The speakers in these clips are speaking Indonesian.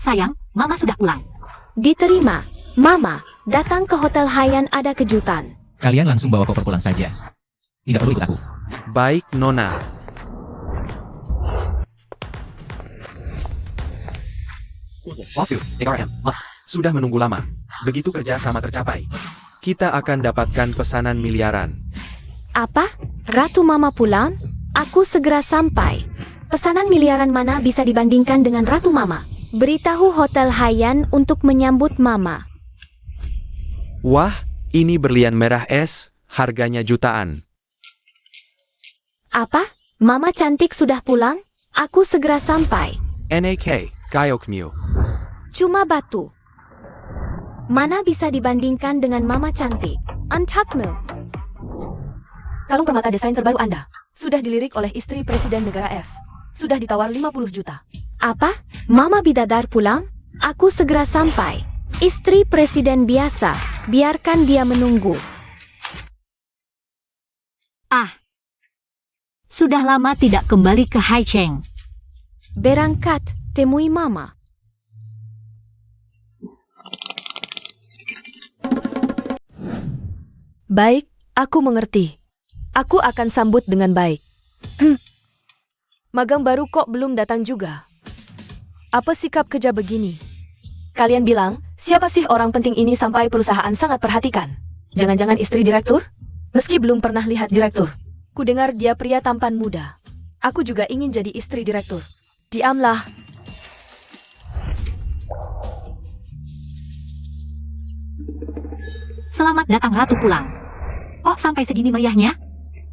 Sayang, Mama sudah pulang. Diterima. Mama, datang ke Hotel Haiyan ada kejutan. Kalian langsung bawa koper pulang saja. Tidak perlu ikut aku. Baik, Nona. Lawsuit, ARM, must. Sudah menunggu lama. Begitu kerja sama tercapai, kita akan dapatkan pesanan miliaran. Apa? Ratu Mama pulang? Aku segera sampai. Pesanan miliaran mana bisa dibandingkan dengan Ratu Mama? Beritahu Hotel Haiyan untuk menyambut Mama. Wah, ini berlian merah es, harganya jutaan. Apa? Mama cantik sudah pulang? Aku segera sampai. NAK, Gayokmyu. Cuma batu. Mana bisa dibandingkan dengan Mama cantik? Untakmu. Kalung permata desain terbaru Anda sudah dilirik oleh istri Presiden Negara F. Sudah ditawar 50 juta. Apa? Mama bidadar pulang? Aku segera sampai. Istri presiden biasa. Biarkan dia menunggu. Ah. Sudah lama tidak kembali ke Haicheng. Berangkat, temui Mama. Baik, aku mengerti. Aku akan sambut dengan baik. Magang baru kok belum datang juga. Apa sikap kerja begini? Kalian bilang, siapa sih orang penting ini sampai perusahaan sangat perhatikan? Jangan-jangan istri direktur? Meski belum pernah lihat direktur. Ku dengar dia pria tampan muda. Aku juga ingin jadi istri direktur. Diamlah. Selamat datang Ratu pulang. Kok sampai segini meriahnya?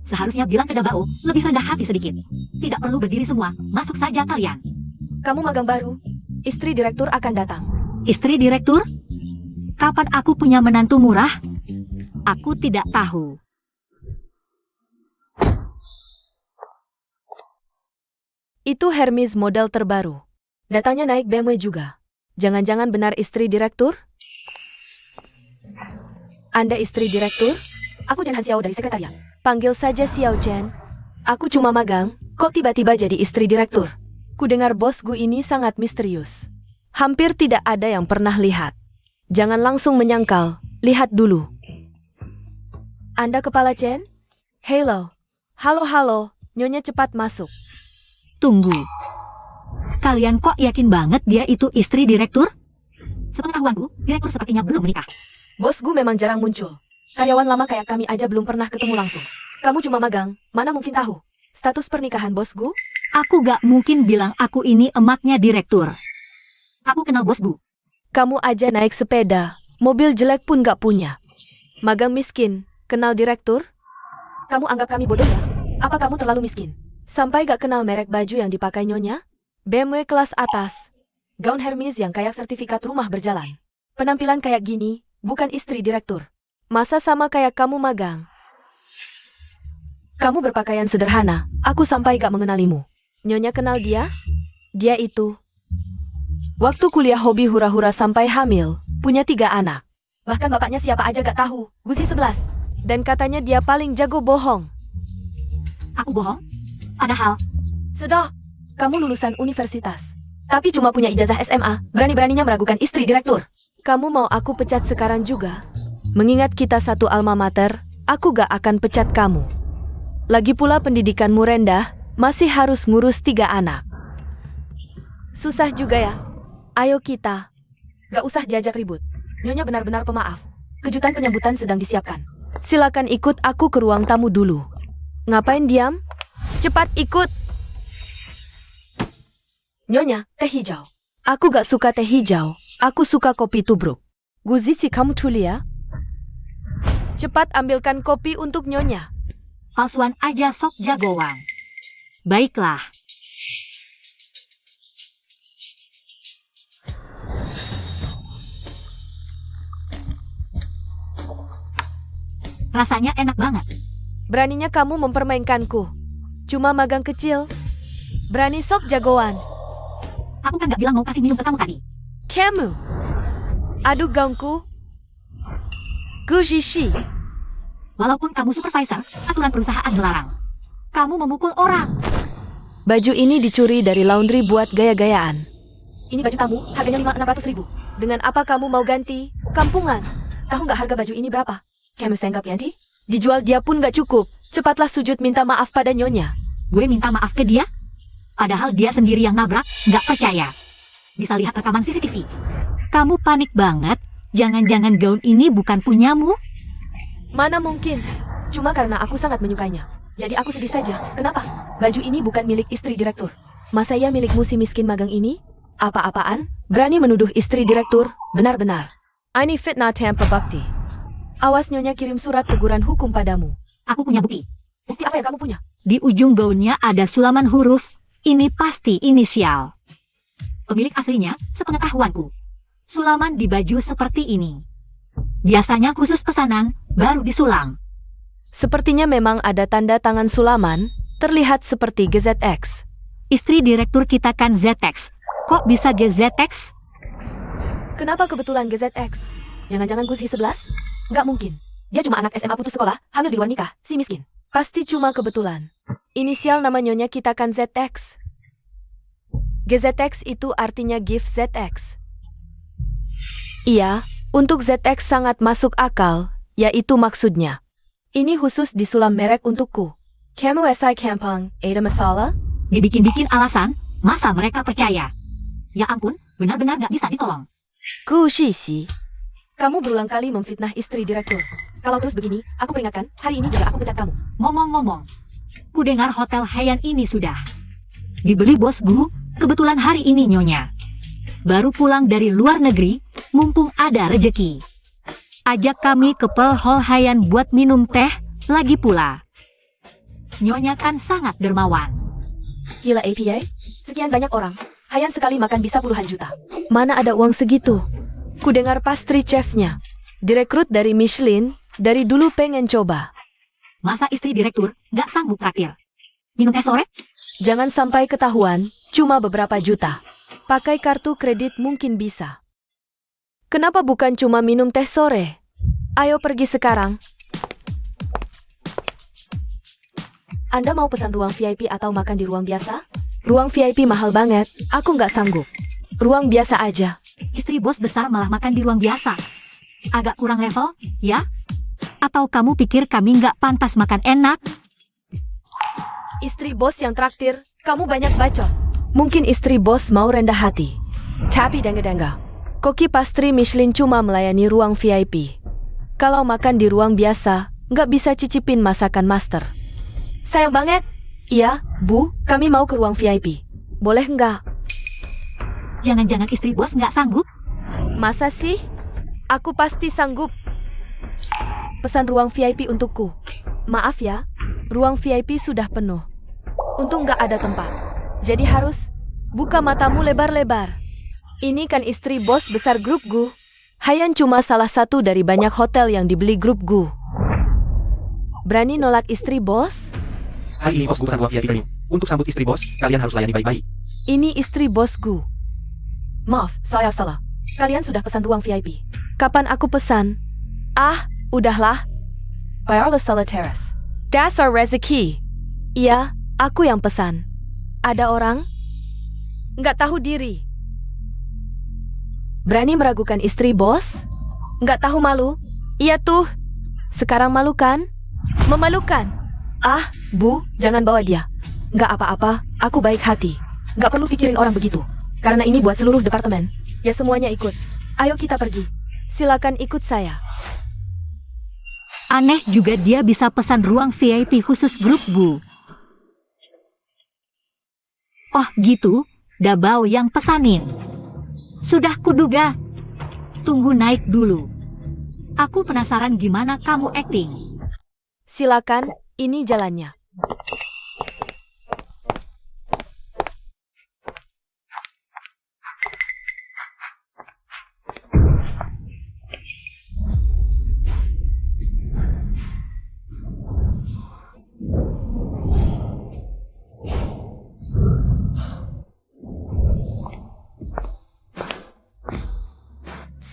Seharusnya bilang ke Dabao, lebih rendah hati sedikit. Tidak perlu berdiri semua, masuk saja kalian. Kamu magang baru. Istri direktur akan datang. Istri direktur? Kapan aku punya menantu murah? Aku tidak tahu. Itu Hermes model terbaru. Datanya naik BMW juga. Jangan-jangan benar istri direktur? Anda istri direktur? Aku Chen Han Xiao dari sekretariat. Panggil saja Xiao Chen. Aku cuma magang, kok tiba-tiba jadi istri direktur? Ku dengar bosku ini sangat misterius. Hampir tidak ada yang pernah lihat. Jangan langsung menyangkal, lihat dulu. Anda kepala Chen? Halo. Halo, Nyonya cepat masuk. Tunggu. Kalian kok yakin banget dia itu istri direktur? Sepengetahuanku, direktur sepertinya belum menikah. Bosku memang jarang muncul. Karyawan lama kayak kami aja belum pernah ketemu langsung. Kamu cuma magang, mana mungkin tahu status pernikahan bosku? Aku gak mungkin bilang aku ini emaknya direktur. Aku kenal bosku. Kamu aja naik sepeda, mobil jelek pun gak punya. Magang miskin, kenal direktur? Kamu anggap kami bodoh ya? Apa kamu terlalu miskin? Sampai gak kenal merek baju yang dipakai Nyonya? BMW kelas atas. Gaun Hermes yang kayak sertifikat rumah berjalan. Penampilan kayak gini, bukan istri direktur. Masa sama kayak kamu magang? Kamu berpakaian sederhana, aku sampai gak mengenalimu. Nyonya kenal dia? Dia itu. Waktu kuliah hobi hura-hura sampai hamil, punya 3 anak. Bahkan bapaknya siapa aja gak tahu, Gusi 11. Dan katanya dia paling jago bohong. Aku bohong? Padahal, Sudah, kamu lulusan universitas. Tapi cuma punya ijazah SMA, berani-beraninya meragukan istri direktur. Kamu mau aku pecat sekarang juga? Mengingat kita satu alma mater, aku gak akan pecat kamu. Lagi pula pendidikanmu rendah, masih harus ngurus 3 anak. Susah juga ya. Ayo kita. Gak usah diajak ribut. Nyonya benar-benar pemaaf. Kejutan penyambutan sedang disiapkan. Silakan ikut aku ke ruang tamu dulu. Ngapain diam? Cepat ikut. Nyonya, teh hijau. Aku gak suka teh hijau. Aku suka kopi tubruk. Guzi si kamu tulia. Cepat ambilkan kopi untuk Nyonya. palsuan aja sok jagoan. Baiklah. Rasanya enak banget. Beraninya kamu mempermainkanku. Cuma magang kecil. Berani sok jagoan. Aku kan gak bilang mau kasih minum ke kamu tadi. Kamu. Aduh gaungku. Guzishi. Walaupun kamu supervisor, aturan perusahaan melarang. Kamu memukul orang. Baju ini dicuri dari laundry buat gaya-gayaan. Ini baju tamu, harganya 600.000. Dengan apa kamu mau ganti? Kampungan. Tahu nggak harga baju ini berapa? Kamu senggap Yanti? Dijual dia pun nggak cukup. Cepatlah sujud minta maaf pada nyonya. Gue minta maaf ke dia? Padahal dia sendiri yang nabrak, nggak percaya. Bisa lihat rekaman CCTV. Kamu panik banget? Jangan-jangan gaun ini bukan punyamu? Mana mungkin? Cuma karena aku sangat menyukainya. Jadi aku sedih saja. Kenapa? Baju ini bukan milik istri direktur. Masa ya milikmu si miskin magang ini? Apa-apaan? Berani menuduh istri direktur? Benar-benar. Ini fitnah tanpa bukti. Awas nyonya kirim surat teguran hukum padamu. Aku punya bukti. Bukti apa yang kamu punya? Di ujung gaunnya ada sulaman huruf. Ini pasti inisial. Pemilik aslinya, sepengetahuanku. Sulaman di baju seperti ini. Biasanya khusus pesanan, baru disulam. Sepertinya memang ada tanda tangan sulaman, terlihat seperti GZX. Istri direktur kita kan ZX. Kok bisa GZX? Kenapa kebetulan GZX? Jangan-jangan Gusi 11? Nggak mungkin. Dia cuma anak SMA putus sekolah, hamil di luar nikah, si miskin. Pasti cuma kebetulan. Inisial nama nyonya kita kan ZX. GZX itu artinya gift ZX. Iya, untuk ZX sangat masuk akal, yaitu maksudnya. Ini khusus disulam merek untukku. Kamu SI Kampung, ada masalah? Dibikin-bikin alasan, masa mereka percaya? Ya ampun, benar-benar nggak bisa ditolong. Kushisi. Kamu berulang kali memfitnah istri direktur. Kalau terus begini, aku peringatkan, hari ini juga aku pecat kamu. Ngomong-ngomong, ku dengar hotel Hyatt ini sudah dibeli bos Gu, kebetulan hari ini nyonya. Baru pulang dari luar negeri, mumpung ada rejeki. Ajak kami ke Pearl Hall Hyatt buat minum teh, lagi pula. Nyonya kan sangat dermawan. Gila APA? Sekian banyak orang. Hayan sekali makan bisa puluhan juta. Mana ada uang segitu? Ku dengar pastry chefnya. Direkrut dari Michelin, dari dulu pengen coba. Masa istri direktur nggak sanggup traktir? Minum teh sore? Jangan sampai ketahuan, cuma beberapa juta. Pakai kartu kredit mungkin bisa. Kenapa bukan cuma minum teh sore? Ayo pergi sekarang. Anda mau pesan ruang VIP atau makan di ruang biasa? Ruang VIP mahal banget, aku nggak sanggup. Ruang biasa aja. Istri bos besar malah makan di ruang biasa. Agak kurang level, ya? Atau kamu pikir kami nggak pantas makan enak? Istri bos yang traktir, kamu banyak bacot. Mungkin istri bos mau rendah hati. Tapi dengga-dengga. Koki pastry Michelin cuma melayani ruang VIP. Kalau makan di ruang biasa, nggak bisa cicipin masakan master. Sayang banget. Iya, Bu, kami mau ke ruang VIP. Boleh nggak? Jangan-jangan istri bos nggak sanggup? Masa sih? Aku pasti sanggup. Pesan ruang VIP untukku. Maaf ya, ruang VIP sudah penuh. Untung nggak ada tempat. Jadi harus buka matamu lebar-lebar. Ini kan istri bos besar grup Gu. Hayan cuma salah satu dari banyak hotel yang dibeli grup Gu. Berani nolak istri bos? Hari ini bos Gu pesan ruang VIP premium. Untuk sambut istri bos, kalian harus layani baik-baik. Ini istri bos Gu. Maaf, saya salah. Kalian sudah pesan ruang VIP. Kapan aku pesan? Ah, udahlah. Bayar the Terrace. That's our rezeki. Iya, aku yang pesan. Ada orang? Nggak tahu diri. Berani meragukan istri bos? Nggak tahu malu? Iya tuh. Sekarang malu kan? Memalukan. Ah, Bu, jangan bawa dia. Nggak apa-apa, aku baik hati. Nggak perlu pikirin orang begitu. Karena ini buat seluruh departemen. Ya semuanya ikut. Ayo kita pergi. Silakan ikut saya. Aneh juga dia bisa pesan ruang VIP khusus grup Bu. Oh gitu, Dabao yang pesanin. Sudah kuduga. Tunggu naik dulu. Aku penasaran gimana kamu acting. Silakan, ini jalannya.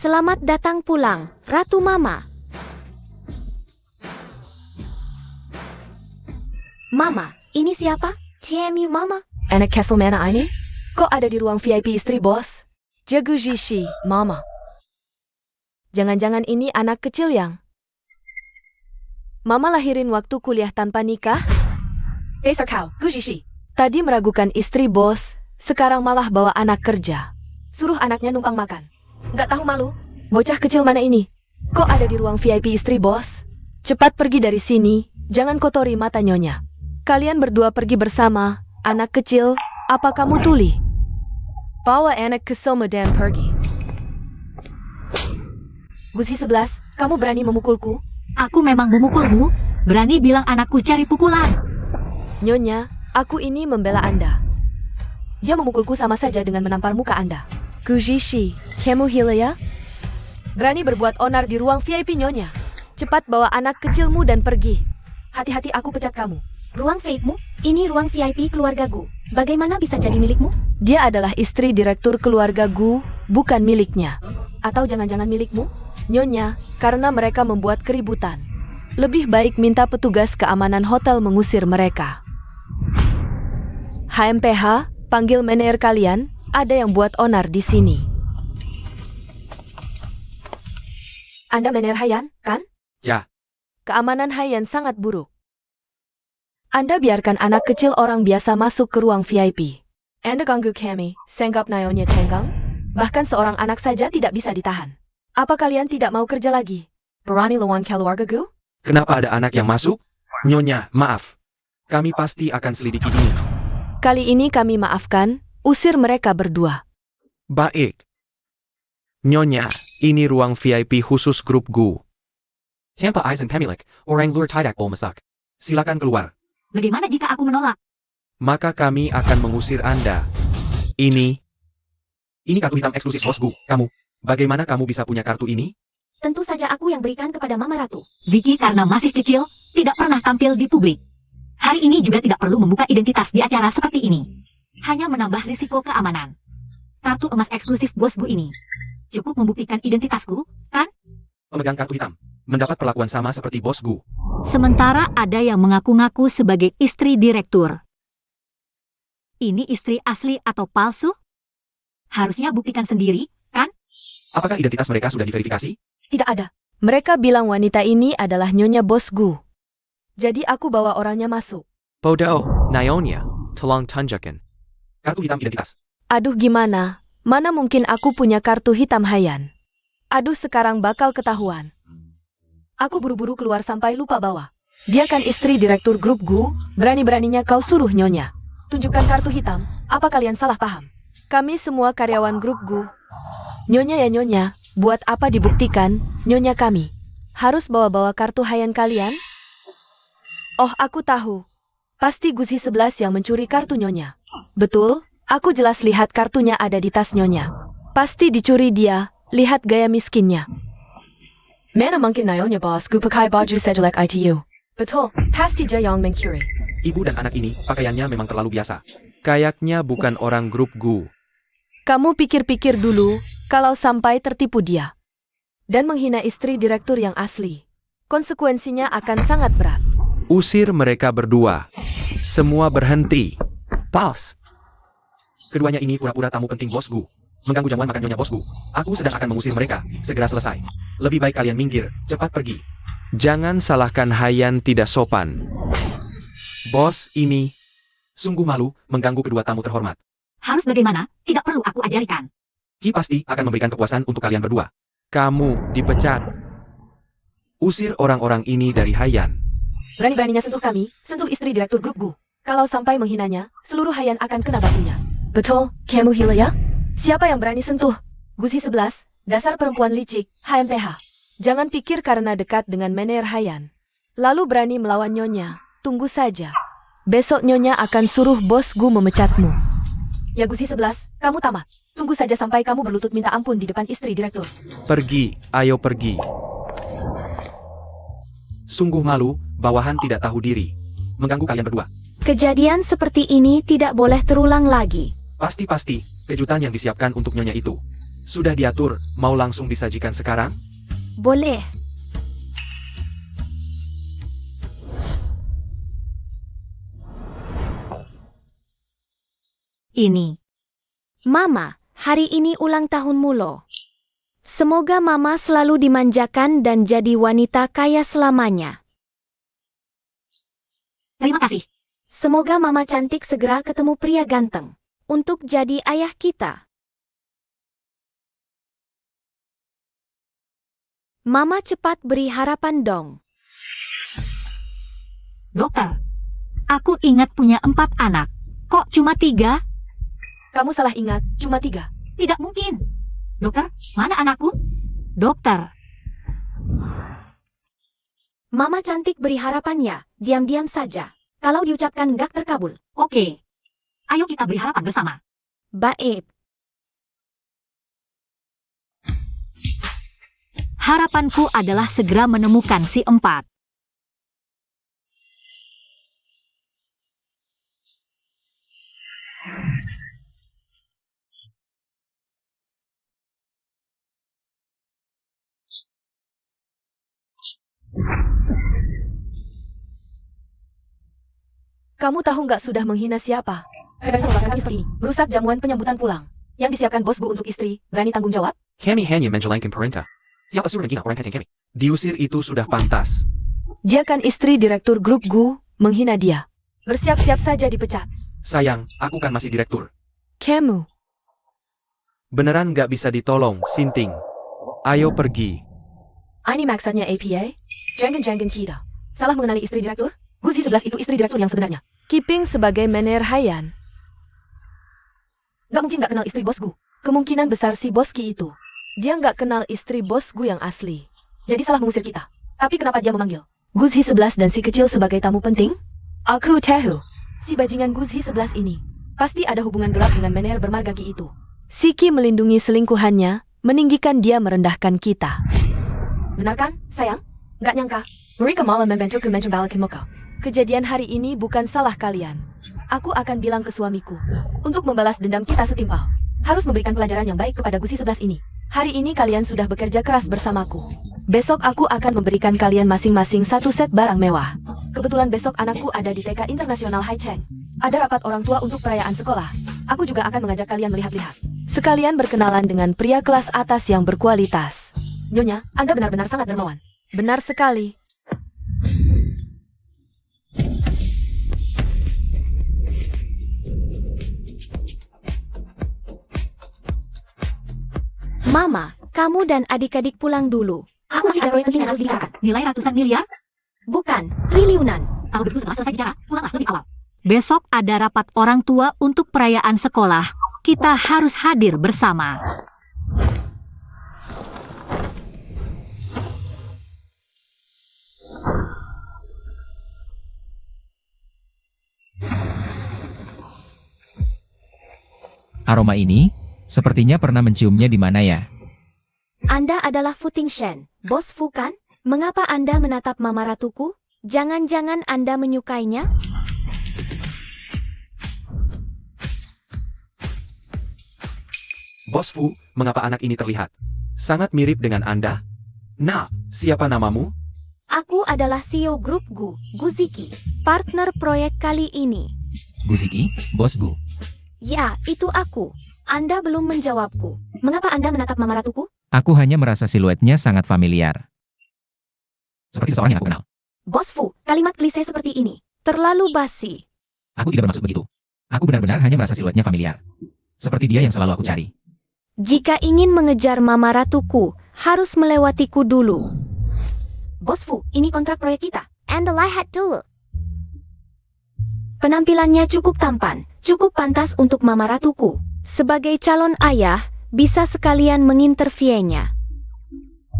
Selamat datang pulang, Ratu Mama. Mama, ini siapa? CMU Mama. Anak Kesselmana ini? Kok ada di ruang VIP istri bos? Jagujishi, Mama. Jangan-jangan ini anak kecil yang Mama lahirin waktu kuliah tanpa nikah? Dasar kau, Gujishi. Tadi meragukan istri bos, sekarang malah bawa anak kerja. Suruh anaknya numpang makan. Nggak tahu malu? Bocah kecil mana ini? Kok ada di ruang VIP istri bos? Cepat pergi dari sini, jangan kotori mata nyonya. Kalian berdua pergi bersama, anak kecil, apa kamu tuli? Bawa anak kecil dan pergi. Gusi 11, kamu berani memukulku? Aku memang memukulmu, berani bilang anakku cari pukulan. Nyonya, aku ini membela Anda. Dia memukulku sama saja dengan menampar muka Anda. Gujishi, kamu hila ya? Berani berbuat onar di ruang VIP nyonya. Cepat bawa anak kecilmu dan pergi. Hati-hati aku pecat kamu. Ruang VIP-mu? Ini ruang VIP keluarga Gu. Bagaimana bisa jadi milikmu? Dia adalah istri direktur keluarga Gu, bukan miliknya. Atau jangan-jangan milikmu? Nyonya, karena mereka membuat keributan. Lebih baik minta petugas keamanan hotel mengusir mereka. HMPH, panggil manajer kalian, ada yang buat onar di sini. Anda manajer Hayan, kan? Ya. Keamanan Hayan sangat buruk. Anda biarkan anak kecil orang biasa masuk ke ruang VIP. Anda ganggu kami, senggap nayonya cenggang. Bahkan seorang anak saja tidak bisa ditahan. Apa kalian tidak mau kerja lagi? Berani lawan keluarga Gu? Kenapa ada anak yang masuk? Nyonya, maaf. Kami pasti akan selidiki ini. Kali ini kami maafkan, usir mereka berdua. Baik. Nyonya, ini ruang VIP khusus grup Gu. Tanpa izin pemilik, orang luar tidak boleh masuk. Silakan keluar. Bagaimana jika aku menolak? Maka kami akan mengusir Anda. Ini kartu hitam eksklusif bos Gu. Bagaimana kamu bisa punya kartu ini? Tentu saja aku yang berikan kepada Mama Ratu. Vicky karena masih kecil, tidak pernah tampil di publik. Hari ini juga tidak perlu membuka identitas di acara seperti ini. Hanya menambah risiko keamanan. Kartu emas eksklusif bos Gu ini cukup membuktikan identitasku, kan? Pemegang kartu hitam mendapat perlakuan sama seperti bos Gu. Sementara ada yang mengaku-ngaku sebagai istri direktur. Ini istri asli atau palsu? Harusnya buktikan sendiri, kan? Apakah identitas mereka sudah diverifikasi? Tidak ada. Mereka bilang wanita ini adalah nyonya bos Gu. Jadi aku bawa orangnya masuk. Bodoh, Nyonya, tolong tunjukkan. Kartu hitam identitas. Aduh gimana? Mana mungkin aku punya kartu hitam Hayan? Aduh sekarang bakal ketahuan. Aku buru-buru keluar sampai lupa bawa. Dia kan istri direktur grup Gu, berani-beraninya kau suruh nyonya. Tunjukkan kartu hitam, apa kalian salah paham? Kami semua karyawan grup Gu. Nyonya ya nyonya, buat apa dibuktikan, nyonya kami? Harus bawa-bawa kartu Hayan kalian? Oh aku tahu. Pasti Gusi 11 yang mencuri kartu nyonya. Betul, aku jelas lihat kartunya ada di tas nyonya. Pasti dicuri dia, lihat gaya miskinnya. Mana mungkin nyonya bosku pakai baju sejelek ITU. Betul, pasti dia yang mencuri. Ibu dan anak ini pakaiannya memang terlalu biasa. Kayaknya bukan orang grup Gu. Kamu pikir-pikir dulu, kalau sampai tertipu dia. Dan menghina istri direktur yang asli. Konsekuensinya akan sangat berat. Usir mereka berdua. Semua berhenti. Pause. Keduanya ini pura-pura tamu penting bos Gu. Mengganggu jamuan makan nyonya bos Gu. Aku sedang akan mengusir mereka. Segera selesai. Lebih baik kalian minggir. Cepat pergi. Jangan salahkan Hayan tidak sopan. Bos ini sungguh malu mengganggu kedua tamu terhormat. Harus bagaimana? Tidak perlu aku ajarkan. Ki pasti akan memberikan kepuasan untuk kalian berdua. Kamu dipecat. Usir orang-orang ini dari Hayan. Berani-beraninya sentuh kami, sentuh istri direktur grup Gu. Kalau sampai menghinanya, seluruh Hayan akan kena batunya. Betul, kamu hila ya? Siapa yang berani sentuh? Gusi 11, dasar perempuan licik, HMPH. Jangan pikir karena dekat dengan manajer Hayan. Lalu berani melawan nyonya, tunggu saja. Besok nyonya akan suruh bos Gu memecatmu. Ya Gusi 11, kamu tamat. Tunggu saja sampai kamu berlutut minta ampun di depan istri direktur. Pergi, ayo pergi. Sungguh malu, bawahan tidak tahu diri. Mengganggu kalian berdua. Kejadian seperti ini tidak boleh terulang lagi. Pasti, kejutan yang disiapkan untuk nyonya itu. Sudah diatur, mau langsung disajikan sekarang? Boleh. Ini Mama, hari ini ulang tahunmu loh. Semoga Mama selalu dimanjakan dan jadi wanita kaya selamanya. Terima kasih. Semoga Mama cantik segera ketemu pria ganteng untuk jadi ayah kita. Mama cepat beri harapan dong. Dokter, aku ingat punya 4 anak. Kok cuma 3? Kamu salah ingat, cuma 3. Tidak mungkin. Dokter, mana anakku? Dokter, Mama cantik beri harapan ya, diam-diam saja. Kalau diucapkan gak terkabul. oke. Ayo kita beri harapan bersama. Baik. Harapanku adalah segera menemukan si 4. Kamu tahu nggak sudah menghina siapa? Berani membakar istri, merusak jamuan penyambutan pulang. Yang disiapkan bosku untuk istri, berani tanggung jawab? Kami hanya menjalankan perintah. Siapa suruh menghina orang kacang kami? Diusir itu sudah pantas. Dia kan istri direktur grup Gu, menghina dia. Bersiap-siap saja dipecat. Sayang, aku kan masih direktur. Kamu, Beneran gak bisa ditolong, Sinting. Ayo pergi. ini maksudnya APA? Jangan kita. Salah mengenali istri direktur? Guzi 11 itu istri direktur yang sebenarnya. Keeping sebagai mener Hayan. Gak mungkin gak kenal istri bosku. Kemungkinan besar si Boski itu. Dia gak kenal istri bosku yang asli. Jadi salah mengusir kita. Tapi kenapa dia memanggil Guzi 11 dan si kecil sebagai tamu penting? Aku tahu. Si bajingan Guzi 11 ini pasti ada hubungan gelap dengan mener bermargaki itu. Siki melindungi selingkuhannya, meninggikan dia merendahkan kita. Benar kan, sayang? Gak nyangka. Mereka malah membantuku menjembalakan muka. Kejadian hari ini bukan salah kalian. Aku akan bilang ke suamiku. Untuk membalas dendam kita setimpal. Harus memberikan pelajaran yang baik kepada Gusi 11 ini. Hari ini kalian sudah bekerja keras bersamaku. Besok aku akan memberikan kalian masing-masing 1 set barang mewah. Kebetulan besok anakku ada di TK Internasional Hai Cheng. Ada rapat orang tua untuk perayaan sekolah. Aku juga akan mengajak kalian melihat-lihat. Sekalian berkenalan dengan pria kelas atas yang berkualitas. Nyonya, Anda benar-benar sangat dermawan. Benar sekali. Mama, kamu dan adik-adik pulang dulu. Aku masih ada proyek penting yang harus dibicarakan. Nilai ratusan miliar? Bukan, triliunan. Kalau begitu setelah selesai bicara, pulanglah lebih awal. Besok ada rapat orang tua untuk perayaan sekolah. Kita harus hadir bersama. Aroma ini, sepertinya pernah menciumnya di mana ya? Anda adalah Futing Shen, bos Fu kan? Mengapa Anda menatap Mama Ratuku? Jangan-jangan Anda menyukainya? Bos Fu, mengapa anak ini terlihat sangat mirip dengan Anda? Nah, siapa namamu? Aku adalah CEO grup Gu, Guziki, partner proyek kali ini. Guziki, Bos Gu. Ya, itu aku. Anda belum menjawabku. Mengapa Anda menatap Mama Ratuku? Aku hanya merasa siluetnya sangat familiar. Seperti seseorang yang aku kenal. Bos Fu, kalimat klise seperti ini terlalu basi. Aku tidak bermaksud begitu. Aku benar-benar hanya merasa siluetnya familiar. Seperti dia yang selalu aku cari. Jika ingin mengejar Mama Ratuku, harus melewatiku dulu. Bos Fu, ini kontrak proyek kita. Anda lihat dulu. Penampilannya cukup tampan, cukup pantas untuk Mama Ratuku. Sebagai calon ayah, bisa sekalian menginterviewnya.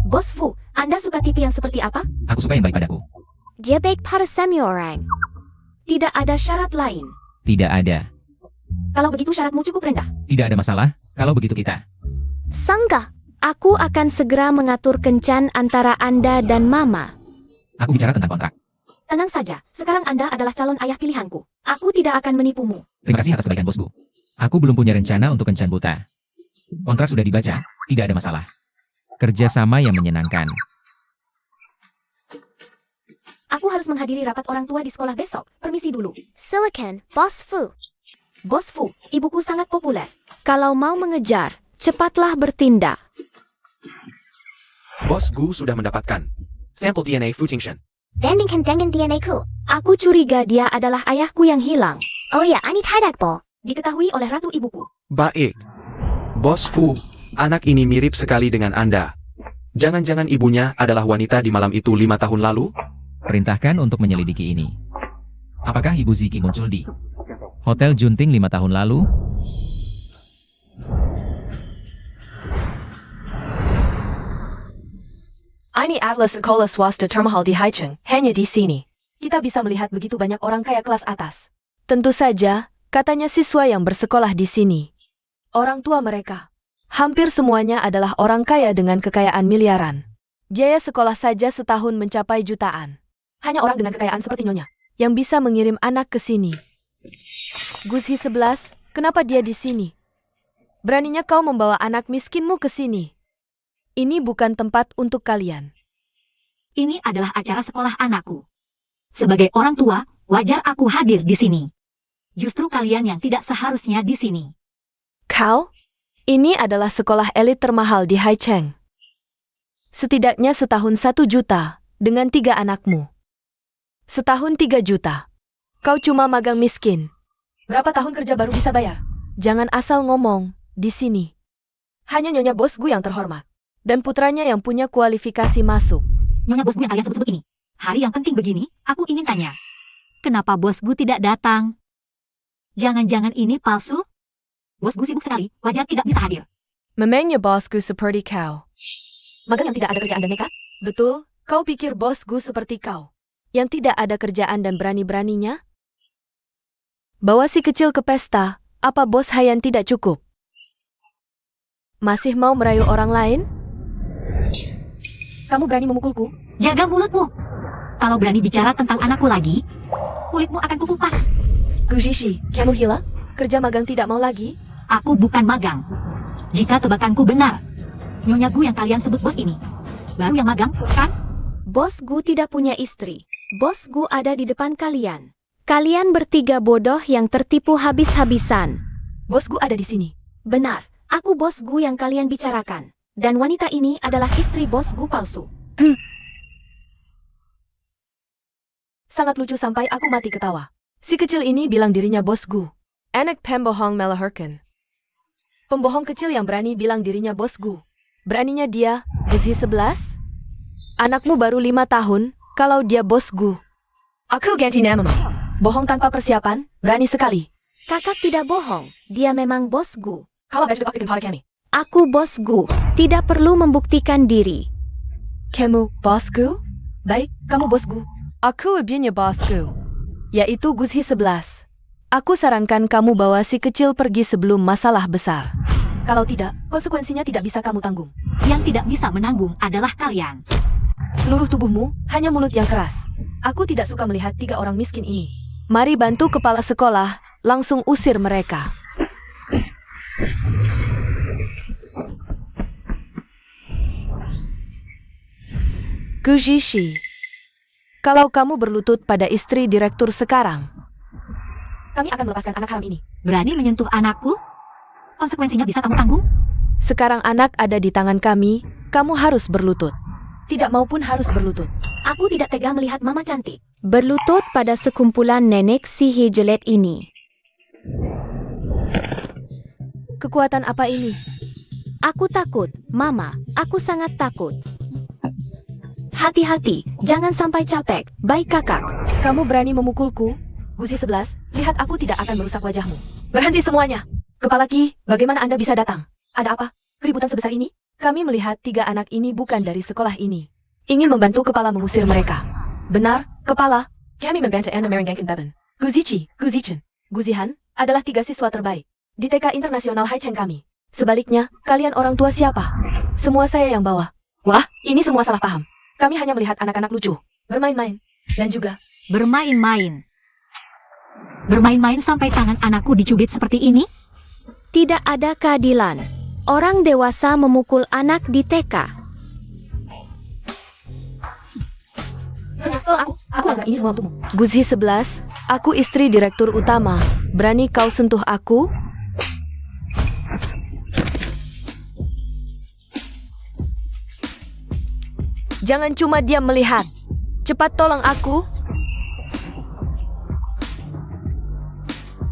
Bos Fu, Anda suka tipe yang seperti apa? Aku suka yang baik padaku. Dia baik pada semua orang. Tidak ada syarat lain. Tidak ada. Kalau begitu syaratmu cukup rendah. Tidak ada masalah, kalau begitu kita. Sangka, aku akan segera mengatur kencan antara Anda dan Mama. Aku bicara tentang kontrak. Tenang saja, sekarang Anda adalah calon ayah pilihanku. Aku tidak akan menipumu. Terima kasih atas kebaikan bosku. Aku belum punya rencana untuk kencan buta. Kontrak sudah dibaca, tidak ada masalah. Kerjasama yang menyenangkan. Aku harus menghadiri rapat orang tua di sekolah besok. Permisi dulu. Silakan, Bos Fu. Bos Fu, ibuku sangat populer. Kalau mau mengejar, cepatlah bertindak. Bos Gu sudah mendapatkan sampel DNA Fu Tingshan. Bandingkan dengan DNA-ku. Aku curiga dia adalah ayahku yang hilang. Oh ya, ini Tidakball. Diketahui oleh ratu ibuku. Baik. Bos Fu, anak ini mirip sekali dengan Anda. Jangan-jangan ibunya adalah wanita di malam itu 5 tahun lalu? Perintahkan untuk menyelidiki ini. Apakah Ibu Ziki muncul di Hotel Junting 5 tahun lalu? Ini adalah sekolah swasta termahal di Haicheng, hanya di sini. Kita bisa melihat begitu banyak orang kaya kelas atas. Tentu saja, katanya siswa yang bersekolah di sini. Orang tua mereka. Hampir semuanya adalah orang kaya dengan kekayaan miliaran. Biaya sekolah saja setahun mencapai jutaan. Hanya orang dengan kekayaan seperti Nyonya yang bisa mengirim anak ke sini. Guzhi 11, kenapa dia di sini? Beraninya kau membawa anak miskinmu ke sini. Ini bukan tempat untuk kalian. Ini adalah acara sekolah anakku. Sebagai orang tua, wajar aku hadir di sini. Justru kalian yang tidak seharusnya di sini. Kau? Ini adalah sekolah elit termahal di Haicheng. Setidaknya setahun 1 juta, dengan 3 anakmu. Setahun 3 juta. Kau cuma magang miskin. Berapa tahun kerja baru bisa bayar? Jangan asal ngomong, di sini. Hanya Nyonya Bos Gu yang terhormat. Dan putranya yang punya kualifikasi masuk. Nyonya Bos Gu yang kalian sebut-sebut ini. Hari yang penting begini, aku ingin tanya. Kenapa Bos Gu tidak datang? Jangan-jangan ini palsu? Bos Gu sibuk sekali, wajar tidak bisa hadir. Memangnya Bos Gu seperti kau? Magang yang tidak ada kerjaan dan nekat? Betul, kau pikir Bos Gu seperti kau? Yang tidak ada kerjaan dan berani-beraninya? Bawa si kecil ke pesta, apa Bos Haiyan tidak cukup? Masih mau merayu orang lain? Kamu berani memukulku? Jaga mulutmu. Kalau berani bicara tentang anakku lagi, kulitmu akan kukupas. Guzishi, kamu gila? Kerja magang tidak mau lagi? Aku bukan magang. Jika tebakanku benar, Nyonya Gu yang kalian sebut bos ini, baru yang magang, kan? Bos Gu tidak punya istri. Bos Gu ada di depan kalian. Kalian bertiga bodoh yang tertipu habis-habisan. Bos Gu ada di sini. Benar, aku Bos Gu yang kalian bicarakan. Dan wanita ini adalah istri Bos Gu palsu. Sangat lucu sampai aku mati ketawa. Si kecil ini bilang dirinya Bos Gu. Anak pembohong melahirkan. Pembohong kecil yang berani bilang dirinya Bos Gu. Beraninya dia, Guzhi 11? Anakmu baru 5 tahun, kalau dia Bos Gu. Aku ganti namamu. Bohong tanpa persiapan, berani sekali. Kakak tidak bohong, dia memang Bos Gu. Kalau baju depak pada kami. Aku Bos Gu, tidak perlu membuktikan diri. Kamu Bos Gu? Baik, kamu Bos Gu. Aku ibunya Bos Gu. Yaitu Guzhi 11. Aku sarankan kamu bawa si kecil pergi sebelum masalah besar. Kalau tidak, konsekuensinya tidak bisa kamu tanggung. Yang tidak bisa menanggung adalah kalian. Seluruh tubuhmu, hanya mulut yang keras. Aku tidak suka melihat 3 orang miskin ini. Mari bantu kepala sekolah, langsung usir mereka. Guzishi, kalau kamu berlutut pada istri direktur sekarang, kami akan melepaskan anak haram ini. Berani menyentuh anakku? Konsekuensinya bisa kamu tanggung? Sekarang anak ada di tangan kami, kamu harus berlutut. Tidak mau pun harus berlutut. Aku tidak tega melihat mama cantik berlutut pada sekumpulan nenek sihir jelek ini. Kekuatan apa ini? Aku takut, Mama. Aku sangat takut. Hati-hati, jangan sampai capek. Baik kakak. Kamu berani memukulku? Guzhi 11, lihat aku tidak akan merusak wajahmu. Berhenti semuanya. Kepala Ki, bagaimana Anda bisa datang? Ada apa? Keributan sebesar ini? Kami melihat 3 anak ini bukan dari sekolah ini. Ingin membantu kepala mengusir mereka. Benar, kepala. Kami membantu Anda merenggankan beban. Guzichi, Guzichen, Guzihan adalah 3 siswa terbaik di TK Internasional Haicheng kami. Sebaliknya, kalian orang tua siapa? Semua saya yang bawa. Wah, ini semua salah paham. Kami hanya melihat anak-anak lucu, bermain-main, dan juga Bermain-main. Bermain-main sampai tangan anakku dicubit seperti ini? Tidak ada keadilan. Orang dewasa memukul anak di TK. Aku anggap ini semua untukmu. Guzi 11, aku istri direktur utama. Berani kau sentuh aku? Jangan cuma diam melihat. Cepat tolong aku.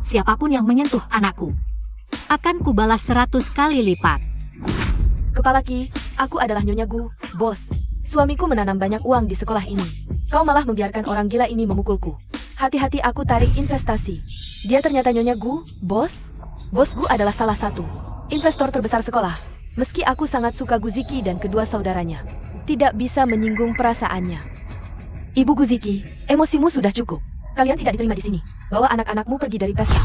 Siapapun yang menyentuh anakku, akan kubalas 100 kali lipat. Kepala Ki, aku adalah Nyonya Gu, bos. Suamiku menanam banyak uang di sekolah ini. Kau malah membiarkan orang gila ini memukulku. Hati-hati aku tarik investasi. Dia ternyata Nyonya Gu, bos. Bos Gu adalah salah satu investor terbesar sekolah. Meski aku sangat suka Guziki dan kedua saudaranya, tidak bisa menyinggung perasaannya. Ibu Guziki, emosimu sudah cukup. Kalian tidak diterima di sini. Bawa anak-anakmu pergi dari pesta.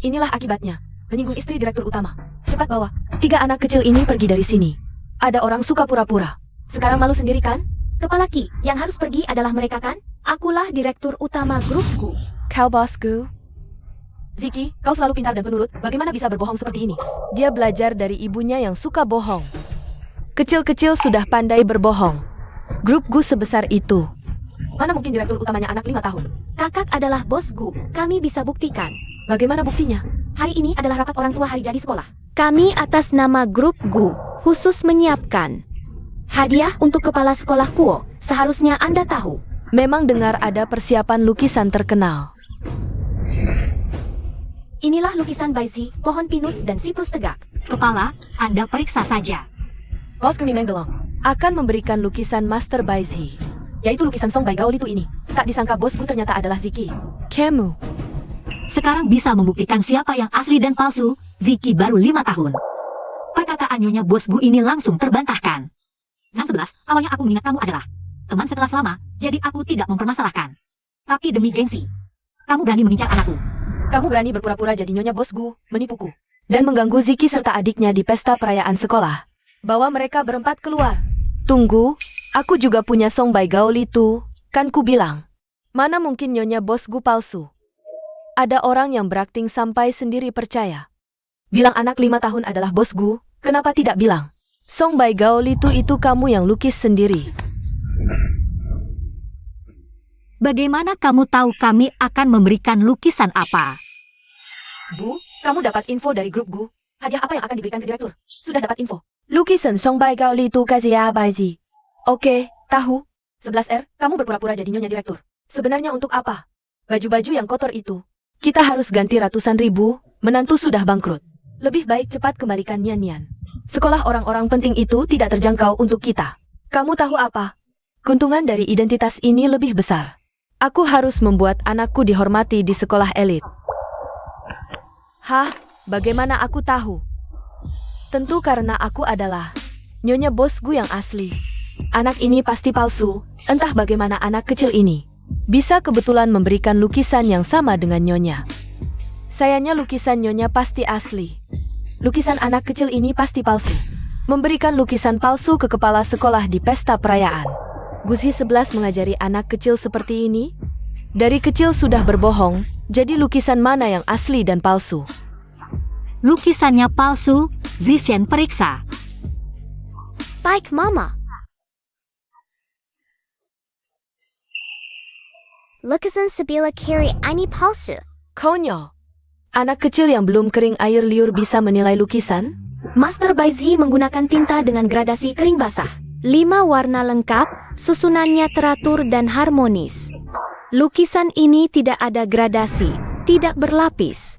Inilah akibatnya. Menyinggung istri direktur utama. Cepat bawa 3 anak kecil ini pergi dari sini. Ada orang suka pura-pura. Sekarang malu sendiri kan? Kepala Ki, yang harus pergi adalah mereka kan? Akulah direktur utama grupku. Kau bosku. Ziki, kau selalu pintar dan penurut. Bagaimana bisa berbohong seperti ini? Dia belajar dari ibunya yang suka bohong. Kecil-kecil sudah pandai berbohong. Grup Gu sebesar itu. Mana mungkin direktur utamanya anak 5 tahun? Kakak adalah bosku. Kami bisa buktikan. Bagaimana buktinya? Hari ini adalah rapat orang tua hari jadi sekolah. Kami atas nama grup Gu khusus menyiapkan hadiah untuk kepala sekolah Kuo. Seharusnya Anda tahu. Memang dengar ada persiapan lukisan terkenal. Inilah lukisan Baizi, pohon pinus dan siprus tegak. Kepala, Anda periksa saja. Bos Kemi Menggelong akan memberikan lukisan Master Baizi, yaitu lukisan Song Bai Gao Litu ini. Tak disangka bosku ternyata adalah Ziki. Kamu. Sekarang bisa membuktikan siapa yang asli dan palsu. Ziki baru 5 tahun. Perkataan Nyonya Bos Gu ini langsung terbantahkan. Yang 11, awalnya aku mengingat kamu adalah teman sekelas lama, jadi aku tidak mempermasalahkan. Tapi demi gengsi, kamu berani mengincar anakku. Kamu berani berpura-pura jadi Nyonya Bos Gu, menipuku, dan mengganggu Ziki serta adiknya di pesta perayaan sekolah. Bawa mereka berempat keluar. Tunggu, aku juga punya Song Bai Gao Litu, kan ku bilang. Mana mungkin Nyonya Bos Gu palsu? Ada orang yang berakting sampai sendiri percaya. Bilang anak 5 tahun adalah Bos Gu, kenapa tidak bilang? Song Bai Gao Litu itu kamu yang lukis sendiri. Bagaimana kamu tahu kami akan memberikan lukisan apa? Bu, kamu dapat info dari grup Gu. Hadiah apa yang akan diberikan ke direktur? Sudah dapat info. Lukisan Song Bai Gao Litu Kazia Baizi. Oke, tahu. 11R, kamu berpura-pura jadi Nyonya direktur. Sebenarnya untuk apa? Baju-baju yang kotor itu. Kita harus ganti ratusan ribu, menantu sudah bangkrut. Lebih baik cepat kembalikan Nian-Nian. Sekolah orang-orang penting itu tidak terjangkau untuk kita. Kamu tahu apa? Keuntungan dari identitas ini lebih besar. Aku harus membuat anakku dihormati di sekolah elit. Hah? Bagaimana aku tahu? Tentu karena aku adalah Nyonya Bos Gu yang asli. Anak ini pasti palsu. Entah bagaimana anak kecil ini bisa kebetulan memberikan lukisan yang sama dengan Nyonya. Sayangnya lukisan Nyonya pasti asli. Lukisan anak kecil ini pasti palsu. Memberikan lukisan palsu ke kepala sekolah di pesta perayaan. Guzi 11 mengajari anak kecil seperti ini. Dari kecil sudah berbohong, jadi lukisan mana yang asli dan palsu? Lukisannya palsu, Zishen periksa. Baik, Mama. Lukisan sebelah kiri ini palsu. Konyol. Anak kecil yang belum kering air liur bisa menilai lukisan? Master Baizi menggunakan tinta dengan gradasi kering basah. 5 warna lengkap, susunannya teratur dan harmonis. Lukisan ini tidak ada gradasi, tidak berlapis.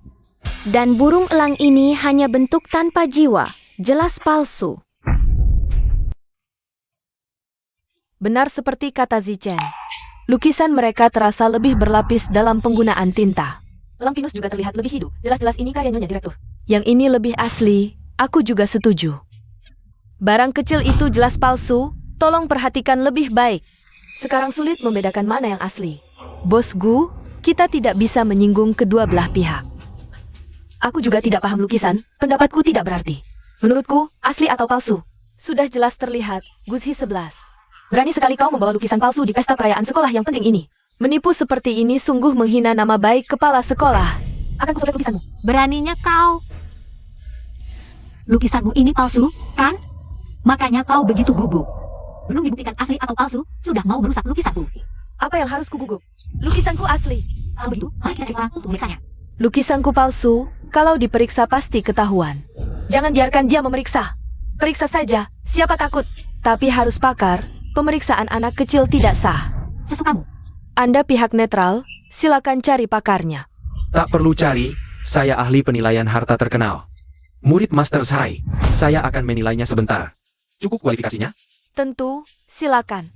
Dan burung elang ini hanya bentuk tanpa jiwa, jelas palsu. Benar seperti kata Zichen. Lukisan mereka terasa lebih berlapis dalam penggunaan tinta. Elang pinus juga terlihat lebih hidup. Jelas-jelas ini karya Nyonya direktur. Yang ini lebih asli, aku juga setuju. Barang kecil itu jelas palsu, tolong perhatikan lebih baik. Sekarang sulit membedakan mana yang asli. Bos Gu, kita tidak bisa menyinggung kedua belah pihak. Aku juga tidak paham lukisan, pendapatku tidak berarti. Menurutku, asli atau palsu? Sudah jelas terlihat, Guzi 11. Berani sekali kau membawa lukisan palsu di pesta perayaan sekolah yang penting ini. Menipu seperti ini sungguh menghina nama baik kepala sekolah. Akan kusobek lukisanmu. Beraninya kau. Lukisanmu ini palsu, kan? Makanya kau begitu gugup. Belum dibuktikan asli atau palsu, sudah mau merusak lukisanku. Apa yang harus kugugup? Lukisanku asli. Kalau begitu, mari kita cari orang untuk memeriksanya. Lukisanku palsu, kalau diperiksa pasti ketahuan. Jangan biarkan dia memeriksa. Periksa saja, siapa takut. Tapi harus pakar, pemeriksaan anak kecil tidak sah. Sesukamu. Anda pihak netral, silakan cari pakarnya. Tak perlu cari, saya ahli penilaian harta terkenal. Murid Master Zai, saya akan menilainya sebentar. Cukup kualifikasinya? Tentu, silakan.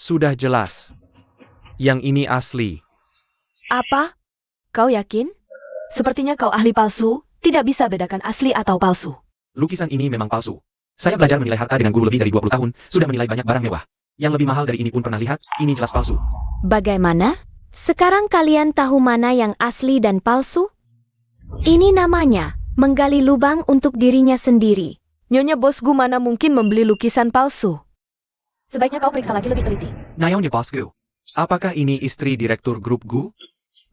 Sudah jelas. Yang ini asli. Apa? Kau yakin? Sepertinya kau ahli palsu, tidak bisa bedakan asli atau palsu. Lukisan ini memang palsu. Saya belajar menilai harta dengan guru lebih dari 20 tahun, sudah menilai banyak barang mewah. Yang lebih mahal dari ini pun pernah lihat, ini jelas palsu. Bagaimana? Sekarang kalian tahu mana yang asli dan palsu? Ini namanya menggali lubang untuk dirinya sendiri. Nyonya bosku mana mungkin membeli lukisan palsu? Sebaiknya kau periksa lagi lebih teliti. Naomi bosku. Apakah ini istri direktur grup Gu?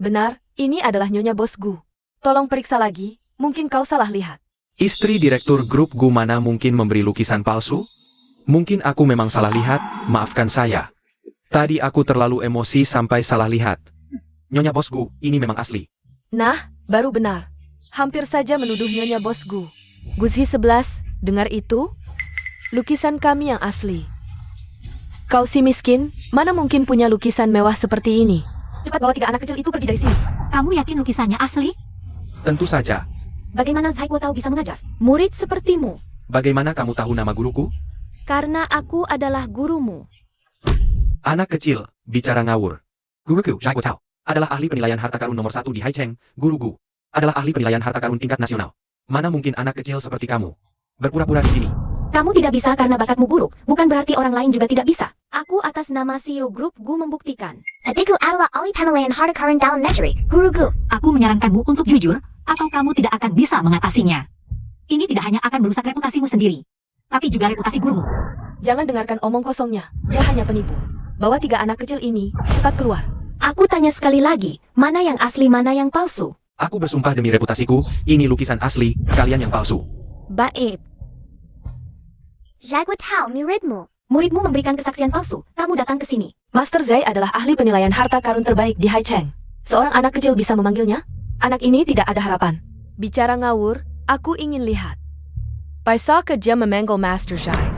Benar, ini adalah Nyonya bosku. Tolong periksa lagi, mungkin kau salah lihat. Istri direktur grup Gu mana mungkin memberi lukisan palsu? Mungkin aku memang salah lihat, maafkan saya. Tadi aku terlalu emosi sampai salah lihat. Nyonya bosku, ini memang asli. Nah, baru benar. Hampir saja menuduh Nyonya bosku. Guzhi 11, dengar itu? Lukisan kami yang asli. Kau si miskin, mana mungkin punya lukisan mewah seperti ini? Cepat bawa 3 anak kecil itu pergi dari sini. Kamu yakin lukisannya asli? Tentu saja. Bagaimana Zaiko tahu bisa mengajar? Murid sepertimu. Bagaimana kamu tahu nama guruku? Karena aku adalah gurumu. Anak kecil, bicara ngawur. Guruku, Zhai Guotao, adalah ahli penilaian harta karun nomor 1 di Haicheng. Guru Gu adalah ahli penilaian harta karun tingkat nasional. Mana mungkin anak kecil seperti kamu berpura-pura di sini? Kamu tidak bisa karena bakatmu buruk, bukan berarti orang lain juga tidak bisa. Aku atas nama CEO Grup Gu membuktikan. Adikku adalah ahli penilaian harta karun dalam negeri, Guru Gu. Aku menyarankanmu untuk jujur, atau kamu tidak akan bisa mengatasinya. Ini tidak hanya akan merusak reputasimu sendiri, tapi juga reputasi gurumu. Jangan dengarkan omong kosongnya, dia hanya penipu. Bawa 3 anak kecil ini, cepat keluar. Aku tanya sekali lagi, mana yang asli mana yang palsu? Aku bersumpah demi reputasiku, ini lukisan asli, kalian yang palsu. Baik, Zhai Guotao, muridmu. muridmu memberikan kesaksian palsu, kamu datang ke sini. Master Zai adalah ahli penilaian harta karun terbaik di Haicheng. Seorang anak kecil bisa memanggilnya? Anak ini tidak ada harapan. Bicara ngawur, aku ingin lihat. Paisaka dia memanggil Master Zai.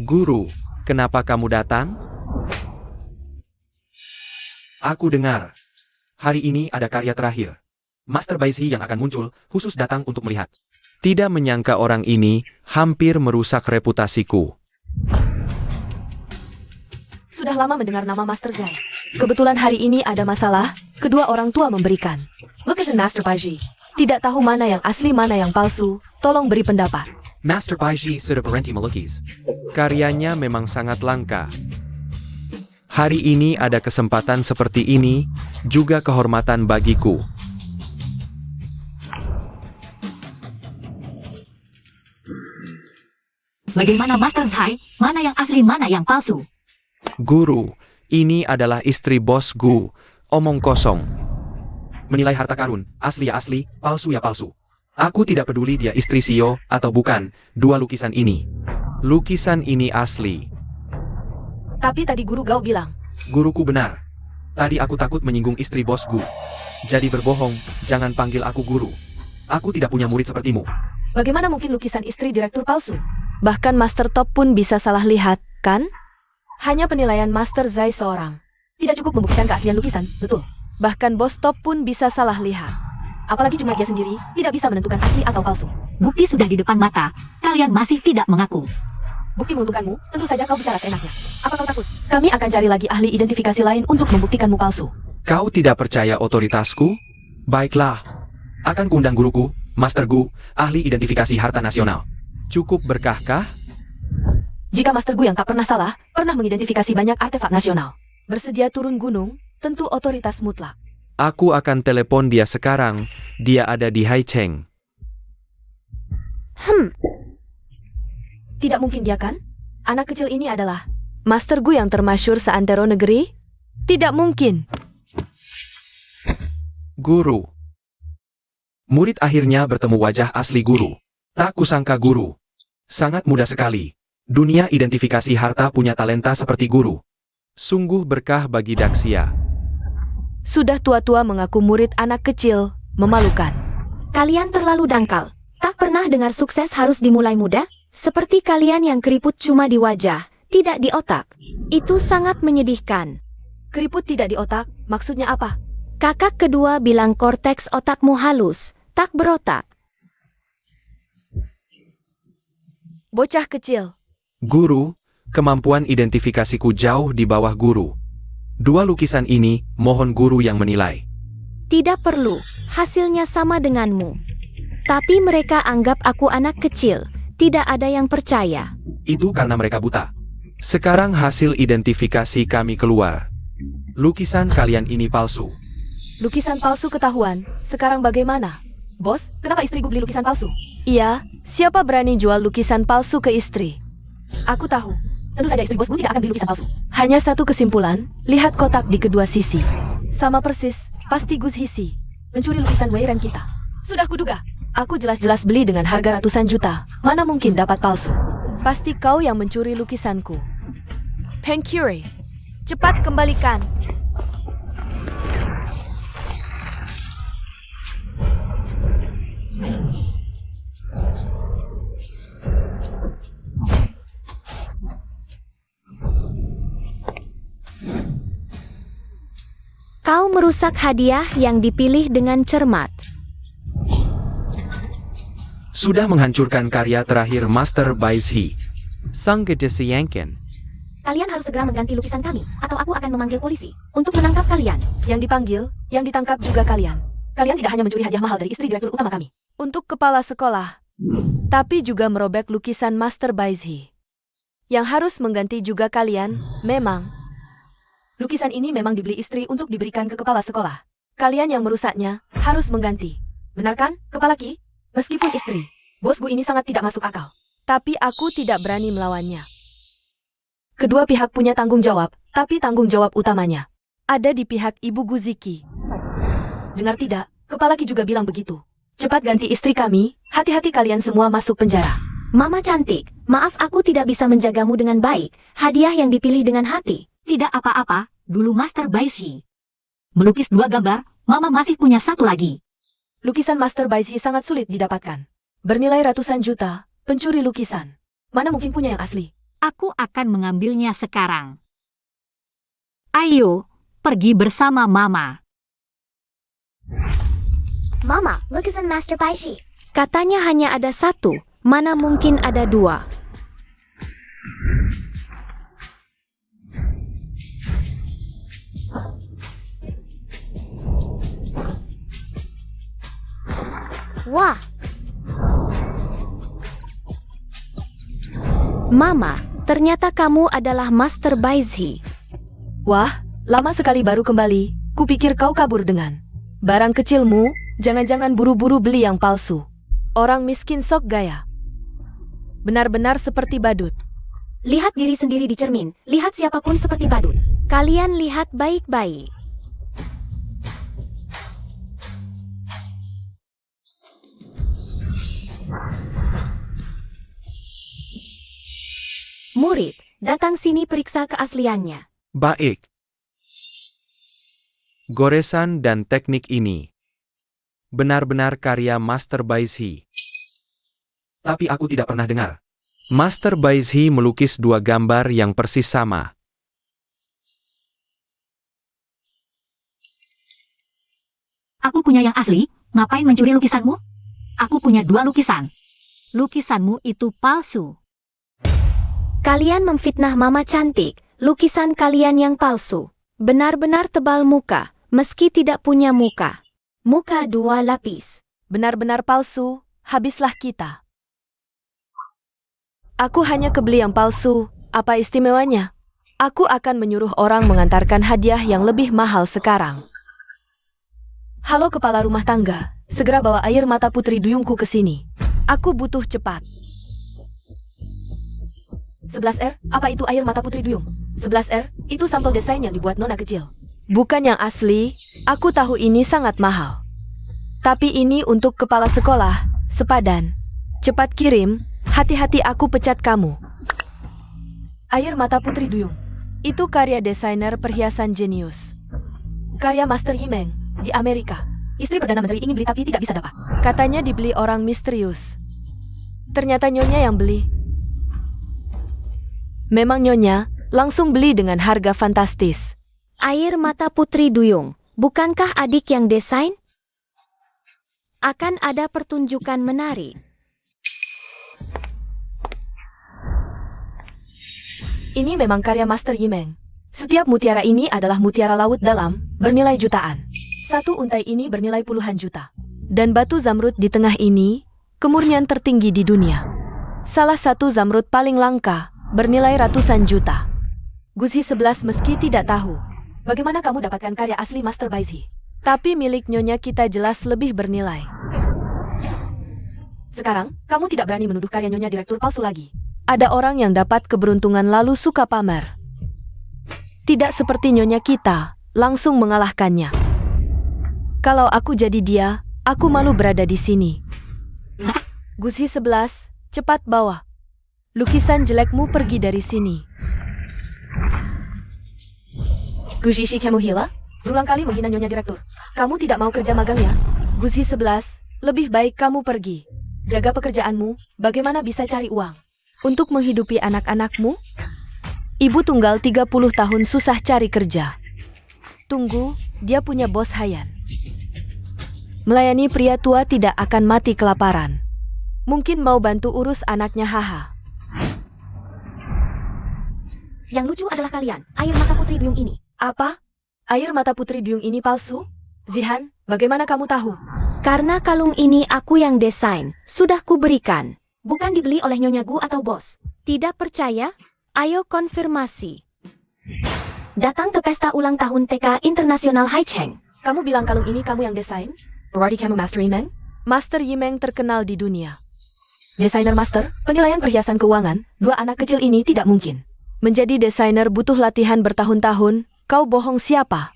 Guru, kenapa kamu datang? Aku dengar. Hari ini ada karya terakhir. Master Baizhi yang akan muncul, khusus datang untuk melihat. Tidak menyangka orang ini hampir merusak reputasiku. Sudah lama mendengar nama Master Zai. Kebetulan hari ini ada masalah, kedua orang tua memberikan. Look at the Master Baizhi. Tidak tahu mana yang asli mana yang palsu, tolong beri pendapat. Master Baizhi sudah berhenti melukis. Karyanya memang sangat langka. Hari ini ada kesempatan seperti ini, juga kehormatan bagiku. Bagaimana Master Zai? Mana yang asli, mana yang palsu? Guru, ini adalah istri bos Gu. Omong kosong. Menilai harta karun, asli ya asli, palsu ya palsu. Aku tidak peduli dia istri CEO atau bukan, 2 lukisan ini. Lukisan ini asli. Tapi tadi guru Gao bilang, Guruku benar. Tadi aku takut menyinggung istri bos Gu. Jadi berbohong, jangan panggil aku guru. Aku tidak punya murid sepertimu. bagaimana mungkin lukisan istri direktur palsu? Bahkan Master Top pun bisa salah lihat, kan? Hanya penilaian Master Zai seorang. Tidak cukup membuktikan keaslian lukisan, betul. Bahkan Bos Top pun bisa salah lihat. Apalagi cuma dia sendiri, tidak bisa menentukan asli atau palsu. Bukti sudah di depan mata, kalian masih tidak mengaku. Bukti menguntungkanmu, tentu saja kau bicara seenaknya. Apa kau takut? Kami akan cari lagi ahli identifikasi lain untuk membuktikanmu palsu. Kau tidak percaya otoritasku? Baiklah. Akan kuundang guruku, Master Gu, ahli identifikasi harta nasional. Cukup berkahkah? Jika Master Gu yang tak pernah salah, pernah mengidentifikasi banyak artefak nasional. Bersedia turun gunung, tentu otoritas mutlak. Aku akan telepon dia sekarang. Dia ada di Haicheng. Tidak mungkin dia kan? Anak kecil ini adalah Master Gu yang termasyur seantero negeri? Tidak mungkin. Guru. Murid akhirnya bertemu wajah asli guru. Tak kusangka guru. Sangat mudah sekali. Dunia identifikasi harta punya talenta seperti guru. Sungguh berkah bagi Daxia. Sudah tua-tua mengaku murid anak kecil, memalukan. Kalian terlalu dangkal. Tak pernah dengar sukses harus dimulai muda? Seperti kalian yang keriput cuma di wajah, tidak di otak. Itu sangat menyedihkan. Keriput tidak di otak, maksudnya apa? Kakak kedua bilang korteks otakmu halus, tak berotak. Bocah kecil. Guru, kemampuan identifikasiku jauh di bawah guru. Dua lukisan ini, mohon guru yang menilai. Tidak perlu, hasilnya sama denganmu. Tapi mereka anggap aku anak kecil, tidak ada yang percaya. Itu karena mereka buta. Sekarang hasil identifikasi kami keluar. Lukisan kalian ini palsu. Lukisan palsu ketahuan, sekarang bagaimana? Bos, kenapa istriku beli lukisan palsu? Iya, siapa berani jual lukisan palsu ke istri? Aku tahu, tentu saja istri bosku tidak akan beli lukisan palsu. Hanya satu kesimpulan, lihat kotak di kedua sisi. Sama persis, pasti Gus Hisi mencuri lukisan Weiran kita. Sudah kuduga, aku jelas-jelas beli dengan harga ratusan juta. Mana mungkin dapat palsu? Pasti kau yang mencuri lukisanku. Peng Curie, cepat kembalikan. Kau merusak hadiah yang dipilih dengan cermat. Sudah menghancurkan karya terakhir Master Baizhi. Sang Gedesiyankin. Kalian harus segera mengganti lukisan kami, atau aku akan memanggil polisi untuk menangkap kalian. Yang dipanggil, yang ditangkap juga kalian. Kalian tidak hanya mencuri hadiah mahal dari istri direktur utama kami. Untuk kepala sekolah, tapi juga merobek lukisan Master Baizhi. Yang harus mengganti juga kalian, memang. Lukisan ini memang dibeli istri untuk diberikan ke kepala sekolah. Kalian yang merusaknya, harus mengganti. Benar kan, Kepala Ki? Meskipun istri, bosku ini sangat tidak masuk akal. Tapi aku tidak berani melawannya. Kedua pihak punya tanggung jawab, tapi tanggung jawab utamanya ada di pihak Ibu Guziki. Dengar tidak, Kepala Ki juga bilang begitu. Cepat ganti istri kami, hati-hati kalian semua masuk penjara. Mama cantik, maaf aku tidak bisa menjagamu dengan baik. Hadiah yang dipilih dengan hati. Tidak apa-apa, dulu Master Baizhi. Melukis 2 gambar, Mama masih punya 1 lagi. Lukisan Master Baizhi sangat sulit didapatkan. Bernilai ratusan juta, pencuri lukisan. Mana mungkin punya yang asli? Aku akan mengambilnya sekarang. Ayo, pergi bersama Mama. Mama, lukisan Master Baizhi. Katanya hanya ada 1, mana mungkin ada 2. Wah. Mama, ternyata kamu adalah Master Baizhi. Wah, lama sekali baru kembali. Kupikir kau kabur dengan barang kecilmu, jangan-jangan buru-buru beli yang palsu. Orang miskin sok gaya. Benar-benar seperti badut. Lihat diri sendiri di cermin, lihat siapapun seperti badut. Kalian lihat baik-baik. Murid, datang sini periksa keasliannya. Baik. Goresan dan teknik ini benar-benar karya Master Baizhi. Tapi aku tidak pernah dengar. Master Baizhi melukis 2 gambar yang persis sama. Aku punya yang asli, ngapain mencuri lukisanmu? Aku punya 2 lukisan. Lukisanmu itu palsu. Kalian memfitnah Mama cantik, lukisan kalian yang palsu. Benar-benar tebal muka, meski tidak punya muka. Muka 2 lapis. Benar-benar palsu, habislah kita. Aku hanya kebeli yang palsu, apa istimewanya? Aku akan menyuruh orang mengantarkan hadiah yang lebih mahal sekarang. Halo kepala rumah tangga, segera bawa air mata putri duyungku ke sini. Aku butuh cepat. 11R, apa itu air mata putri duyung? 11R, itu sampel desain yang dibuat nona kecil. Bukan yang asli, aku tahu ini sangat mahal. Tapi ini untuk kepala sekolah, sepadan. Cepat kirim, hati-hati aku pecat kamu. Air Mata Putri Duyung. Itu karya desainer perhiasan jenius. Karya Master Yimeng, di Amerika. Istri Perdana Menteri ingin beli tapi tidak bisa dapat. Katanya dibeli orang misterius. Ternyata Nyonya yang beli. Memang Nyonya langsung beli dengan harga fantastis. Air Mata Putri Duyung, bukankah adik yang desain? Akan ada pertunjukan menarik. Ini memang karya Master Yimeng. Setiap mutiara ini adalah mutiara laut dalam, bernilai jutaan. Satu untai ini bernilai puluhan juta. Dan batu zamrud di tengah ini, kemurnian tertinggi di dunia. Salah satu zamrud paling langka, bernilai ratusan juta. Guzi 11 meski tidak tahu, bagaimana kamu dapatkan karya asli Master Baizi. Tapi milik Nyonya kita jelas lebih bernilai. Sekarang, kamu tidak berani menuduh karya Nyonya direktur palsu lagi. Ada orang yang dapat keberuntungan lalu suka pamer. Tidak seperti Nyonya kita, langsung mengalahkannya. Kalau aku jadi dia, aku malu berada di sini. Guzi 11, cepat bawa. Lukisan jelekmu pergi dari sini. Guzi Shikemuhila, berulang kali menghina Nyonya direktur. Kamu tidak mau kerja magang ya? Guzi 11, lebih baik kamu pergi. Jaga pekerjaanmu, bagaimana bisa cari uang? Untuk menghidupi anak-anakmu? Ibu tunggal 30 tahun susah cari kerja. Tunggu, dia punya bos Hayan. Melayani pria tua tidak akan mati kelaparan. Mungkin mau bantu urus anaknya haha. Yang lucu adalah kalian, Air Mata Putri Duyung ini. Apa? Air Mata Putri Duyung ini palsu? Zihan, bagaimana kamu tahu? Karena kalung ini aku yang desain, sudah kuberikan. Bukan dibeli oleh Nyonya Gu atau bos. Tidak percaya? Ayo konfirmasi. Datang ke pesta ulang tahun TK Internasional Haicheng. Kamu bilang kalung ini kamu yang desain? Berarti kamu Master Yimeng? Master Yimeng terkenal di dunia. Desainer Master, penilaian perhiasan keuangan, dua anak kecil ini tidak mungkin. Menjadi desainer butuh latihan bertahun-tahun, kau bohong siapa?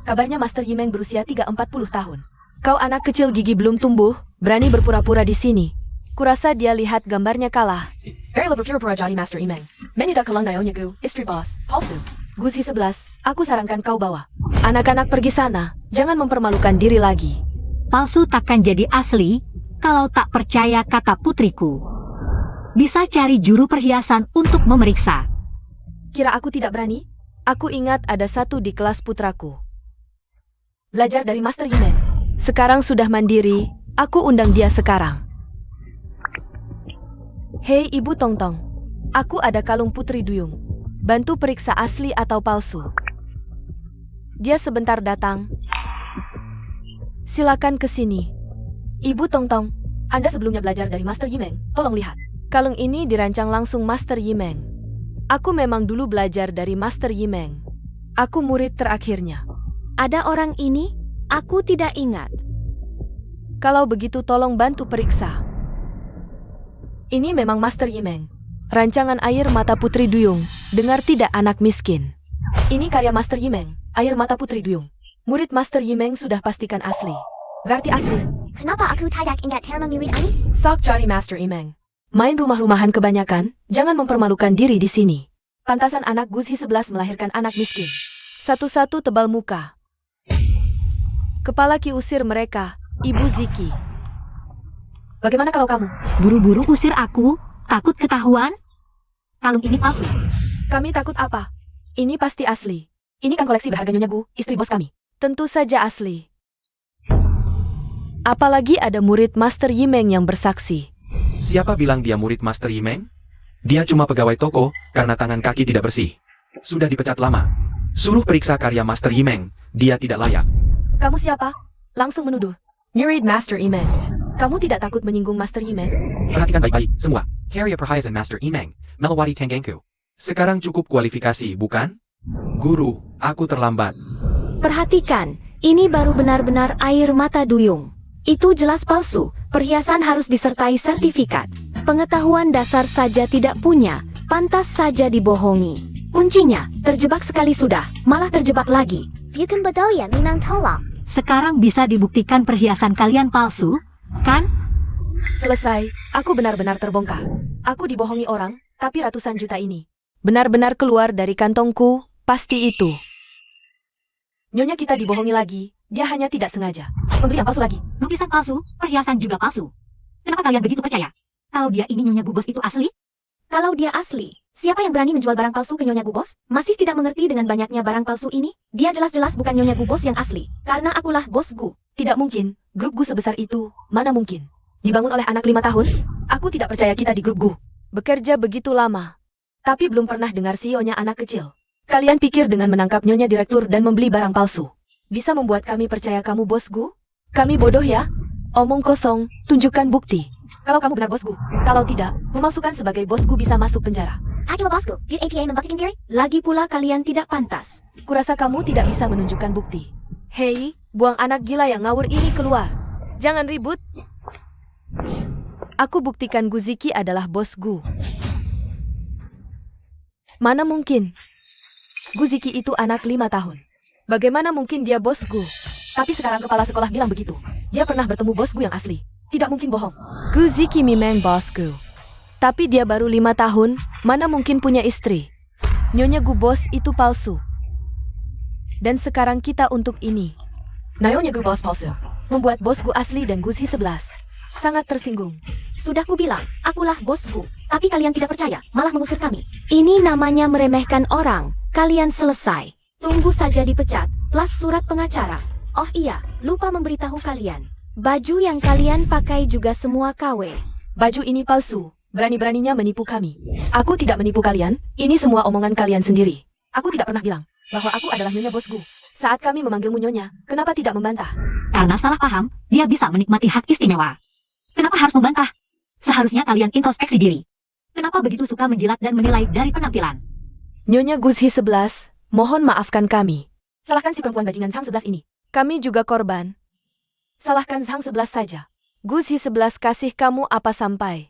Kabarnya Master Yimeng berusia 3-40 tahun. Kau anak kecil gigi belum tumbuh, berani berpura-pura di sini. Kurasa dia lihat gambarnya kalah. Very pura-pura jadi Master Yimeng. Menyudah kelang Nyonya Gu, istri bos, palsu. Guzi 11, aku sarankan kau bawa. Anak-anak pergi sana, jangan mempermalukan diri lagi. Palsu takkan jadi asli kalau tak percaya kata putriku. Bisa cari juru perhiasan untuk memeriksa. Kira aku tidak berani? Aku ingat ada satu di kelas putraku. Belajar dari Master Yimeng. Sekarang sudah mandiri, aku undang dia sekarang. Hei Ibu Tongtong, aku ada kalung Putri Duyung. Bantu periksa asli atau palsu. Dia sebentar datang. Silakan ke sini. Ibu Tongtong, Anda sebelumnya belajar dari Master Yimeng, tolong lihat. Kalung ini dirancang langsung Master Yimeng. Aku memang dulu belajar dari Master Yimeng. Aku murid terakhirnya. Ada orang ini? Aku tidak ingat. Kalau begitu tolong bantu periksa. Ini memang Master Yimeng. Rancangan Air Mata Putri Duyung. Dengar tidak anak miskin. Ini karya Master Yimeng, Air Mata Putri Duyung. Murid Master Yimeng sudah pastikan asli. Berarti asli. Kenapa aku tidak ingat terma mirip ini? Sok cari Master Yimeng. Main rumah-rumahan kebanyakan, jangan mempermalukan diri di sini. Pantasan anak Guzi 11 melahirkan anak miskin. Satu-satu tebal muka. Kepala Ki usir mereka, Ibu Ziki. Bagaimana kalau kamu? Buru-buru usir aku, takut ketahuan? Kalung ini palsu. Kami takut apa? Ini pasti asli. Ini kan koleksi berharga Nyonya Gu, istri bos kami. Tentu saja asli. Apalagi ada murid Master Yimeng yang bersaksi. Siapa bilang dia murid Master Yimeng? Dia cuma pegawai toko karena tangan kaki tidak bersih. Sudah dipecat lama. Suruh periksa karya Master Yimeng, dia tidak layak. Kamu siapa? Langsung menuduh. Murid Master Yimeng. Kamu tidak takut menyinggung Master Yimeng? Perhatikan baik-baik, semua. Karya perhiasan Master Yimeng, Melawati Tangengku. Sekarang cukup kualifikasi, bukan? Guru, aku terlambat. Perhatikan, ini baru benar-benar Air Mata Duyung. Itu jelas palsu, perhiasan harus disertai sertifikat. Pengetahuan dasar saja tidak punya, pantas saja dibohongi. Kuncinya, terjebak sekali sudah, malah terjebak lagi. Bukan betul ya, memang tolong. Sekarang bisa dibuktikan perhiasan kalian palsu, kan? Selesai, aku benar-benar terbongkar. Aku dibohongi orang, tapi ratusan juta ini benar-benar keluar dari kantongku, pasti itu. Nyonya kita dibohongi lagi, dia hanya tidak sengaja. Pembeli yang palsu lagi. Lukisan palsu, perhiasan juga palsu. Kenapa kalian begitu percaya? Kalau dia ini Nyonya Gubos itu asli? Kalau dia asli, siapa yang berani menjual barang palsu ke Nyonya Gubos? Masih tidak mengerti dengan banyaknya barang palsu ini? Dia jelas-jelas bukan Nyonya Gubos yang asli, karena akulah bos Gu. Tidak mungkin, grup Gu sebesar itu, mana mungkin? Dibangun oleh anak 5 tahun? Aku tidak percaya kita di grup Gu. Bekerja begitu lama, tapi belum pernah dengar CEO-nya anak kecil. Kalian pikir dengan menangkap Nyonya Direktur dan membeli barang palsu bisa membuat kami percaya kamu bos Gu? Kami bodoh ya? Omong kosong, tunjukkan bukti. Kalau kamu benar bos Gu, kalau tidak, memasukkan sebagai bos Gu bisa masuk penjara. Akilah bosku, good APA membuktikan diri. Lagi pula kalian tidak pantas. Kurasa kamu tidak bisa menunjukkan bukti. Hei, buang anak gila yang ngawur ini keluar. Jangan ribut. Aku buktikan Guziki adalah bos Gu. Mana mungkin? Guziki itu anak 5 tahun. Bagaimana mungkin dia bos Gu? Tapi sekarang kepala sekolah bilang begitu. Dia pernah bertemu bos Gu yang asli. Tidak mungkin bohong. Guziki memang bos Gu. Tapi dia baru 5 tahun, mana mungkin punya istri. Nyonya Gu bos itu palsu. Dan sekarang kita untuk ini. Nyonya Gu bos palsu. Membuat bos Gu asli dan Guzhi 11. Sangat tersinggung. Sudah kubilang, akulah bos Gu. Tapi kalian tidak percaya, malah mengusir kami. Ini namanya meremehkan orang. Kalian selesai. Tunggu saja dipecat, plus surat pengacara. Oh iya, lupa memberitahu kalian. Baju yang kalian pakai juga semua KW. Baju ini palsu. Berani-beraninya menipu kami. Aku tidak menipu kalian, ini semua omongan kalian sendiri. Aku tidak pernah bilang bahwa aku adalah Nyonya Bos Gu. Saat kami memanggilmu Nyonya, kenapa tidak membantah? Karena salah paham, dia bisa menikmati hak istimewa. Kenapa harus membantah? Seharusnya kalian introspeksi diri. Kenapa begitu suka menjilat dan menilai dari penampilan? Nyonya Guzhi 11, mohon maafkan kami. Salahkan si perempuan bajingan Sang 11 ini. Kami juga korban. Salahkan Sang 11 saja. Guzhi 11 kasih kamu apa sampai?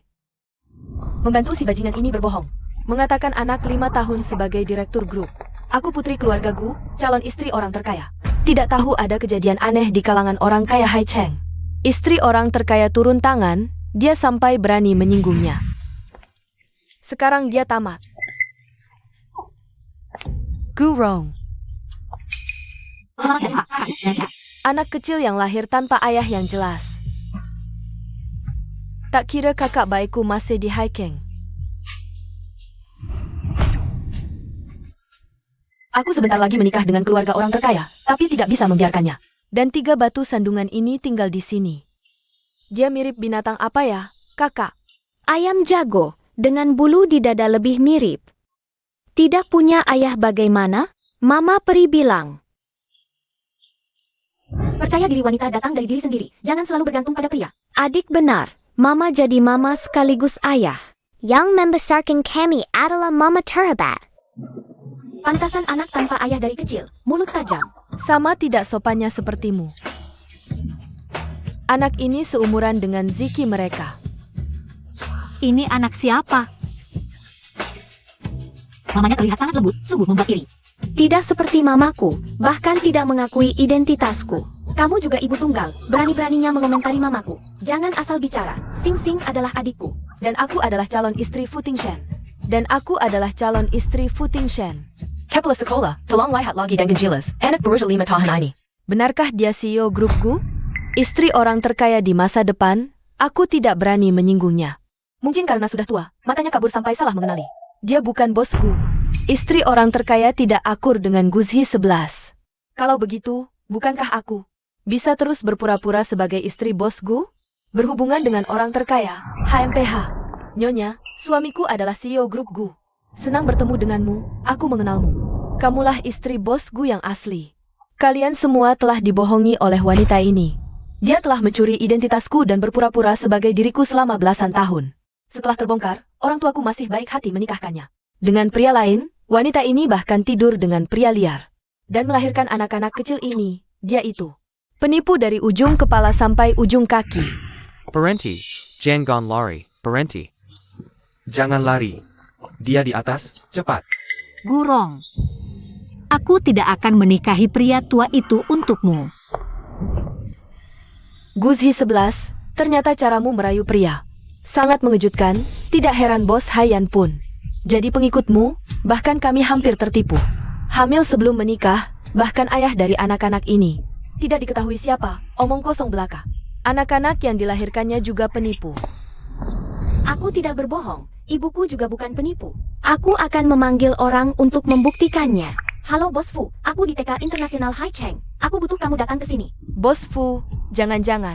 Membantu si bajingan ini berbohong. Mengatakan anak 5 tahun sebagai direktur grup. Aku putri keluarga Gu, calon istri orang terkaya. Tidak tahu ada kejadian aneh di kalangan orang kaya Hai Cheng. Istri orang terkaya turun tangan, dia sampai berani menyinggungnya. Sekarang dia tamat. Gu Rong. Anak kecil yang lahir tanpa ayah yang jelas. Tak kira kakak baikku masih di hiking. Aku sebentar lagi menikah dengan keluarga orang terkaya, tapi tidak bisa membiarkannya. Dan 3 batu sandungan ini tinggal di sini. Dia mirip binatang apa ya, kakak? Ayam jago, dengan bulu di dada lebih mirip. Tidak punya ayah bagaimana? Mama peri bilang. Percaya diri wanita datang dari diri sendiri. Jangan selalu bergantung pada pria. Adik benar, Mama jadi mama sekaligus ayah. Yang membesarkan kami adalah Mama Terhebat. Pantasan anak tanpa ayah dari kecil, mulut tajam. Sama tidak sopannya sepertimu. Anak ini seumuran dengan Ziki mereka. Ini anak siapa? Mamanya terlihat sangat lembut, sungguh membuat iri. Tidak seperti mamaku, bahkan tidak mengakui identitasku. Kamu juga ibu tunggal, berani-beraninya mengomentari mamaku. Jangan asal bicara, Sing Sing adalah adikku. Dan aku adalah calon istri Fu Tingshan. Dan aku adalah calon istri Fu Tingshan. Kepala sekolah, tolong lihat lagi dengan jelas. Anak berusia 5 tahun ini. Benarkah dia CEO grupku? Istri orang terkaya di masa depan? Aku tidak berani menyinggungnya. Mungkin karena sudah tua, matanya kabur sampai salah mengenali. Dia bukan bosku. Istri orang terkaya tidak akur dengan Guzhi 11. Kalau begitu, bukankah aku bisa terus berpura-pura sebagai istri bosku? Berhubungan dengan orang terkaya, HMPH. Nyonya, suamiku adalah CEO grup Gu. Senang bertemu denganmu, aku mengenalmu. Kamulah istri bos Gu yang asli. Kalian semua telah dibohongi oleh wanita ini. Dia telah mencuri identitasku dan berpura-pura sebagai diriku selama belasan tahun. Setelah terbongkar, orang tuaku masih baik hati menikahkannya. Dengan pria lain, wanita ini bahkan tidur dengan pria liar. Dan melahirkan anak-anak kecil ini, dia itu. Penipu dari ujung kepala sampai ujung kaki. Parenti. Jangan lari. Parenti. Jangan lari. Dia di atas, cepat. Gurong. Aku tidak akan menikahi pria tua itu untukmu. Guzhi 11, Ternyata caramu merayu pria. Sangat mengejutkan, tidak heran bos Haiyan pun. Jadi pengikutmu, bahkan kami hampir tertipu. Hamil sebelum menikah, bahkan ayah dari anak-anak ini. Tidak diketahui siapa, omong kosong belaka. Anak-anak yang dilahirkannya juga penipu. Aku tidak berbohong. Ibuku juga bukan penipu. Aku akan memanggil orang untuk membuktikannya. Halo Bos Fu, aku di TK Internasional Hai Cheng. Aku butuh kamu datang ke sini. Bos Fu, jangan-jangan.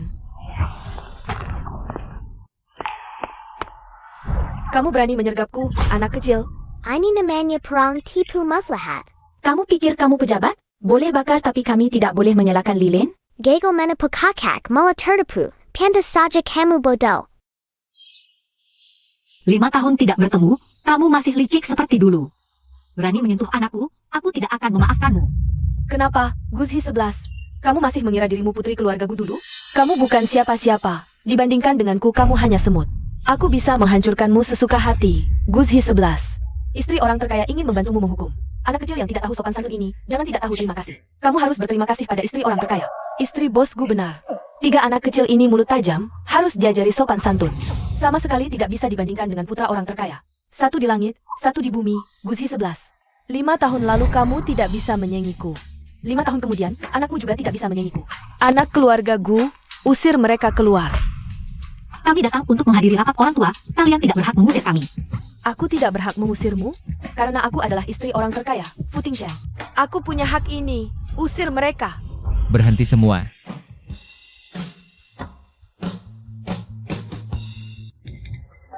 Kamu berani menyergapku, anak kecil. Ini namanya perang tipu maslahat. Kamu pikir kamu pejabat? Boleh bakar tapi kami tidak boleh menyalakan lilin? Gagal menepu kakak malah tertipu. Pantas saja kamu bodoh. 5 tahun tidak bertemu, kamu masih licik seperti dulu. Berani menyentuh anakku, aku tidak akan memaafkanmu. Kenapa, Guzhi 11? Kamu masih mengira dirimu putri keluarga dulu? Kamu bukan siapa-siapa. Dibandingkan denganku, kamu hanya semut. Aku bisa menghancurkanmu sesuka hati, Guzhi 11. Istri orang terkaya ingin membantumu menghukum. Anak kecil yang tidak tahu sopan santun ini, jangan tidak tahu terima kasih. Kamu harus berterima kasih pada istri orang terkaya. Istri bosku benar. 3 anak kecil ini mulut tajam, harus diajari sopan santun. Sama sekali tidak bisa dibandingkan dengan putra orang terkaya. 1 di langit, 1 di bumi, Guzhi 11. 5 tahun lalu kamu tidak bisa menyanyiku. 5 tahun kemudian, anakmu juga tidak bisa menyanyiku. Anak keluarga Gu, usir mereka keluar. Kami datang untuk menghadiri rapat orang tua, kalian tidak berhak mengusir kami. Aku tidak berhak mengusirmu, karena aku adalah istri orang terkaya, Fu Tingshan. Aku punya hak ini, usir mereka. Berhenti semua.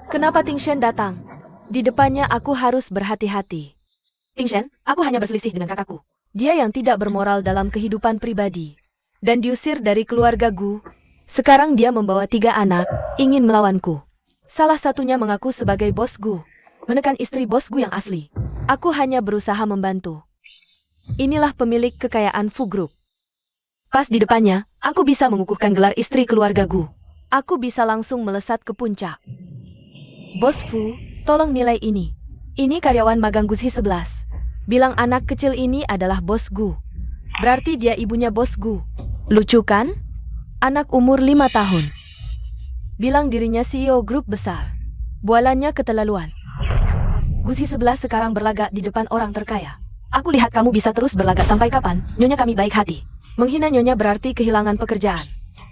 Kenapa Tingshan datang? Di depannya aku harus berhati-hati. Tingshan, aku hanya berselisih dengan kakakku. Dia yang tidak bermoral dalam kehidupan pribadi. Dan diusir dari keluarga Gu. Sekarang dia membawa 3 anak, ingin melawanku. Salah satunya mengaku sebagai bos Gu. Menekan istri bos Gu yang asli. Aku hanya berusaha membantu. Inilah pemilik kekayaan Fu Group. Pas di depannya, aku bisa mengukuhkan gelar istri keluarga Gu. Aku bisa langsung melesat ke puncak. Bos Fu, tolong nilai ini. Ini karyawan magang Guzhi 11. Bilang anak kecil ini adalah bos Gu. Berarti dia ibunya bos Gu. Lucu kan? Anak umur 5 tahun. Bilang dirinya CEO grup besar. Bualannya keterlaluan. Guzhi 11 sekarang berlagak di depan orang terkaya. Aku lihat kamu bisa terus berlagak sampai kapan, Nyonya kami baik hati. Menghina Nyonya berarti kehilangan pekerjaan.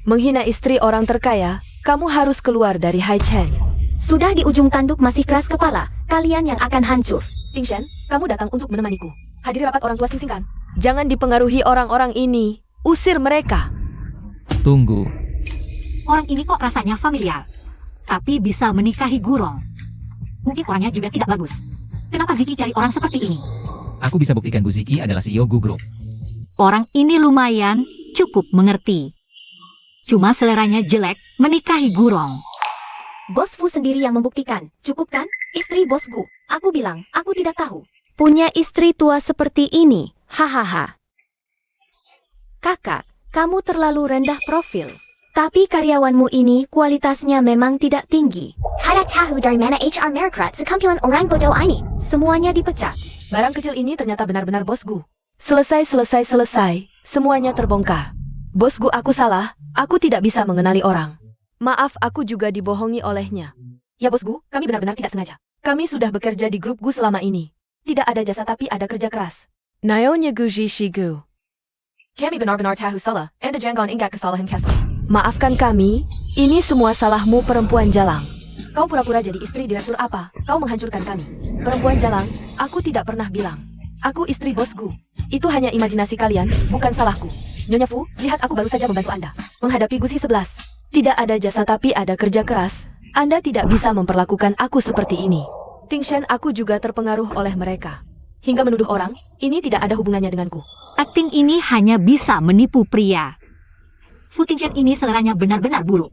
Menghina istri orang terkaya, kamu harus keluar dari Hai Chen. Sudah di ujung tanduk masih keras kepala, kalian yang akan hancur. Tingshan, kamu datang untuk menemaniku. Hadiri rapat orang tua sing-singkan. Jangan dipengaruhi orang-orang ini. Usir mereka. Tunggu. Orang ini kok rasanya familiar. Tapi bisa menikahi Gurong. Mungkin orangnya juga tidak bagus. Kenapa Ziki cari orang seperti ini? Aku bisa buktikan Guziki adalah CEO Gu Group. Orang ini lumayan, cukup mengerti. Cuma seleranya jelek, menikahi Gurong. Bos Fu sendiri yang membuktikan, cukup kan? Istri Bos Gu. Aku bilang, aku tidak tahu. Punya istri tua seperti ini, hahaha. Kakak, kamu terlalu rendah profil. Tapi karyawanmu ini kualitasnya memang tidak tinggi. Tidak tahu dari mana HR merekrut sekumpulan orang bodoh ini. Semuanya dipecat. Barang kecil ini ternyata benar-benar bos Gu. Selesai. Semuanya terbongkar. Bos Gu, aku salah. Aku tidak bisa mengenali orang. Maaf, aku juga dibohongi olehnya. Ya bos Gu, kami benar-benar tidak sengaja. Kami sudah bekerja di grup Gu selama ini. Tidak ada jasa tapi ada kerja keras. Naonya Guji Shigu. Kami benar-benar tahu salah, anda jangan ingat kesalahan kasih. Maafkan kami, ini semua salahmu perempuan jalang. Kau pura-pura jadi istri direktur apa? Kau menghancurkan kami. Perempuan jalang, aku tidak pernah bilang. Aku istri bos Gu. Itu hanya imajinasi kalian, bukan salahku. Nyonya Fu, lihat aku baru saja membantu Anda. Menghadapi Guzhi 11. Tidak ada jasa tapi ada kerja keras. Anda tidak bisa memperlakukan aku seperti ini. Tingshan, aku juga terpengaruh oleh mereka. Hingga menuduh orang, ini tidak ada hubungannya denganku. Akting ini hanya bisa menipu pria. Fu Tingshan ini seleranya benar-benar buruk.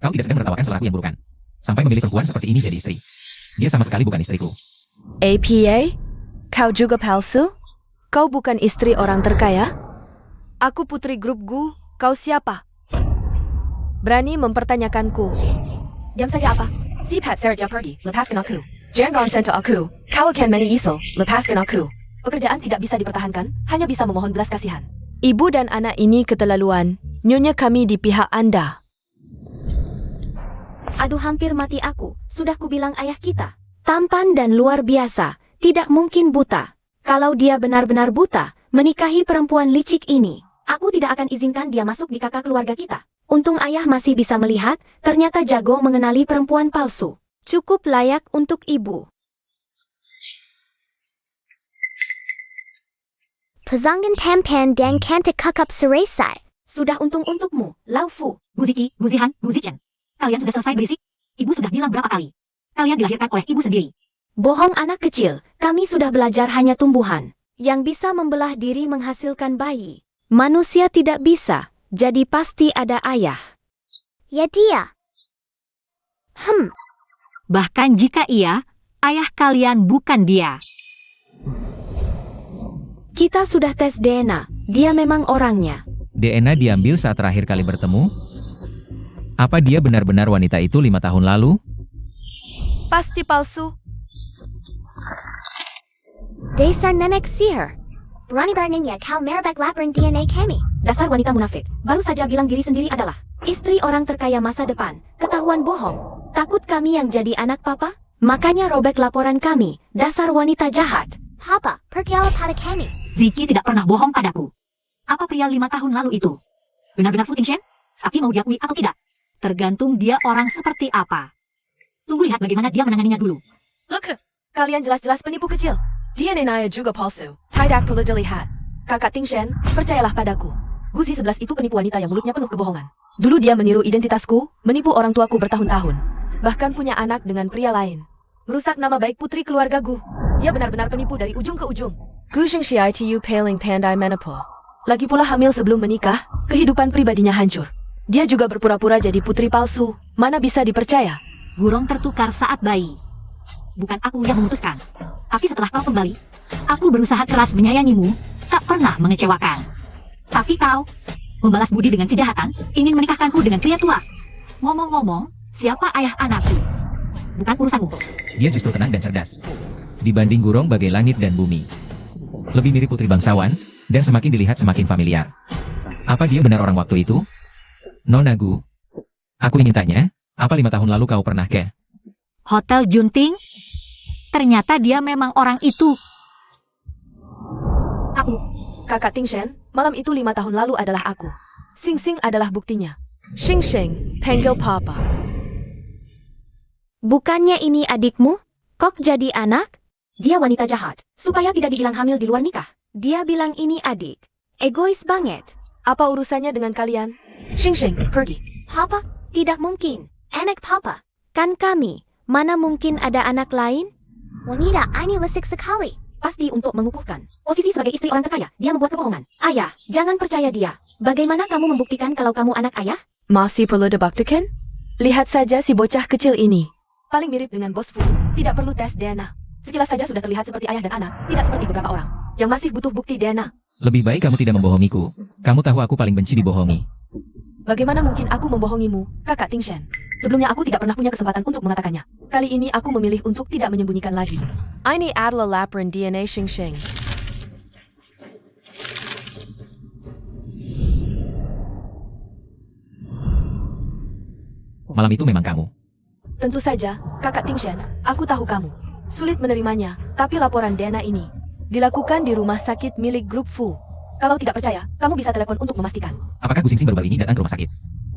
Kau tidak sedang menertawakan seleraku yang burukan. Sampai memilih perempuan seperti ini jadi istri. Dia sama sekali bukan istriku. APA? Kau juga palsu? Kau bukan istri orang terkaya? Aku putri grup Gu, kau siapa? Berani mempertanyakanku. Diam saja apa? Sipat saja pergi, lepaskan aku. Jangan sentuh aku, kau akan menyesal, lepaskan aku. Pekerjaan tidak bisa dipertahankan, hanya bisa memohon belas kasihan. Ibu dan anak ini keterlaluan, Nyonya kami di pihak Anda. Aduh, hampir mati aku. Sudah kubilang ayah kita. Tampan dan luar biasa. Tidak mungkin buta. Kalau dia benar-benar buta, menikahi perempuan licik ini, aku tidak akan izinkan dia masuk di kakak keluarga kita. Untung ayah masih bisa melihat, ternyata jago mengenali perempuan palsu. Cukup layak untuk ibu. Pazangan tampan dan kanta kakap seresai. Sudah untung untukmu, Lao Fu. Bu Ziki, Bu Zihan, Bu Zichen. Kalian sudah selesai berisik? Ibu sudah bilang berapa kali? Kalian dilahirkan oleh ibu sendiri. Bohong anak kecil, kami sudah belajar hanya tumbuhan. Yang bisa membelah diri menghasilkan bayi. Manusia tidak bisa, jadi pasti ada ayah. Ya dia. Bahkan jika iya, ayah kalian bukan dia. Kita sudah tes DNA, dia memang orangnya. DNA diambil saat terakhir kali bertemu? Apa dia benar-benar wanita itu 5 tahun lalu? Pasti palsu. Dasar nenek sihir. Berani-beraninya kau merebak laporan DNA kami. Dasar wanita munafik, baru saja bilang diri sendiri adalah istri orang terkaya masa depan, ketahuan bohong. Takut kami yang jadi anak papa? Makanya robek laporan kami, dasar wanita jahat. Papa, pergilah pada kami. Ziki tidak pernah bohong padaku. Apa pria 5 tahun lalu itu? Benar-benar Fu Tingshen? Tapi mau diakui atau tidak? Tergantung dia orang seperti apa. Tunggu lihat bagaimana dia menanganinya dulu. Look, kalian jelas-jelas penipu kecil. DNA Naya juga palsu. Tidak perlu dilihat. Kakak Tingshen, percayalah padaku. Guzi 11 itu penipu wanita yang mulutnya penuh kebohongan. Dulu dia meniru identitasku, menipu orang tuaku bertahun-tahun. Bahkan punya anak dengan pria lain. Merusak nama baik putri keluarga Gu. Dia benar-benar penipu dari ujung ke ujung. Gu Xingxi itu paling pandai menipu. Lagi pula hamil sebelum menikah, kehidupan pribadinya hancur. Dia juga berpura-pura jadi putri palsu. Mana bisa dipercaya? Gurong tertukar saat bayi. Bukan aku yang memutuskan. Tapi setelah kau kembali, aku berusaha keras menyayangimu, tak pernah mengecewakan. Tapi kau membalas budi dengan kejahatan, ingin menikahkanku dengan pria tua. Ngomong-ngomong, siapa ayah anakku? Bukan urusanmu. Dia justru tenang dan cerdas. Dibanding Gurong bagai langit dan bumi. Lebih mirip putri bangsawan, dan semakin dilihat semakin familiar. Apa dia benar orang waktu itu? Nona Gu. Aku ingin tanya, apa 5 tahun lalu kau pernah ke Hotel Junting? Ternyata dia memang orang itu. Aku, kakak Tingshen, malam itu 5 tahun lalu adalah aku. Sing Sing adalah buktinya. Xing Xing, panggil papa. Bukannya ini adikmu? Kok jadi anak? Dia wanita jahat, supaya tidak dibilang hamil di luar nikah. Dia bilang ini adik. Egois banget. Apa urusannya dengan kalian? Xing Xing, pergi. Papa, tidak mungkin. Anak papa. Kan kami, mana mungkin ada anak lain? Wanita ini lisik sekali. Pasti untuk mengukuhkan posisi sebagai istri orang terkaya, dia membuat kebohongan. Ayah, jangan percaya dia. Bagaimana kamu membuktikan kalau kamu anak ayah? Masih perlu dibuktikan? Lihat saja si bocah kecil ini. Paling mirip dengan Bos Fu, tidak perlu tes DNA. Sekilas saja sudah terlihat seperti ayah dan anak, tidak seperti beberapa orang yang masih butuh bukti DNA. Lebih baik kamu tidak membohongiku. Kamu tahu aku paling benci dibohongi. Bagaimana mungkin aku membohongimu, kakak Tingshen? Sebelumnya aku tidak pernah punya kesempatan untuk mengatakannya. Kali ini aku memilih untuk tidak menyembunyikan lagi. Ini adalah laporan DNA Xing Xing. Malam itu memang kamu. Tentu saja, kakak Tingshen, aku tahu kamu. Sulit menerimanya, tapi laporan DNA ini dilakukan di rumah sakit milik grup Fu. Kalau tidak percaya, kamu bisa telepon untuk memastikan. Apakah Gu Xingxing baru-baru ini datang ke rumah sakit?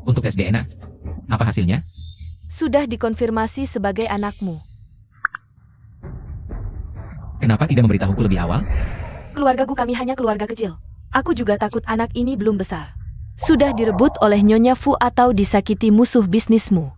Untuk tes DNA? Apa hasilnya? Sudah dikonfirmasi sebagai anakmu. Kenapa tidak memberitahuku lebih awal? Keluargaku kami hanya keluarga kecil. Aku juga takut anak ini belum besar. Sudah direbut oleh Nyonya Fu atau disakiti musuh bisnismu.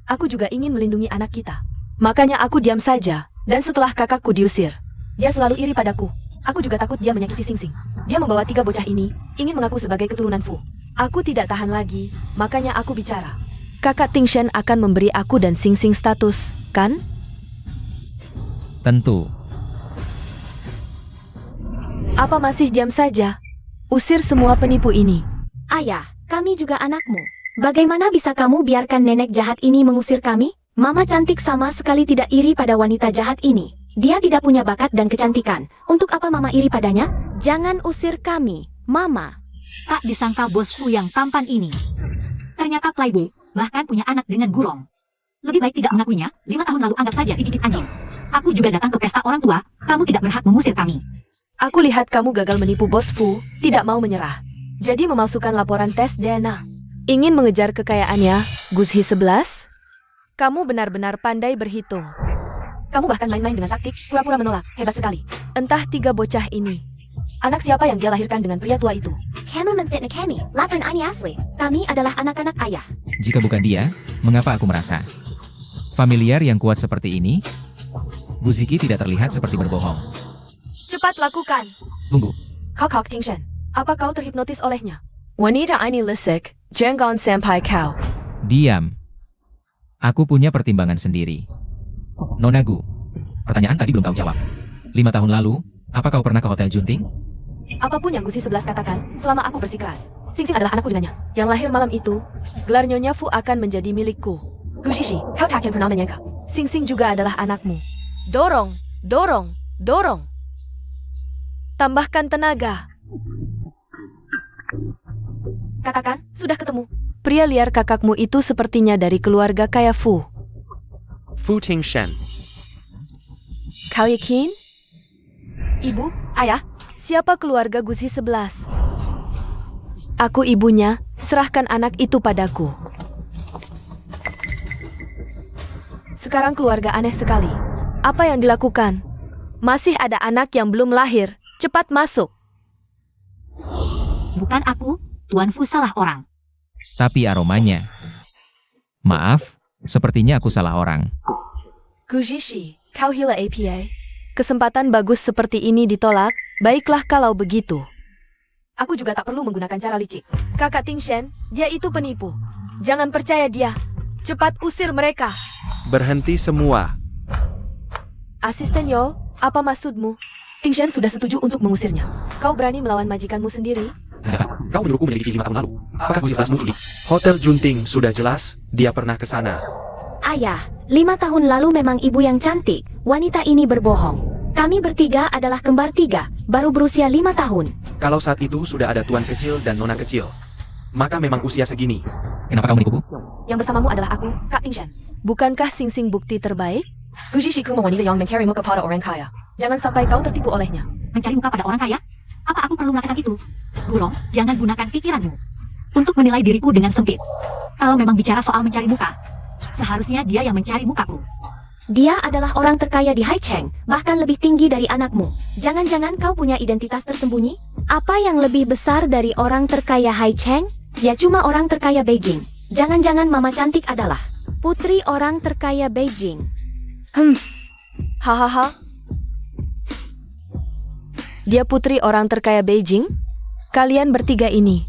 Aku juga ingin melindungi anak kita. Makanya aku diam saja, dan setelah kakakku diusir, dia selalu iri padaku. Aku juga takut dia menyakiti Sing Sing. Dia membawa 3 bocah ini, ingin mengaku sebagai keturunan Fu. Aku tidak tahan lagi, makanya aku bicara. Kakak Tingshen akan memberi aku dan Sing Sing status, kan? Tentu. Apa masih diam saja? Usir semua penipu ini. Ayah, kami juga anakmu. Bagaimana bisa kamu biarkan nenek jahat ini mengusir kami? Mama cantik sama sekali tidak iri pada wanita jahat ini. Dia tidak punya bakat dan kecantikan. Untuk apa Mama iri padanya? Jangan usir kami, Mama. Tak disangka bosku yang tampan ini. Ternyata playboy, bahkan punya anak dengan Gurong. Lebih baik tidak mengakuinya, 5 tahun lalu anggap saja digigit anjing. Aku juga datang ke pesta orang tua, kamu tidak berhak mengusir kami. Aku lihat kamu gagal menipu Bos Fu, tidak mau menyerah. Jadi memalsukan laporan tes DNA. Ingin mengejar kekayaannya, Guzhi 11? Kamu benar-benar pandai berhitung. Kamu bahkan main-main dengan taktik, pura-pura menolak, hebat sekali. Entah 3 bocah ini. Anak siapa yang dia lahirkan dengan pria tua itu? Kamu memfitnah kami, laporan ini asli. Kami adalah anak-anak ayah. Jika bukan dia, mengapa aku merasa familiar yang kuat seperti ini? Guzhiki tidak terlihat seperti berbohong. Cepat lakukan. Tunggu, Kok Tingshen, apa kau terhipnotis olehnya? Wanita ini lisik, Jenggon Senpai kau. diam. Aku punya pertimbangan sendiri. Nona Gu, pertanyaan tadi belum kau jawab. 5 tahun lalu, apa kau pernah ke Hotel Junting? Apapun yang Guzhi 11 katakan, selama aku bersikeras. Sing adalah anakku dengannya. Yang lahir malam itu, gelar Nyonya Fu akan menjadi milikku. Guzhi, kau takkan pernah menyangka. Sing juga adalah anakmu. Dorong, dorong, dorong. Tambahkan tenaga. Katakan, sudah ketemu. Pria liar kakakmu itu sepertinya dari keluarga kaya Fu. Fu Tingshen. Kau yakin? Ibu, ayah, siapa keluarga Guzhi 11? Aku ibunya, serahkan anak itu padaku. Sekarang keluarga aneh sekali. Apa yang dilakukan? Masih ada anak yang belum lahir. Cepat masuk. Bukan aku, Tuan Fu salah orang. Tapi aromanya. Maaf, sepertinya aku salah orang. Guzishi, kau hila APA. Kesempatan bagus seperti ini ditolak, baiklah kalau begitu. Aku juga tak perlu menggunakan cara licik. Kakak Tingshen, dia itu penipu. Jangan percaya dia. Cepat usir mereka. Berhenti semua. Asisten Yo, apa maksudmu? Tingshen sudah setuju untuk mengusirnya. Kau berani melawan majikanmu sendiri? Kau menyuruhku menyelidiki 5 tahun lalu. Apakah Guzhi 11 musuh? Hotel Junting sudah jelas, dia pernah ke sana. Ayah, 5 tahun lalu memang ibu yang cantik. Wanita ini berbohong. Kami bertiga adalah kembar 3, baru berusia 5 tahun. Kalau saat itu sudah ada tuan kecil dan nona kecil, maka memang usia segini. Kenapa kau menipuku? Yang bersamamu adalah aku, Kak Tingshen. Bukankah Sing bukti terbaik? Guzhishiku wanita yang mencarimu kepada orang kaya. Jangan sampai kau tertipu olehnya. Mencari muka pada orang kaya? Apa aku perlu melakukan itu? Gurong, jangan gunakan pikiranmu untuk menilai diriku dengan sempit. Kalau memang bicara soal mencari muka, seharusnya dia yang mencari mukaku. Dia adalah orang terkaya di Haicheng, bahkan lebih tinggi dari anakmu. Jangan-jangan kau punya identitas tersembunyi? Apa yang lebih besar dari orang terkaya Haicheng? Ya cuma orang terkaya Beijing. Jangan-jangan mama cantik adalah putri orang terkaya Beijing. Hahaha. Dia putri orang terkaya Beijing? Kalian bertiga ini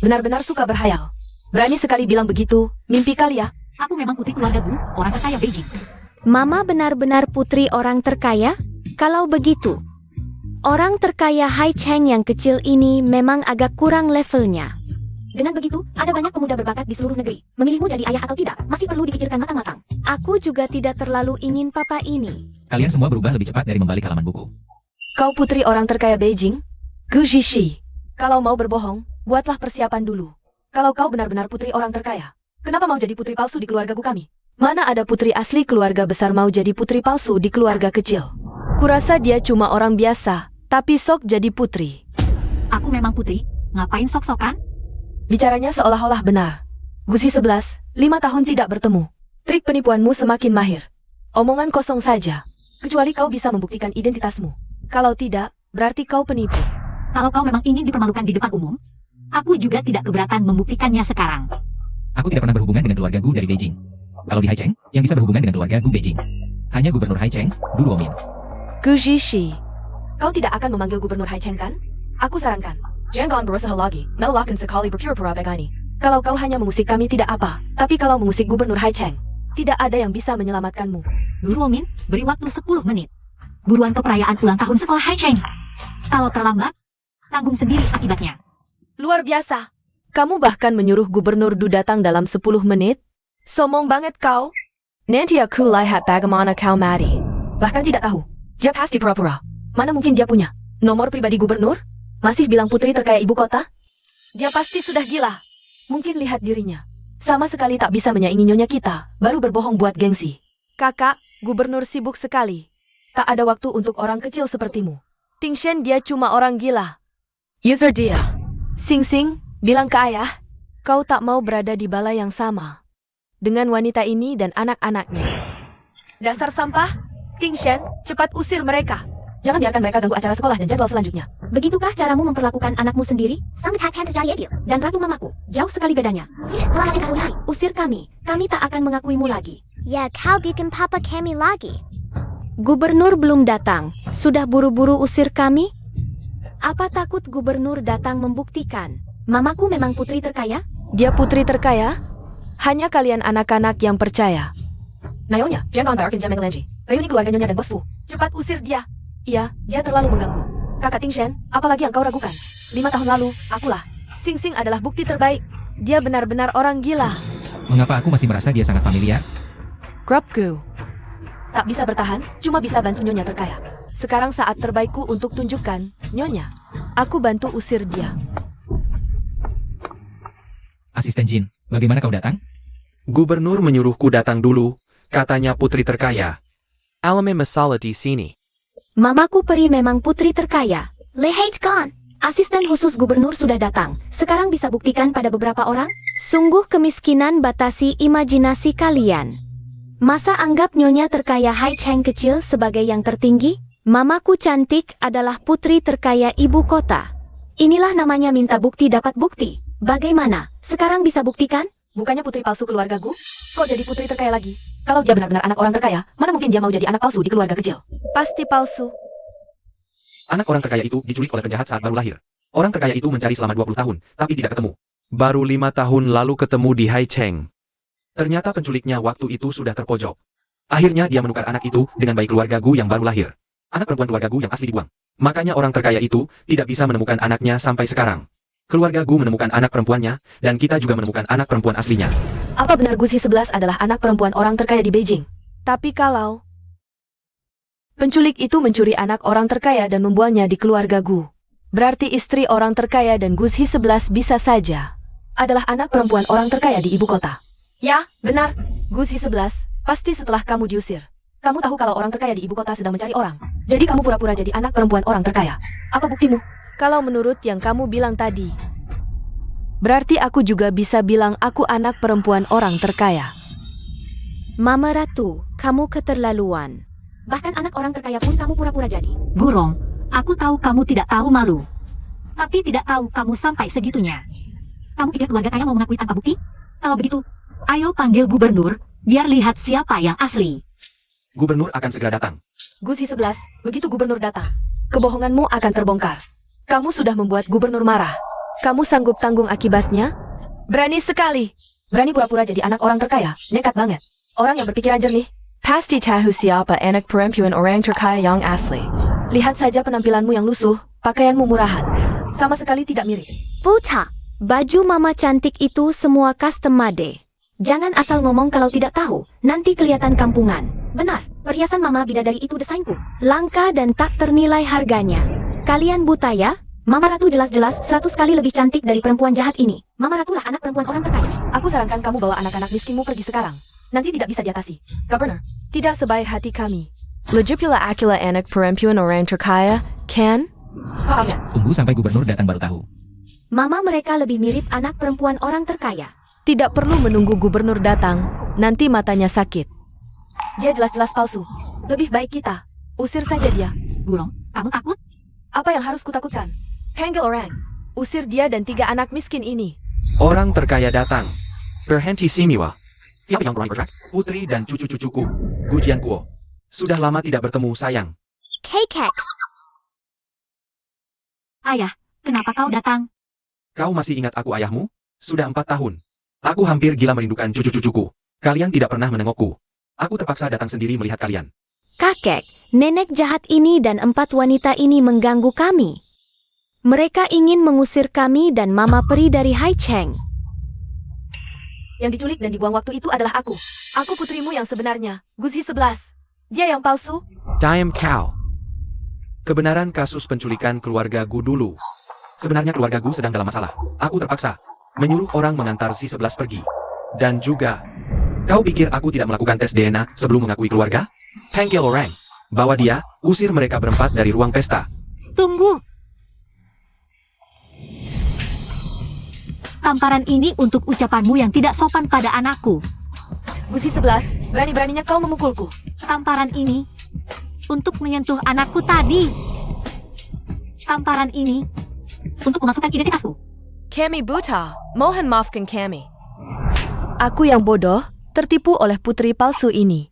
benar-benar suka berhayal. Berani sekali bilang begitu, mimpi kali ya? Aku memang putri keluarga Gu, orang terkaya Beijing. Mama benar-benar putri orang terkaya? Kalau begitu, orang terkaya Haicheng yang kecil ini memang agak kurang levelnya. Dengan begitu, ada banyak pemuda berbakat di seluruh negeri. Memilihmu jadi ayah atau tidak, masih perlu dipikirkan matang-matang. Aku juga tidak terlalu ingin papa ini. Kalian semua berubah lebih cepat dari membalik halaman buku. Kau putri orang terkaya Beijing? Guzhishi, kalau mau berbohong, buatlah persiapan dulu. Kalau kau benar-benar putri orang terkaya, kenapa mau jadi putri palsu di keluargaku kami? Mana ada putri asli keluarga besar mau jadi putri palsu di keluarga kecil? Kurasa dia cuma orang biasa, tapi sok jadi putri. Aku memang putri, ngapain sok-sokan? Bicaranya seolah-olah benar. Guzhi 11, 5 tahun tidak bertemu. Trik penipuanmu semakin mahir. Omongan kosong saja. Kecuali kau bisa membuktikan identitasmu. Kalau tidak, berarti kau penipu. Kalau kau memang ingin dipermalukan di depan umum, aku juga tidak keberatan membuktikannya sekarang. Aku tidak pernah berhubungan dengan keluarga Gu dari Beijing. Kalau di Haicheng, yang bisa berhubungan dengan keluarga Gu Beijing hanya Gubernur Haicheng, Du Luomin. Guzhishi, kau tidak akan memanggil Gubernur Haicheng kan? Aku sarankan, jangan berusaha lagi, melakkan sekali berpura-pura begini. Kalau kau hanya mengusik kami tidak apa, tapi kalau mengusik Gubernur Haicheng, tidak ada yang bisa menyelamatkanmu. Du Luomin, beri waktu 10 menit. Buruan ke perayaan ulang tahun sekolah Haicheng. Kalau terlambat, tanggung sendiri akibatnya. Luar biasa. Kamu bahkan menyuruh Gubernur Du datang dalam 10 menit? Somong banget kau. Nanti aku lihat bagaimana kau mati. Bahkan tidak tahu. Dia pasti pura-pura. Mana mungkin dia punya nomor pribadi Gubernur? Masih bilang putri terkaya ibu kota? Dia pasti sudah gila. Mungkin lihat dirinya. Sama sekali tak bisa menyaingi nyonya kita, baru berbohong buat gengsi. Kakak, gubernur sibuk sekali. Tak ada waktu untuk orang kecil sepertimu. Ting Shen dia cuma orang gila. User dia. Sing Sing, bilang ke ayah, kau tak mau berada di balai yang sama dengan wanita ini dan anak-anaknya. Dasar sampah, Ting Shen, cepat usir mereka. Jangan biarkan mereka ganggu acara sekolah dan jadwal selanjutnya. Begitukah caramu memperlakukan anakmu sendiri? Dan ratu mamaku, jauh sekali bedanya. Usir kami tak akan mengakuimu lagi. Ya kau bikin papa kami lagi. Gubernur belum datang, sudah buru-buru usir kami? Apa takut gubernur datang membuktikan? Mamaku memang putri terkaya? Dia putri terkaya? Hanya kalian anak-anak yang percaya. Nayonya, jangan bayar kinjam Melanji. Reuni keluarga nyonya dan bosku. Cepat usir dia. Iya, dia terlalu mengganggu. Kakak Ting Shen, apalagi yang kau ragukan? 5 tahun lalu, akulah. Sing Sing adalah bukti terbaik. Dia benar-benar orang gila. Mengapa aku masih merasa dia sangat familiar? Grubku. Tak bisa bertahan, cuma bisa bantu nyonya terkaya. Sekarang saat terbaikku untuk tunjukkan, nyonya. Aku bantu usir dia. Asisten Jin, bagaimana kau datang? Gubernur menyuruhku datang dulu, katanya putri terkaya. Alamin masalah di sini. Mamaku peri memang putri terkaya. Lehate gone. Asisten khusus gubernur sudah datang. Sekarang bisa buktikan pada beberapa orang? Sungguh kemiskinan batasi imajinasi kalian. Masa anggap nyonya terkaya Hai Cheng kecil sebagai yang tertinggi? Mamaku cantik adalah putri terkaya ibu kota. Inilah namanya minta bukti dapat bukti. Bagaimana? Sekarang bisa buktikan? Bukannya putri palsu keluarga Gu? Kok jadi putri terkaya lagi? Kalau dia benar-benar anak orang terkaya, mana mungkin dia mau jadi anak palsu di keluarga kecil? Pasti palsu. Anak orang terkaya itu diculik oleh penjahat saat baru lahir. Orang terkaya itu mencari selama 20 tahun, tapi tidak ketemu. Baru 5 tahun lalu ketemu di Hai Cheng. Ternyata penculiknya waktu itu sudah terpojok. Akhirnya dia menukar anak itu dengan bayi keluarga Gu yang baru lahir. Anak perempuan keluarga Gu yang asli dibuang. Makanya orang terkaya itu tidak bisa menemukan anaknya sampai sekarang. Keluarga Gu menemukan anak perempuannya, dan kita juga menemukan anak perempuan aslinya. Apa benar Guzi 11 adalah anak perempuan orang terkaya di Beijing? Tapi kalau penculik itu mencuri anak orang terkaya dan membuangnya di keluarga Gu, berarti istri orang terkaya dan Guzi 11 bisa saja adalah anak perempuan orang terkaya di ibu kota. Ya, benar. Guzi 11, pasti setelah kamu diusir. Kamu tahu kalau orang terkaya di ibu kota sedang mencari orang. Jadi kamu pura-pura jadi anak perempuan orang terkaya. Apa buktimu? Kalau menurut yang kamu bilang tadi, berarti aku juga bisa bilang aku anak perempuan orang terkaya. Mama Ratu, kamu keterlaluan. Bahkan anak orang terkaya pun kamu pura-pura jadi. Gurong, aku tahu kamu tidak tahu malu. Tapi tidak tahu kamu sampai segitunya. Kamu pikir keluarga kaya mau mengakui tanpa bukti? Kalau begitu, ayo panggil gubernur, biar lihat siapa yang asli. Gubernur akan segera datang. Guzi 11, begitu gubernur datang, kebohonganmu akan terbongkar. Kamu sudah membuat gubernur marah. Kamu sanggup tanggung akibatnya? Berani sekali. Berani pura-pura jadi anak orang terkaya. Nekat banget. Orang yang berpikiran jernih. Pasti tahu siapa anak perempuan orang terkaya yang asli. Lihat saja penampilanmu yang lusuh, pakaianmu murahan. Sama sekali tidak mirip. Buta, baju mama cantik itu semua custom made. Jangan asal ngomong kalau tidak tahu, nanti kelihatan kampungan. Benar, perhiasan mama bidadari itu desainku. Langka dan tak ternilai harganya. Kalian buta ya? Mama Ratu jelas-jelas 100 kali lebih cantik dari perempuan jahat ini. Mama Ratu lah anak perempuan orang terkaya. Aku sarankan kamu bawa anak-anak miskinmu pergi sekarang. Nanti tidak bisa diatasi. Governor, tidak sebaik hati kami. Lejipula akila anak perempuan orang terkaya, kan? Tunggu sampai gubernur datang baru tahu. Mama mereka lebih mirip anak perempuan orang terkaya. Tidak perlu menunggu gubernur datang, nanti matanya sakit. Dia jelas-jelas palsu. Lebih baik kita usir saja dia. Gurong, kamu takut? Apa yang harus kutakutkan? Panggil orang. Usir dia dan 3 anak miskin ini. Orang terkaya datang. Berhenti Simiwa. Siapa yang berani bergerak? Putri dan cucu-cucuku. Gujian Kuo. Sudah lama tidak bertemu, sayang. Kekek. Ayah, kenapa kau datang? Kau masih ingat aku ayahmu? Sudah 4 tahun. Aku hampir gila merindukan cucu-cucuku. Kalian tidak pernah menengokku. Aku terpaksa datang sendiri melihat kalian. Kakek, nenek jahat ini dan 4 wanita ini mengganggu kami. Mereka ingin mengusir kami dan Mama Peri dari Hai Cheng. Yang diculik dan dibuang waktu itu adalah aku. Aku putrimu yang sebenarnya, Guzi 11. Dia yang palsu. Diam kau. Kebenaran kasus penculikan keluarga Gu dulu. Sebenarnya keluarga Gu sedang dalam masalah. Aku terpaksa menyuruh orang mengantar si 11 pergi. Dan juga, kau pikir aku tidak melakukan tes DNA sebelum mengakui keluarga? Panggil orang. Bawa dia, usir mereka berempat dari ruang pesta. Tunggu. Tamparan ini untuk ucapanmu yang tidak sopan pada anakku. Gusi 11, berani-beraninya kau memukulku. Tamparan ini untuk menyentuh anakku tadi. Tamparan ini untuk memasukkan identitasku. Kami buta, mohon maafkan kami. Aku yang bodoh, tertipu oleh putri palsu ini.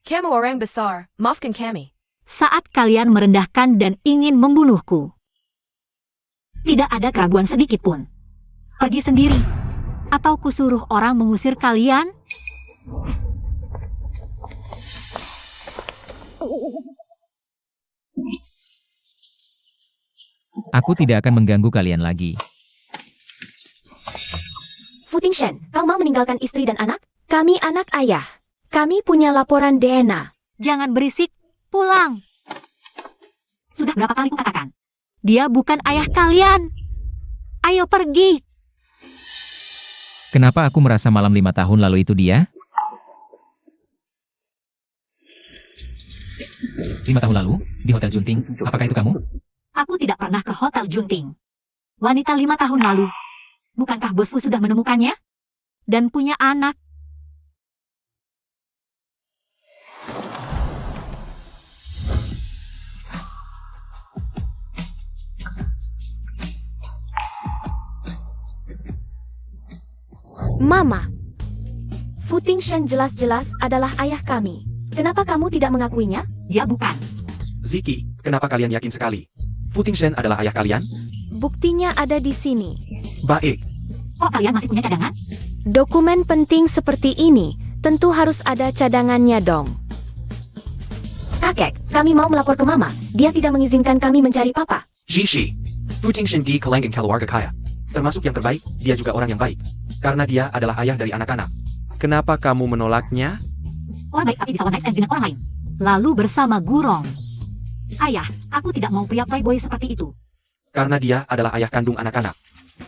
Kamu orang besar, maafkan kami. Saat kalian merendahkan dan ingin membunuhku, tidak ada keraguan sedikit pun. Pergi sendiri, atau kusuruh orang mengusir kalian. Aku tidak akan mengganggu kalian lagi. Fu Tingshan, kau mau meninggalkan istri dan anak? Kami anak ayah. Kami punya laporan DNA. Jangan berisik, pulang. Sudah berapa kali kukatakan? Dia bukan ayah kalian. Ayo pergi. Kenapa aku merasa malam 5 tahun lalu itu dia? 5 tahun lalu, di Hotel Junting, apakah itu kamu? Aku tidak pernah ke Hotel Junting. Wanita 5 tahun lalu. Bukankah bosku sudah menemukannya? Dan punya anak. Mama, Fu Tingshan jelas-jelas adalah ayah kami. Kenapa kamu tidak mengakuinya? Dia bukan. Ziki, kenapa kalian yakin sekali? Fu Tingshan adalah ayah kalian? Buktinya ada di sini. Baik. Kok kalian masih punya cadangan? Dokumen penting seperti ini, tentu harus ada cadangannya dong. Kakek, kami mau melapor ke Mama. Dia tidak mengizinkan kami mencari Papa. Jishi. Fu Tingshan di kalangan keluarga kaya. Termasuk yang terbaik, dia juga orang yang baik. Karena dia adalah ayah dari anak-anak. Kenapa kamu menolaknya? Orang baik tapi bisa one night stand dengan orang lain. Lalu bersama Gurong. Ayah, aku tidak mau pria playboy seperti itu. Karena dia adalah ayah kandung anak-anak.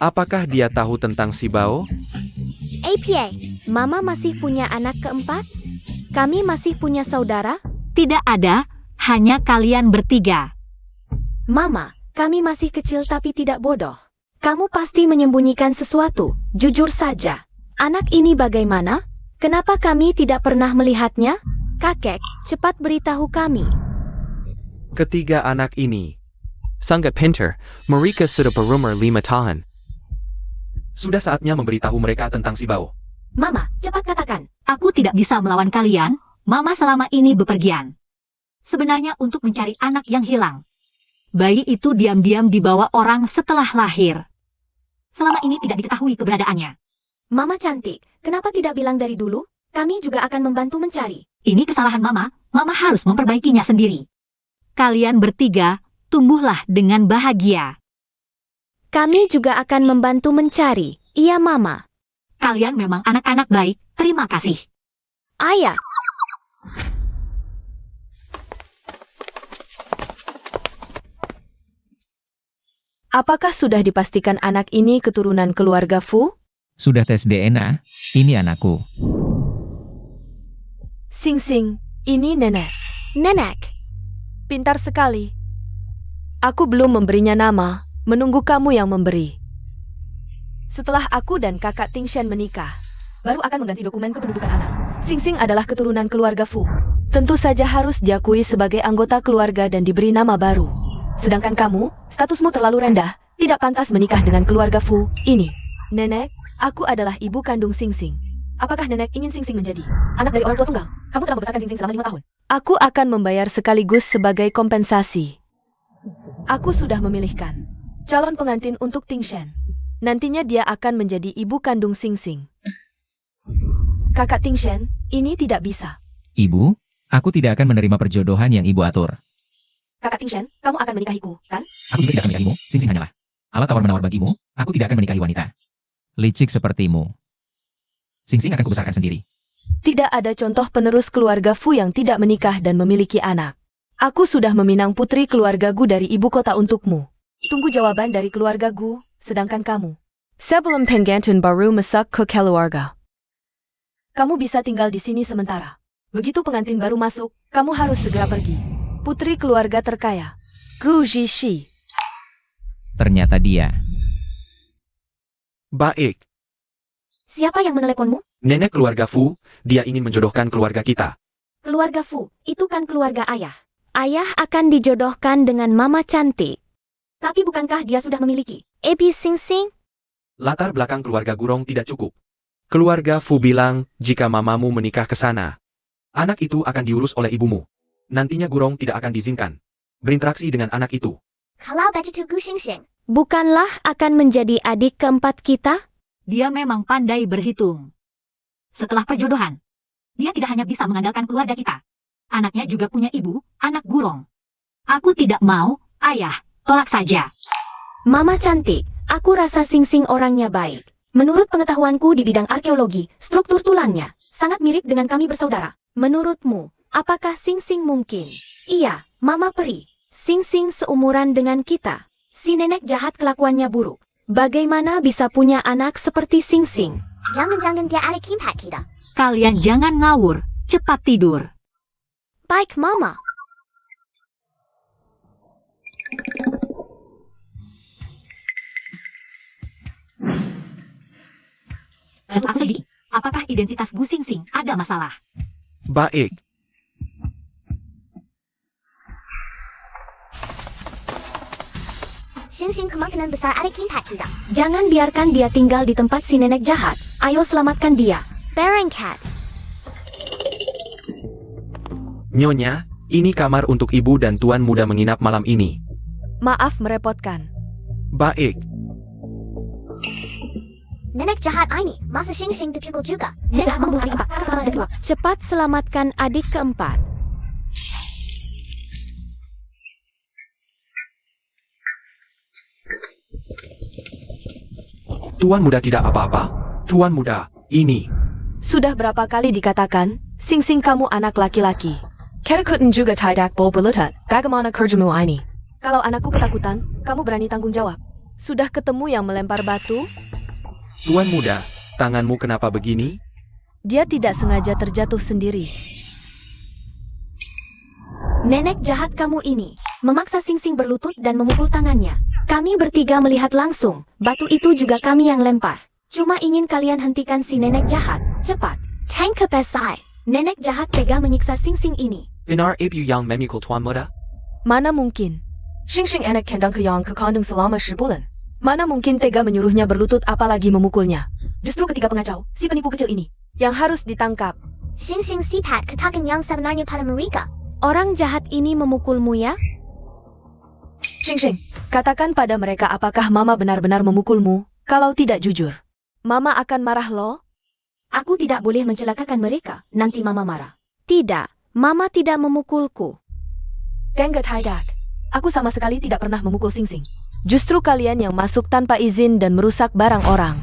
Apakah dia tahu tentang si Bao? APA. Mama masih punya anak keempat? Kami masih punya saudara? Tidak ada, hanya kalian bertiga. Mama, kami masih kecil tapi tidak bodoh. Kamu pasti menyembunyikan sesuatu, jujur saja. Anak ini bagaimana? Kenapa kami tidak pernah melihatnya? Kakek, cepat beritahu kami. Ketiga anak ini. Sangga pinter, mereka sudah berumur 5 tahun. Sudah saatnya memberitahu mereka tentang si Bao. Mama, cepat katakan. Aku tidak bisa melawan kalian. Mama selama ini bepergian. Sebenarnya untuk mencari anak yang hilang. Bayi itu diam-diam dibawa orang setelah lahir. Selama ini tidak diketahui keberadaannya. Mama cantik, kenapa tidak bilang dari dulu? Kami juga akan membantu mencari. Ini kesalahan Mama. Mama harus memperbaikinya sendiri. Kalian bertiga, tumbuhlah dengan bahagia. Kami juga akan membantu mencari. Iya, Mama. Kalian memang anak-anak baik. Terima kasih. Ayah. Apakah sudah dipastikan anak ini keturunan keluarga Fu? Sudah tes DNA, ini anakku. Sing Sing, ini nenek. Nenek. Pintar sekali. Aku belum memberinya nama, menunggu kamu yang memberi. Setelah aku dan kakak Tingshan menikah, baru akan mengganti dokumen kependudukan anak. Sing Sing adalah keturunan keluarga Fu. Tentu saja harus diakui sebagai anggota keluarga dan diberi nama baru. Sedangkan kamu, statusmu terlalu rendah, tidak pantas menikah dengan keluarga Fu ini. Nenek, aku adalah ibu kandung Sing Sing. Apakah nenek ingin Sing Sing menjadi anak dari orang tua tunggal? Kamu telah membesarkan Sing Sing selama 5 tahun. Aku akan membayar sekaligus sebagai kompensasi. Aku sudah memilihkan calon pengantin untuk Tingshan. Nantinya dia akan menjadi ibu kandung Sing Sing. Kakak Tingshan, ini tidak bisa. Ibu, aku tidak akan menerima perjodohan yang ibu atur. Kakak Tingshan, kamu akan menikahiku, kan? Aku juga tidak akan menikahimu, Sing Sing hanyalah alat tawar-menawar bagimu, aku tidak akan menikahi wanita licik sepertimu. Sing Sing akan kubesarkan sendiri. Tidak ada contoh penerus keluarga Fu yang tidak menikah dan memiliki anak. Aku sudah meminang putri keluarga Gu dari ibu kota untukmu. Tunggu jawaban dari keluarga Gu, sedangkan kamu. Sebelum penggantian baru masuk ke keluarga. Kamu bisa tinggal di sini sementara. Begitu pengantin baru masuk, kamu harus segera pergi. Putri keluarga terkaya. Gu Zishi. Ternyata dia. Baik. Siapa yang meneleponmu? Nenek keluarga Fu, dia ingin menjodohkan keluarga kita. Keluarga Fu, itu kan keluarga ayah. Ayah akan dijodohkan dengan mama cantik. Tapi bukankah dia sudah memiliki? Ibu Sing Sing? Latar belakang keluarga Gurong tidak cukup. Keluarga Fu bilang, jika mamamu menikah ke sana, anak itu akan diurus oleh ibumu. Nantinya Gurong tidak akan diizinkan berinteraksi dengan anak itu. Kalau begitu Gu Sing Sing. Bukanlah akan menjadi adik keempat kita? Dia memang pandai berhitung. Setelah perjodohan, dia tidak hanya bisa mengandalkan keluarga kita. Anaknya juga punya ibu, anak Gurong. Aku tidak mau, ayah, tolak saja. Mama cantik, aku rasa Sing Sing orangnya baik. Menurut pengetahuanku di bidang arkeologi, struktur tulangnya sangat mirip dengan kami bersaudara. Menurutmu, apakah Sing Sing mungkin? Iya, Mama Peri. Sing Sing seumuran dengan kita. Si nenek jahat kelakuannya buruk. Bagaimana bisa punya anak seperti Sing Sing? Jangan-jangan dia adik keempat kita. Kalian jangan ngawur, cepat tidur. Baik, Mama. Asli, apakah identitas Gu Sing Sing ada masalah? Baik. Sing Sing kemungkinan besar adik keempat kita. Jangan biarkan dia tinggal di tempat si nenek jahat. Ayo selamatkan dia. Baron Cat. Nyonya, ini kamar untuk ibu dan tuan muda menginap malam ini. Maaf merepotkan. Baik. Nenek jahat ini, masa Sing Sing dipukul juga. Nenek jahat membunuh adik keempat, kakak sama adik kedua. Cepat selamatkan adik keempat. Tuan muda tidak apa-apa. Tuan muda, ini. Sudah berapa kali dikatakan, Sing Sing kamu anak laki-laki. Ketakuten juga tidak boleh berletat, bagaimana kerjamu ini? Kalau anakku ketakutan, kamu berani tanggung jawab. Sudah ketemu yang melempar batu? Tuan muda, tanganmu kenapa begini? Dia tidak sengaja terjatuh sendiri. Nenek jahat kamu ini memaksa Sing Sing berlutut dan memukul tangannya. Kami bertiga melihat langsung. Batu itu juga kami yang lempar. Cuma ingin kalian hentikan si nenek jahat. Cepat. Tank pesai. Nenek jahat tega menyiksa Sing Sing ini. Benar ibu yang memukul tuan muda? Mana mungkin? Sing Sing anak kendang keyang kekandung selama 10 bulan. Mana mungkin tega menyuruhnya berlutut apalagi memukulnya. Justru ketiga pengacau, si penipu kecil ini, yang harus ditangkap. Sing Sing sipat ketakan yang sebenarnya pada mereka. Orang jahat ini memukulmu ya? Sing Sing, katakan pada mereka apakah Mama benar-benar memukulmu, kalau tidak jujur. Mama akan marah loh. Aku tidak boleh mencelakakan mereka. Nanti Mama marah. Tidak, Mama tidak memukulku. Tenggat Haidak, aku sama sekali tidak pernah memukul Sing Sing. Justru kalian yang masuk tanpa izin dan merusak barang orang.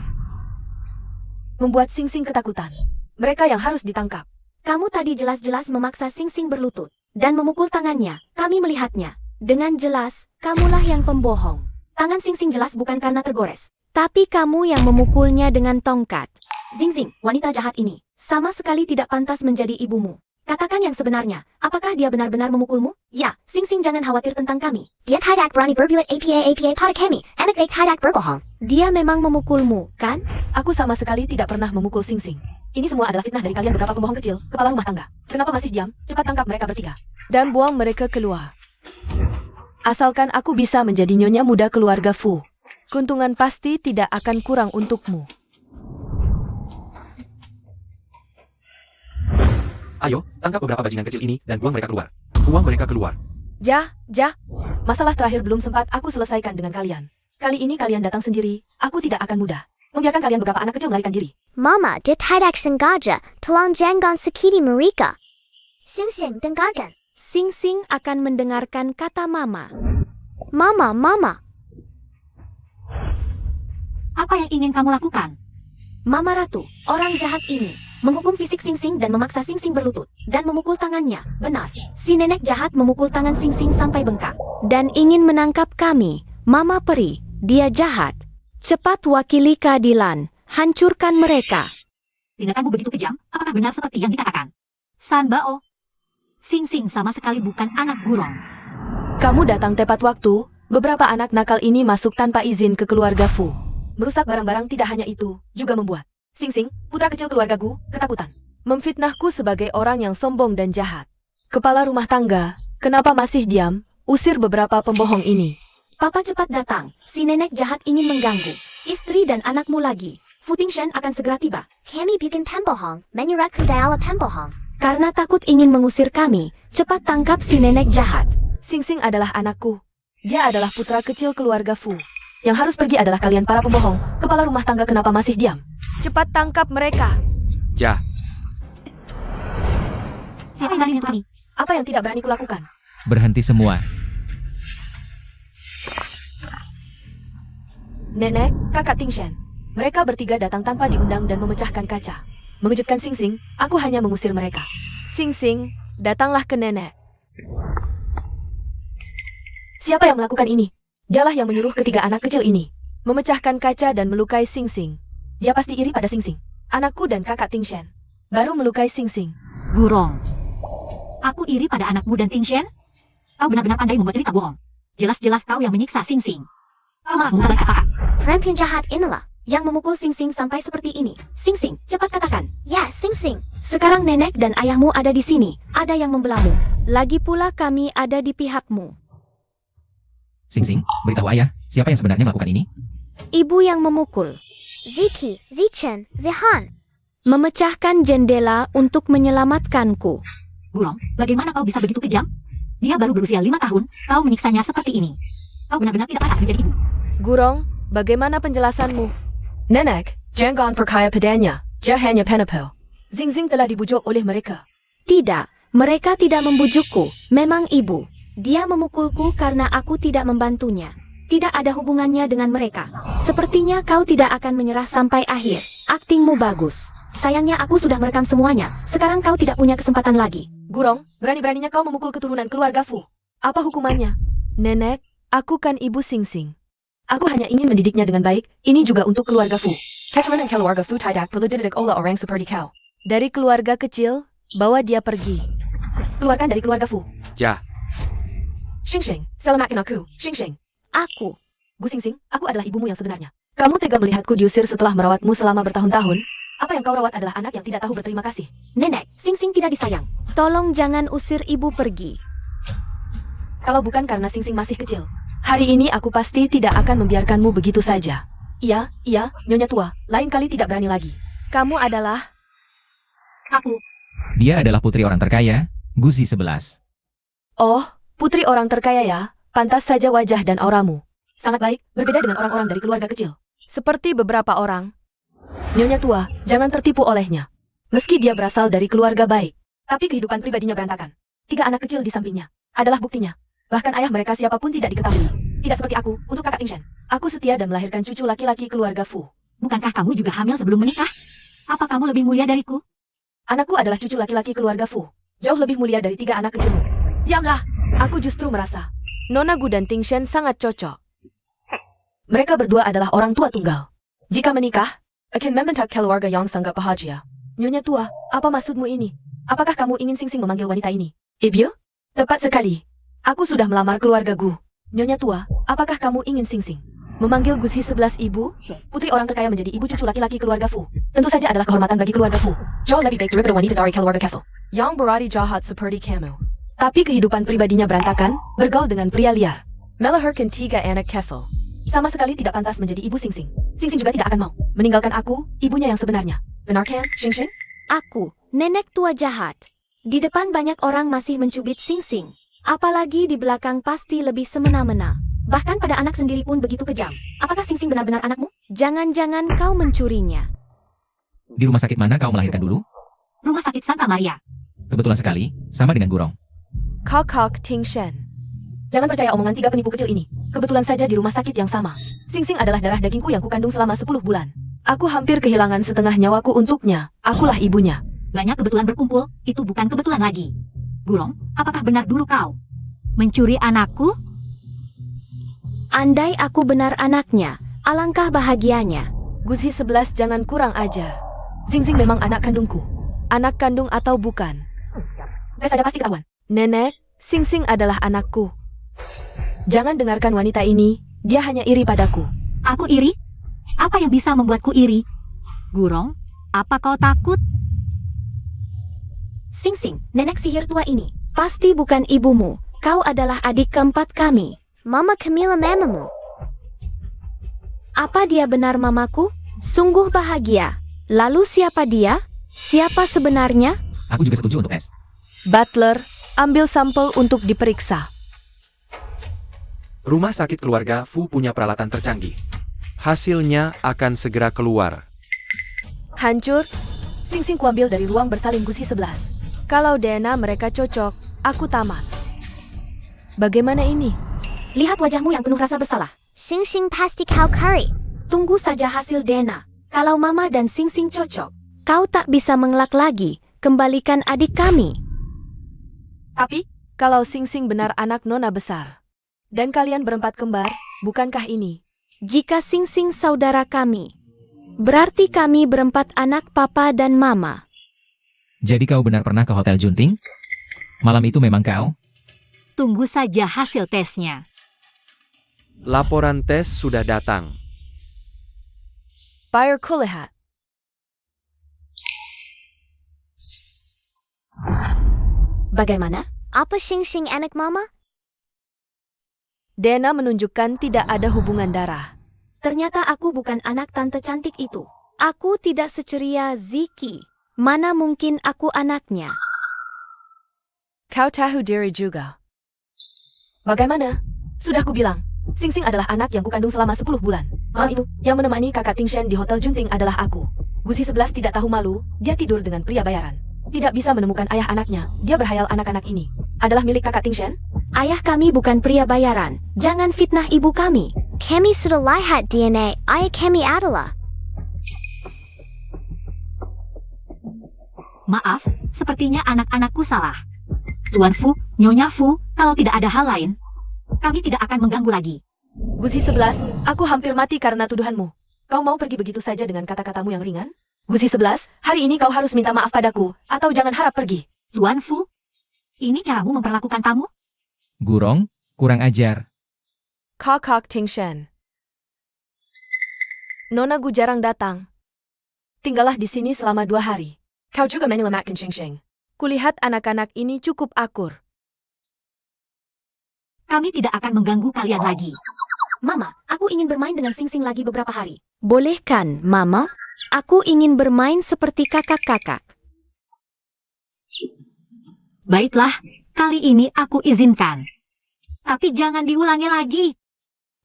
Membuat Sing Sing ketakutan. Mereka yang harus ditangkap. Kamu tadi jelas-jelas memaksa Sing Sing berlutut dan memukul tangannya. Kami melihatnya. Dengan jelas, kamulah yang pembohong. Tangan Sing Sing jelas bukan karena tergores. Tapi kamu yang memukulnya dengan tongkat. Sing Sing, wanita jahat ini, sama sekali tidak pantas menjadi ibumu. Katakan yang sebenarnya, apakah dia benar-benar memukulmu? Ya, Sing Sing jangan khawatir tentang kami. Dia tidak berani berbuat apa pada kami. Anak baik tidak berbohong. Dia memang memukulmu, kan? Aku sama sekali tidak pernah memukul Sing Sing. Ini semua adalah fitnah dari kalian beberapa pembohong kecil, kepala rumah tangga. Kenapa masih diam? Cepat tangkap mereka bertiga. Dan buang mereka keluar. Asalkan aku bisa menjadi nyonya muda keluarga Fu, keuntungan pasti tidak akan kurang untukmu. Ayo, tangkap beberapa bajingan kecil ini dan buang mereka keluar. Buang mereka keluar. Masalah terakhir belum sempat aku selesaikan dengan kalian. Kali ini kalian datang sendiri, aku tidak akan mudah membiarkan kalian beberapa anak kecil melarikan diri. Mama, dia tidak sengaja. Tolong jangan sakiti mereka. Sing Sing, dengarkan. Sing Sing akan mendengarkan kata Mama. Mama. Apa yang ingin kamu lakukan? Mama Ratu, orang jahat ini menghukum fisik Sing Sing dan memaksa Sing Sing berlutut dan memukul tangannya. Benar, si nenek jahat memukul tangan Sing Sing sampai bengkak dan ingin menangkap kami. Mama Peri, dia jahat. Cepat wakili keadilan, hancurkan mereka. Tindakanmu begitu kejam, apakah benar seperti yang dikatakan? San Bao. Sing Sing sama sekali bukan anak Gurong. Kamu datang tepat waktu. Beberapa anak nakal ini masuk tanpa izin ke keluarga Fu. Merusak barang-barang tidak hanya itu, juga membuat Sing Sing, putra kecil keluargaku, ketakutan. Memfitnahku sebagai orang yang sombong dan jahat. Kepala rumah tangga, kenapa masih diam? Usir beberapa pembohong ini. Papa cepat datang. Si nenek jahat ingin mengganggu. Istri dan anakmu lagi. Fu Tingshan akan segera tiba. Kami bikin pembohong, menyerahkan dialog pembohong. Karena takut ingin mengusir kami, cepat tangkap si nenek jahat. Sing Sing adalah anakku. Dia adalah putra kecil keluarga Fu. Yang harus pergi adalah kalian para pembohong. Kepala rumah tangga kenapa masih diam? Cepat tangkap mereka. Ja, Siapa yang berani menyentuh kami? Apa yang tidak berani kulakukan? Berhenti semua. Nenek, kakak Tingshan. Mereka bertiga datang tanpa diundang dan memecahkan kaca. Mengejutkan Sing Sing, aku hanya mengusir mereka. Sing Sing, datanglah ke nenek. Siapa yang melakukan ini? Dialah yang menyuruh ketiga anak kecil ini memecahkan kaca dan melukai Sing Sing. Dia pasti iri pada Sing Sing, anakku dan kakak Tingshan. Baru melukai Sing Sing. Gurong. Aku iri pada anakmu dan Tingshan? Kau benar-benar pandai membuat cerita bohong. Jelas-jelas kau yang menyiksa Sing Sing. Kau malah mengatakan apa? Perempuan jahat inilah. Yang memukul Sing Sing sampai seperti ini. Sing Sing, cepat katakan. Ya, Sing Sing. Sekarang nenek dan ayahmu ada di sini. Ada yang membelamu. Lagi pula kami ada di pihakmu. Sing Sing, beritahu ayah, siapa yang sebenarnya melakukan ini? Ibu yang memukul. Ziki, Zichen, Zihan. Memecahkan jendela untuk menyelamatkanku. Gurong, bagaimana kau bisa begitu kejam? Dia baru berusia 5 tahun, kau menyiksanya seperti ini. Kau benar-benar tidak pantas menjadi ibu. Gurong, bagaimana penjelasanmu? Nenek, jangan percaya padanya. Dia hanya penipu. Sing Sing telah dibujuk oleh mereka. Tidak, mereka tidak membujukku. Memang ibu. Dia memukulku karena aku tidak membantunya. Tidak ada hubungannya dengan mereka. Sepertinya kau tidak akan menyerah sampai akhir. Aktingmu bagus. Sayangnya aku sudah merekam semuanya. Sekarang kau tidak punya kesempatan lagi. Gurong, berani-beraninya kau memukul keturunan keluarga Fu. Apa hukumannya? Nenek, aku kan ibu Sing Sing. Aku hanya ingin mendidiknya dengan baik. Ini juga untuk keluarga Fu. Keturunan dan keluarga Fu tidak perlu dididik oleh orang seperti kau. Dari keluarga kecil, bawa dia pergi. Keluarkan dari keluarga Fu. Ja, Sing Sing, selamatkan aku. Sing Sing. Aku. Gu Sing Sing, aku adalah ibumu yang sebenarnya. Kamu tega melihatku diusir setelah merawatmu selama bertahun-tahun? Apa yang kau rawat adalah anak yang tidak tahu berterima kasih. Nenek, Sing Sing tidak disayang. Tolong jangan usir ibu pergi. Kalau bukan karena Sing Sing masih kecil, hari ini aku pasti tidak akan membiarkanmu begitu saja. Iya, Nyonya tua, lain kali tidak berani lagi. Kamu adalah... Aku. Dia adalah putri orang terkaya, Guzi 11. Oh, putri orang terkaya ya, pantas saja wajah dan auramu. Sangat baik, berbeda dengan orang-orang dari keluarga kecil. Seperti beberapa orang. Nyonya tua, jangan tertipu olehnya. Meski dia berasal dari keluarga baik, tapi kehidupan pribadinya berantakan. 3 anak kecil di sampingnya adalah buktinya. Bahkan ayah mereka siapapun tidak diketahui. Tidak seperti aku, untuk kakak Tingshan. Aku setia dan melahirkan cucu laki-laki keluarga Fu. Bukankah kamu juga hamil sebelum menikah? Apa kamu lebih mulia dariku? Anakku adalah cucu laki-laki keluarga Fu. Jauh lebih mulia dari 3 anak kecilmu. Diamlah, aku justru merasa Nona Gu dan Tingshan sangat cocok. Mereka berdua adalah orang tua tunggal. Jika menikah, akan membentuk keluarga yang sangat bahagia. Nyonya tua, apa maksudmu ini? Apakah kamu ingin Sing Sing memanggil wanita ini Ibu? Tepat sekali. Aku sudah melamar keluarga Gu. Nyonya tua, apakah kamu ingin Sing Sing memanggil Gusi 11 ibu? Putri orang terkaya menjadi ibu cucu laki-laki keluarga Fu. Tentu saja adalah kehormatan bagi keluarga Fu. Jauh lebih baik daripada wanita dari keluarga Castle yang berani jahat seperti kamu. Tapi kehidupan pribadinya berantakan, bergaul dengan pria liar. Melahirkan 3 anak Castle. Sama sekali tidak pantas menjadi ibu Sing Sing. Sing Sing juga tidak akan mau meninggalkan aku, ibunya yang sebenarnya. Benar kan, Sing Sing? Aku, nenek tua jahat. Di depan banyak orang masih mencubit Sing Sing. Apalagi di belakang pasti lebih semena-mena. Bahkan pada anak sendiri pun begitu kejam. Apakah Sing Sing benar-benar anakmu? Jangan-jangan kau mencurinya. Di rumah sakit mana kau melahirkan dulu? Rumah sakit Santa Maria. Kebetulan sekali, sama dengan Gurong. Kakak Tingshan. Jangan percaya omongan 3 penipu kecil ini. Kebetulan saja di rumah sakit yang sama. Sing Sing adalah darah dagingku yang kukandung selama 10 bulan. Aku hampir kehilangan setengah nyawaku untuknya. Akulah ibunya. Banyak kebetulan berkumpul, itu bukan kebetulan lagi. Gurong, apakah benar dulu kau mencuri anakku? Andai aku benar anaknya, alangkah bahagianya. Gusi 11 jangan kurang ajar. Sing memang anak kandungku. Anak kandung atau bukan? Tes saja pasti ketahuan. Nenek, Sing adalah anakku. Jangan dengarkan wanita ini, dia hanya iri padaku. Aku iri? Apa yang bisa membuatku iri? Gurong, apa kau takut? Sing, nenek sihir tua ini. Pasti bukan ibumu. Kau adalah adik keempat kami. Mama Camilla mamamu. Apa dia benar mamaku? Sungguh bahagia. Lalu siapa dia? Siapa sebenarnya? Aku juga setuju untuk tes. Butler, ambil sampel untuk diperiksa. Rumah sakit keluarga Fu punya peralatan tercanggih. Hasilnya akan segera keluar. Hancur, Sing kuambil dari ruang bersalin gusi 11. Kalau DNA mereka cocok, aku tamat. Bagaimana ini? Lihat wajahmu yang penuh rasa bersalah. Sing pasti kau curry. Tunggu saja hasil DNA. Kalau Mama dan Sing cocok, kau tak bisa mengelak lagi. Kembalikan adik kami. Tapi, kalau Sing benar anak nona besar, dan kalian berempat kembar, bukankah ini? Jika Sing saudara kami, berarti kami berempat anak papa dan mama. Jadi kau benar pernah ke Hotel Junting? Malam itu memang kau? Tunggu saja hasil tesnya. Laporan tes sudah datang. Bayar kulihat. Bagaimana? Apa Sing anak mama? DNA menunjukkan tidak ada hubungan darah. Ternyata aku bukan anak tante cantik itu. Aku tidak seceria Ziki. Mana mungkin aku anaknya? Kau tahu diri juga. Bagaimana? Sudah kubilang, Sing adalah anak yang kukandung selama 10 bulan. Malam itu, yang menemani kakak Ting Shen di Hotel Junting adalah aku. Gusi 11 tidak tahu malu, dia tidur dengan pria bayaran. Tidak bisa menemukan ayah anaknya, dia berhayal anak-anak ini adalah milik kakak Ting Shen? Ayah kami bukan pria bayaran. Jangan fitnah ibu kami. Kami sudah lihat DNA. Ayah kami adalah. Maaf, sepertinya anak-anakku salah. Tuan Fu, Nyonya Fu, kalau tidak ada hal lain, kami tidak akan mengganggu lagi. Gusi 11, aku hampir mati karena tuduhanmu. Kau mau pergi begitu saja dengan kata-katamu yang ringan? Gusi 11, hari ini kau harus minta maaf padaku, atau jangan harap pergi. Tuan Fu, ini caramu memperlakukan tamu? Gurong, kurang ajar. Kakak Ting Shen. Nona Gu jarang datang. Tinggallah di sini selama 2 hari. Kau juga menyelamatkan Shing. Kulihat anak-anak ini cukup akur. Kami tidak akan mengganggu kalian lagi. Mama, aku ingin bermain dengan Sing lagi beberapa hari. Boleh kan, Mama? Aku ingin bermain seperti kakak-kakak. Baiklah, kali ini aku izinkan. Tapi jangan diulangi lagi.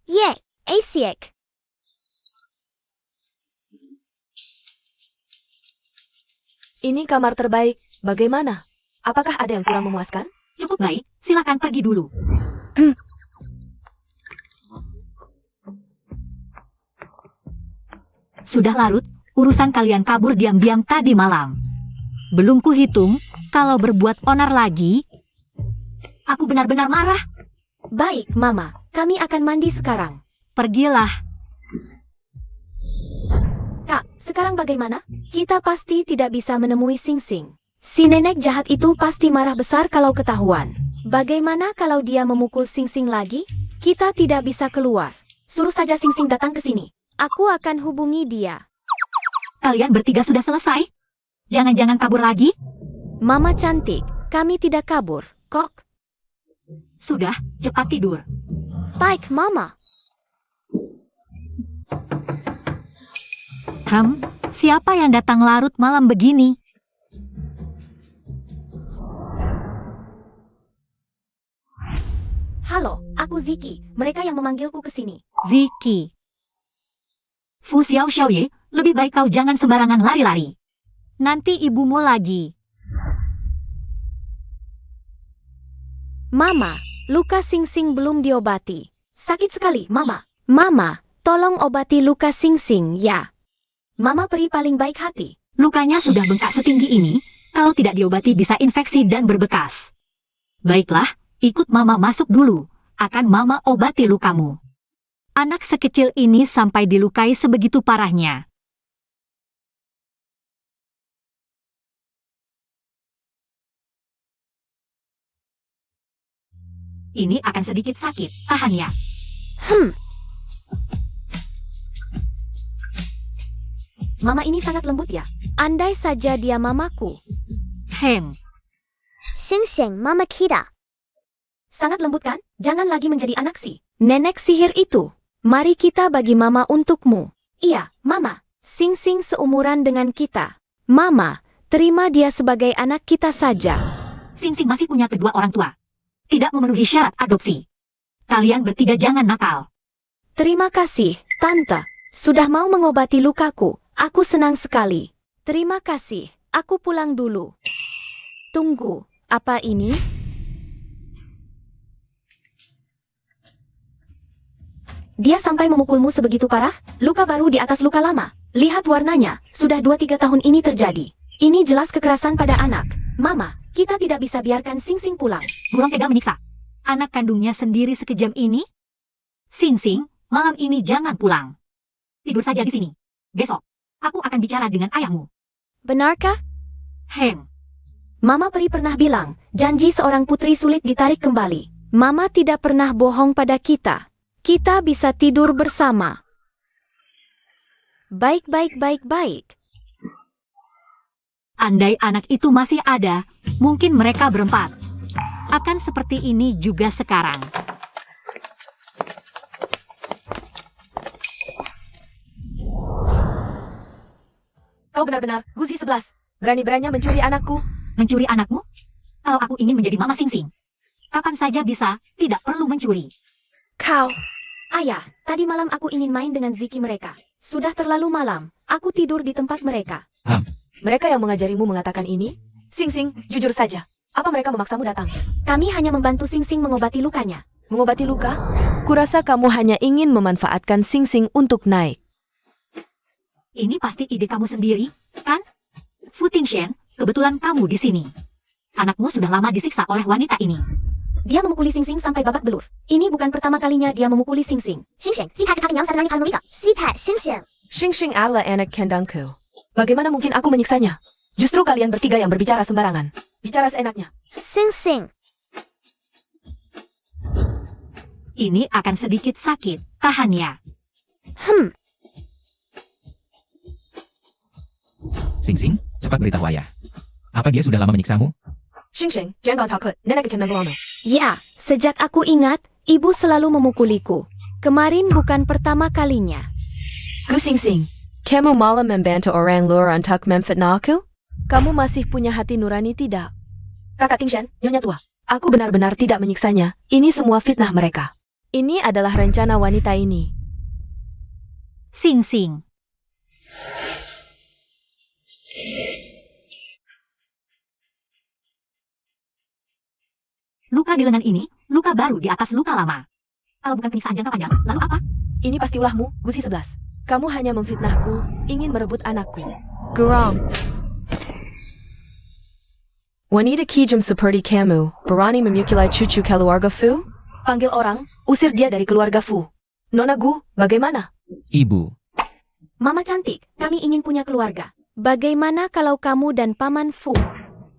Ye, Asiak. Ini kamar terbaik, bagaimana? Apakah ada yang kurang memuaskan? Cukup baik, silakan pergi dulu. Sudah larut, urusan kalian kabur diam-diam tadi malam. Belum kuhitung, kalau berbuat onar lagi, aku benar-benar marah. Baik, Mama. Kami akan mandi sekarang. Pergilah. Kak, sekarang bagaimana? Kita pasti tidak bisa menemui Sing. Si nenek jahat itu pasti marah besar kalau ketahuan. Bagaimana kalau dia memukul Sing lagi? Kita tidak bisa keluar. Suruh saja Sing datang ke sini. Aku akan hubungi dia. Kalian bertiga sudah selesai? Jangan-jangan kabur lagi? Mama cantik, kami tidak kabur, kok. Sudah, cepat tidur. Baik, Mama. Siapa yang datang larut malam begini? Halo, aku Ziki. Mereka yang memanggilku ke sini. Ziki. Fu Xiaoye, lebih baik kau jangan sembarangan lari-lari. Nanti ibumu lagi. Mama, luka Sing belum diobati. Sakit sekali, Mama. Mama, tolong obati luka Sing ya. Mama peri paling baik hati. Lukanya sudah bengkak setinggi ini, kalau tidak diobati bisa infeksi dan berbekas. Baiklah, ikut Mama masuk dulu. Akan Mama obati lukamu. Anak sekecil ini sampai dilukai sebegitu parahnya. Ini akan sedikit sakit, tahan ya. Mama ini sangat lembut ya. Andai saja dia mamaku. Sing Mama kita. Sangat lembut kan? Jangan lagi menjadi anak si nenek sihir itu. Mari kita bagi Mama untukmu. Iya, Mama. Sing seumuran dengan kita. Mama, terima dia sebagai anak kita saja. Sing masih punya kedua orang tua. Tidak memenuhi syarat adopsi. Kalian bertiga jangan nakal. Terima kasih, Tante. Sudah mau mengobati lukaku. Aku senang sekali. Terima kasih. Aku pulang dulu. Tunggu, apa ini? Dia sampai memukulmu sebegitu parah? Luka baru di atas luka lama. Lihat warnanya, sudah 2-3 tahun ini terjadi. Ini jelas kekerasan pada anak. Mama, kita tidak bisa biarkan Sing pulang. Burung tega menyiksa anak kandungnya sendiri sekejam ini? Sing, malam ini jangan pulang. Tidur saja di sini. Besok, aku akan bicara dengan ayahmu. Benarkah? Mama Peri pernah bilang, janji seorang putri sulit ditarik kembali. Mama tidak pernah bohong pada kita. Kita bisa tidur bersama. Baik. Andai anak itu masih ada, mungkin mereka berempat akan seperti ini juga sekarang. Kau benar-benar Guzi 11. Berani-beraninya mencuri anakku. Mencuri anakmu? Kalau aku ingin menjadi Mama Sing, kapan saja bisa, tidak perlu mencuri. Kau. Ayah, tadi malam aku ingin main dengan Ziki mereka. Sudah terlalu malam, aku tidur di tempat mereka. Mereka yang mengajarimu mengatakan ini? Sing, jujur saja. Apa mereka memaksamu datang? Kami hanya membantu Sing mengobati lukanya. Mengobati luka? Kurasa kamu hanya ingin memanfaatkan Sing untuk naik. Ini pasti ide kamu sendiri, kan? Fu Tingshen, kebetulan kamu di sini. Anakmu sudah lama disiksa oleh wanita ini. Dia memukuli Sing sampai babak belur. Ini bukan pertama kalinya dia memukuli Sing. Sing, si kakak yang sarang nangis Mereka. Si Pat, Sing adalah anak kandangku. Bagaimana mungkin aku menyiksanya? Justru kalian bertiga yang berbicara sembarangan. Bicara seenaknya. Sing. Ini akan sedikit sakit, tahan ya. Sing, cepat beritahu ayah. Apa dia sudah lama menyiksamu? Sing, jangan takut. Nenek akan mengelono. Ya, sejak aku ingat, ibu selalu memukuliku. Kemarin bukan pertama kalinya. Gu Sing, kamu malah membantu orang luar untuk memfitnah aku? Kamu masih punya hati nurani tidak? Kakak Tingshen, Nyonya tua. Aku benar-benar tidak menyiksanya. Ini semua fitnah mereka. Ini adalah rencana wanita ini. Sing. Luka di lengan ini, luka baru di atas luka lama. Kalau bukan penyiksaan jangka panjang, lalu apa? Ini pasti ulahmu, Gusi 11. Kamu hanya memfitnahku, ingin merebut anakku. Gerang. Wanita kijam seperti kamu, berani memukuli cucu keluarga Fu? Panggil orang, usir dia dari keluarga Fu. Nona Gu, bagaimana? Ibu. Mama cantik, kami ingin punya keluarga. Bagaimana kalau kamu dan Paman Fu?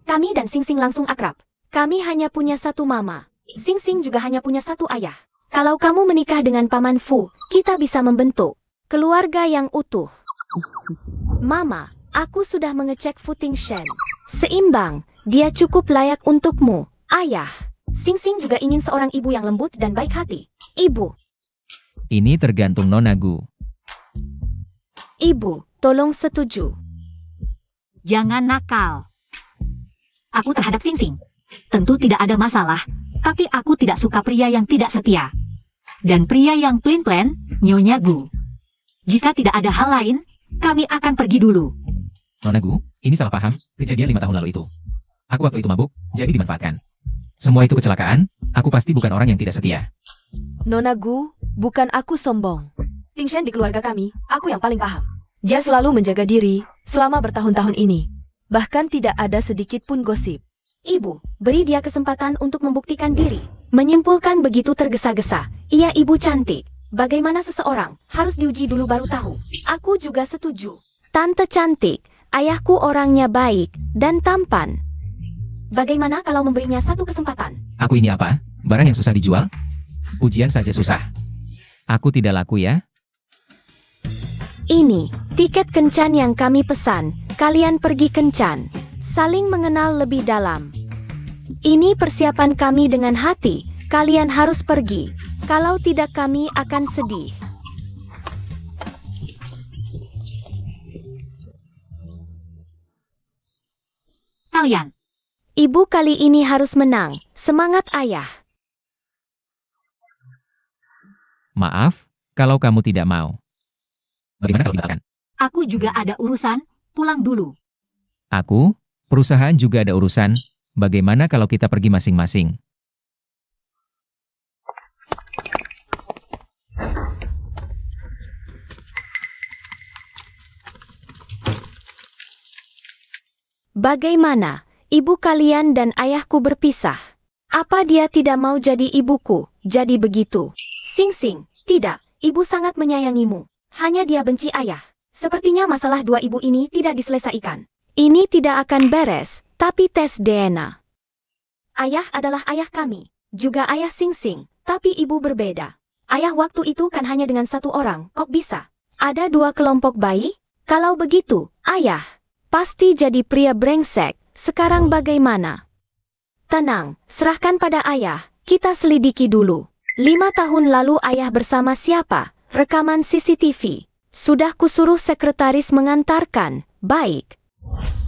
Kami dan Sing langsung akrab. Kami hanya punya satu mama. Sing juga hanya punya satu ayah. Kalau kamu menikah dengan Paman Fu, kita bisa membentuk keluarga yang utuh. Mama, aku sudah mengecek Fu Tingshen. Seimbang, dia cukup layak untukmu. Ayah, Sing juga ingin seorang ibu yang lembut dan baik hati. Ibu, Ini tergantung Nona Gu. Ibu, tolong setuju. Jangan nakal. Aku terhadap Sing tentu tidak ada masalah, tapi aku tidak suka pria yang tidak setia. Dan pria yang plan-plan, Nyonya Gu. Jika tidak ada hal lain, kami akan pergi dulu. Nona Gu, ini salah paham, kejadian 5 tahun lalu itu. Aku waktu itu mabuk, jadi dimanfaatkan. Semua itu kecelakaan, aku pasti bukan orang yang tidak setia. Nona Gu, bukan aku sombong. Tingshen di keluarga kami, aku yang paling paham. Dia selalu menjaga diri, selama bertahun-tahun ini. Bahkan tidak ada sedikit pun gosip. Ibu, beri dia kesempatan untuk membuktikan diri. Menyimpulkan begitu tergesa-gesa. Iya ibu cantik. Bagaimana seseorang harus diuji dulu baru tahu. Aku juga setuju. Tante cantik, ayahku orangnya baik dan tampan. Bagaimana kalau memberinya satu kesempatan? Aku ini apa? Barang yang susah dijual? Ujian saja susah. Aku tidak laku ya? Ini tiket kencan yang kami pesan. Kalian pergi kencan. Saling mengenal lebih dalam. Ini persiapan kami dengan hati. Kalian harus pergi. Kalau tidak kami akan sedih. Kalian, Ibu kali ini harus menang. Semangat ayah. Maaf, kalau kamu tidak mau. Bagaimana kalau dibatalkan? aku juga ada urusan, pulang dulu. Aku, perusahaan juga ada urusan. Bagaimana kalau kita pergi masing-masing? Bagaimana? Ibu kalian dan ayahku berpisah. Apa dia tidak mau jadi ibuku? Jadi begitu. Sing, tidak. Ibu sangat menyayangimu. Hanya dia benci ayah. Sepertinya masalah dua ibu ini tidak diselesaikan. Ini tidak akan beres, tapi tes DNA. Ayah adalah ayah kami. Juga ayah Sing, tapi ibu berbeda. Ayah waktu itu kan hanya dengan satu orang, kok bisa? Ada dua kelompok bayi? Kalau begitu, ayah pasti jadi pria brengsek. Sekarang bagaimana? Tenang, serahkan pada ayah. Kita selidiki dulu. 5 tahun lalu ayah bersama siapa? Rekaman CCTV. Sudah kusuruh sekretaris mengantarkan. Baik.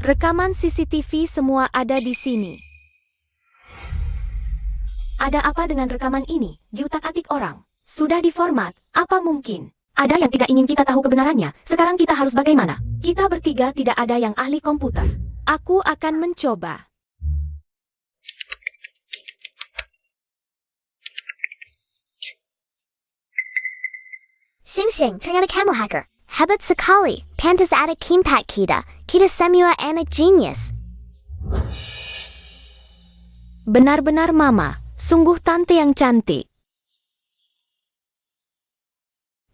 Rekaman CCTV semua ada di sini. Ada apa dengan rekaman ini? Diutak-atik orang. Sudah diformat. Apa mungkin? Ada yang tidak ingin kita tahu kebenarannya. Sekarang kita harus bagaimana? Kita bertiga tidak ada yang ahli komputer. Aku akan mencoba. Sing, ternyata kamu hacker. Hebat sekali. Pantas ada kimpat kita. Kita semua anak genius. Benar-benar mama. Sungguh tante yang cantik.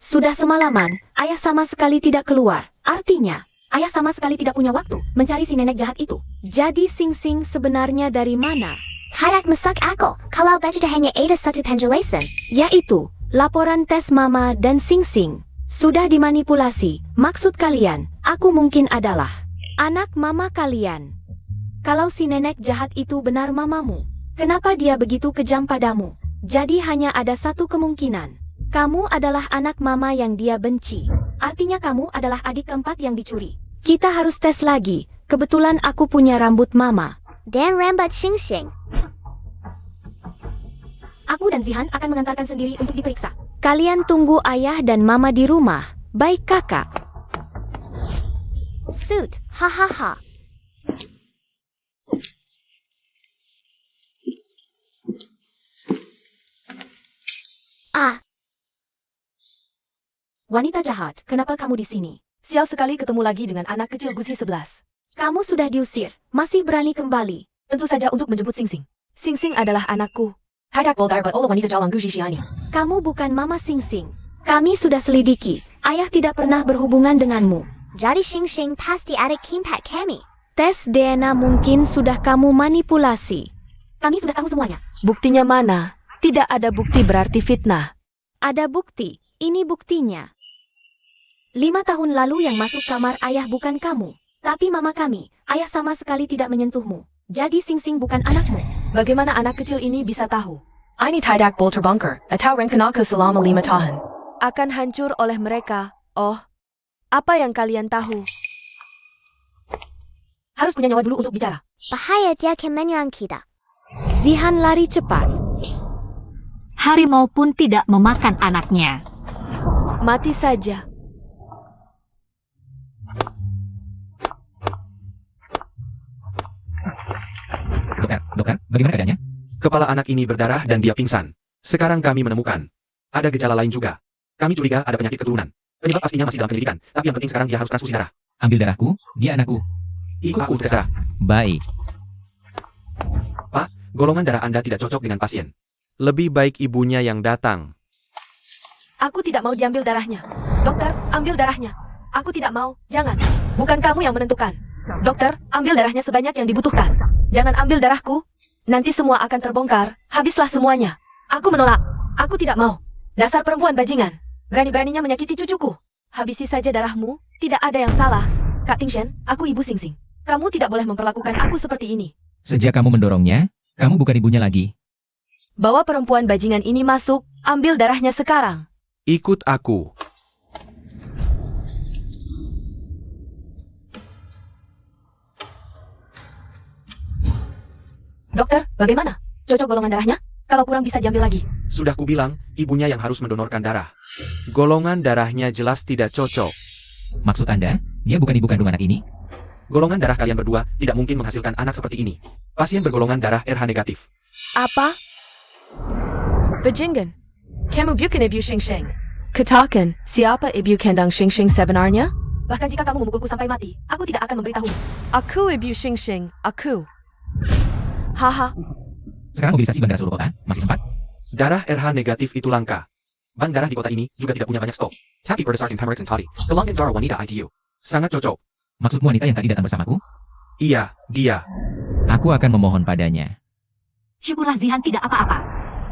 Sudah semalaman, ayah sama sekali tidak keluar. Artinya, ayah sama sekali tidak punya waktu mencari si nenek jahat itu. Jadi Sing sebenarnya dari mana? Harak masak aku. Kalau baca hanya ada satu penjelasan. Yaitu, laporan tes mama dan Sing. Sudah dimanipulasi. Maksud kalian, aku mungkin adalah anak mama kalian. Kalau si nenek jahat itu benar mamamu, kenapa dia begitu kejam padamu? Jadi hanya ada satu kemungkinan. Kamu adalah anak mama yang dia benci. Artinya kamu adalah adik keempat yang dicuri. Kita harus tes lagi. Kebetulan aku punya rambut mama. Dan rambut Sing. Aku dan Zihan akan mengantarkan sendiri untuk diperiksa. Kalian tunggu ayah dan mama di rumah. Baik kakak. Suit. Hahaha. Ah, Wanita jahat, kenapa kamu di sini? Sial sekali ketemu lagi dengan anak kecil gusi 11. Kamu sudah diusir. Masih berani kembali. Tentu saja untuk menjemput Sing. Sing adalah anakku. Tidak boleh olah wanita jalan gusi sianya. Kamu bukan mama Sing. Kami sudah selidiki. Ayah tidak pernah berhubungan denganmu. jadi Sing pasti ada kimpat kami. Tes DNA mungkin sudah kamu manipulasi. Kami sudah tahu semuanya. Buktinya mana? Tidak ada bukti berarti fitnah. Ada bukti. Ini buktinya. 5 tahun lalu yang masuk kamar ayah bukan kamu, tapi mama kami. Ayah sama sekali tidak menyentuhmu. Jadi Sing bukan anakmu. Bagaimana anak kecil ini bisa tahu? Ini tidak boleh terbongkar. Atau rencanaka selama 5 tahun. Akan hancur oleh mereka. Oh, apa yang kalian tahu? Harus punya nyawa dulu untuk bicara. Bahaya dia akan menyerang kita. Zihan lari cepat. Harimau pun tidak memakan anaknya. Mati saja. Dokter, bagaimana keadaannya? Kepala anak ini berdarah dan dia pingsan. Sekarang kami menemukan ada gejala lain juga. Kami curiga ada penyakit keturunan. Penyebab pastinya masih dalam penyelidikan. Tapi yang penting sekarang dia harus transfusi darah. Ambil darahku, dia anakku. Ikut aku tes darah. Baik. Pak, golongan darah Anda tidak cocok dengan pasien. Lebih baik ibunya yang datang. Aku tidak mau diambil darahnya. Dokter, ambil darahnya. Aku tidak mau. Jangan. Bukan kamu yang menentukan. Dokter, ambil darahnya sebanyak yang dibutuhkan. Jangan ambil darahku. Nanti semua akan terbongkar, habislah semuanya. Aku menolak. Aku tidak mau. Dasar perempuan bajingan. Berani-beraninya menyakiti cucuku. Habisi saja darahmu, tidak ada yang salah. Kak Tingshen, aku ibu Sing Sing. Kamu tidak boleh memperlakukan aku seperti ini. Sejak kamu mendorongnya, kamu bukan ibunya lagi. Bawa perempuan bajingan ini masuk, ambil darahnya sekarang. Ikut aku. Dokter, bagaimana? Cocok golongan darahnya? Kalau kurang bisa diambil lagi. Sudah kubilang, ibunya yang harus mendonorkan darah. Golongan darahnya jelas tidak cocok. Maksud Anda, dia bukan ibu kandung anak ini? Golongan darah kalian berdua tidak mungkin menghasilkan anak seperti ini. Pasien bergolongan darah RH negatif. Apa? Bajingan. Kamu bukan ibu Xing Xing. Katakan, siapa ibu kandung Xing Xing sebenarnya? Bahkan jika kamu memukulku sampai mati, aku tidak akan memberitahu. Aku ibu Xing Xing, aku. Haha. Sekarang mobilisasi bandara seluruh kota, masih sempat? Darah RH negatif itu langka. Bank darah di kota ini juga tidak punya banyak stok. Tapi berdasarkan Pemeriksaan and Toddy, Gelangin Darah Wanita ITU. Sangat cocok. Maksudmu wanita yang tadi datang bersamaku? Iya, dia. Aku akan memohon padanya. Syukurlah Zihan tidak apa-apa.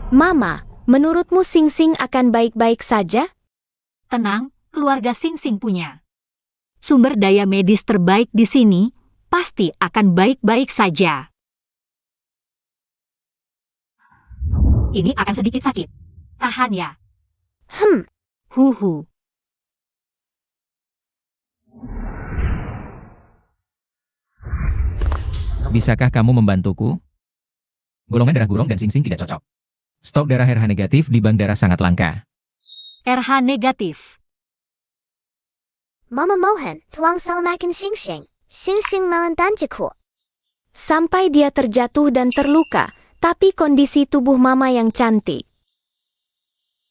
Mama, menurutmu Sing Sing akan baik-baik saja? Tenang, keluarga Sing Sing punya sumber daya medis terbaik di sini, pasti akan baik-baik saja. Ini akan sedikit sakit. Tahan ya. Huhu. Bisakah kamu membantuku? Golongan darah Gurong dan Sing Sing tidak cocok. Stok darah RH negatif di bank darah sangat langka. RH negatif. Mama Mohan, tolong selamatkan Xing Xing. Xing Xing melentan jeku. Sampai dia terjatuh dan terluka, tapi kondisi tubuh Mama yang cantik.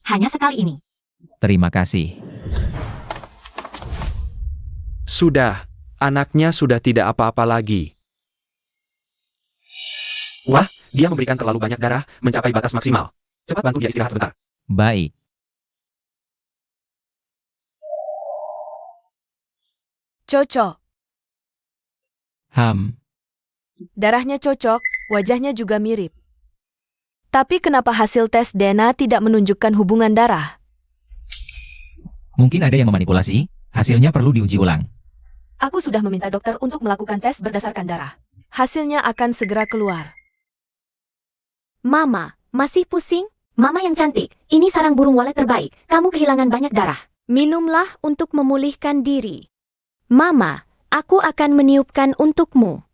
Hanya sekali ini. Terima kasih. Sudah, anaknya sudah tidak apa-apa lagi. Wah, dia memberikan terlalu banyak darah, mencapai batas maksimal. Cepat bantu dia istirahat sebentar. Baik. Cocok. Darahnya cocok, wajahnya juga mirip. Tapi kenapa hasil tes DNA tidak menunjukkan hubungan darah? Mungkin ada yang memanipulasi, hasilnya perlu diuji ulang. Aku sudah meminta dokter untuk melakukan tes berdasarkan darah. Hasilnya akan segera keluar. Mama, masih pusing? Mama yang cantik, ini sarang burung walet terbaik. Kamu kehilangan banyak darah. Minumlah untuk memulihkan diri. Mama, aku akan meniupkan untukmu.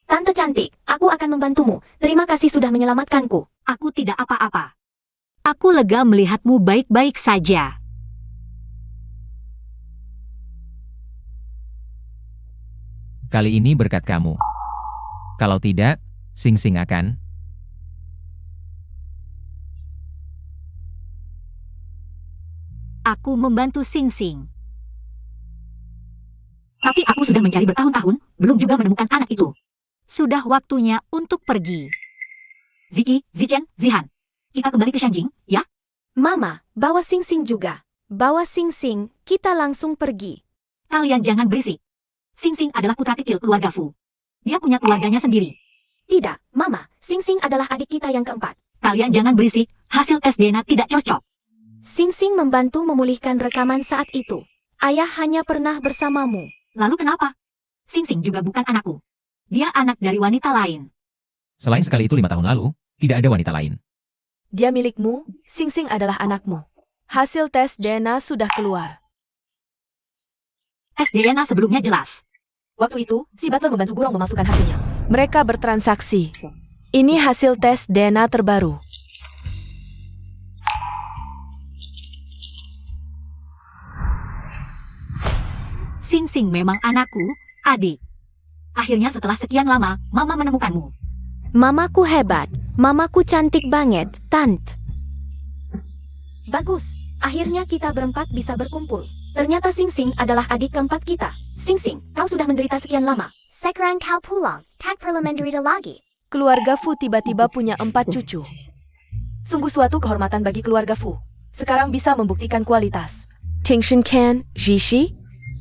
Tante cantik, aku akan membantumu. Terima kasih sudah menyelamatkanku. Aku tidak apa-apa. Aku lega melihatmu baik-baik saja. Kali ini berkat kamu. Kalau tidak, Sing Sing akan... Aku membantu Sing Sing. Tapi aku sudah mencari bertahun-tahun, belum juga menemukan anak itu. Sudah waktunya untuk pergi. Ziki, Zichen, Zihan. Kita kembali ke Shanjing, ya? Mama, bawa Sing Sing juga. Bawa Sing Sing, kita langsung pergi. Kalian jangan berisik. Sing Sing adalah putra kecil keluarga Fu. Dia punya keluarganya sendiri. Tidak, Mama. Sing Sing adalah adik kita yang keempat. Kalian jangan berisik, hasil tes DNA tidak cocok. Sing Sing membantu memulihkan rekaman saat itu. Ayah hanya pernah bersamamu. Lalu kenapa? Sing Sing juga bukan anakku. Dia anak dari wanita lain. Selain sekali itu 5 tahun lalu, tidak ada wanita lain. Dia milikmu, Sing Sing adalah anakmu. Hasil tes DNA sudah keluar. Tes DNA sebelumnya jelas. Waktu itu, si Butler membantu Gurong memasukkan hasilnya. Mereka bertransaksi. Ini hasil tes DNA terbaru. Sing Sing memang anakku, adik. Akhirnya setelah sekian lama, Mama menemukanmu. Mamaku hebat. Mamaku cantik banget, Tante. Bagus. Akhirnya kita berempat bisa berkumpul. Ternyata Sing Sing adalah adik keempat kita. Sing Sing, kau sudah menderita sekian lama. Sekarang kau pulang, tak perlu menderita lagi. Keluarga Fu tiba-tiba punya 4 cucu. Sungguh suatu kehormatan bagi keluarga Fu. Sekarang bisa membuktikan kualitas. Tingshen Can, Jishi,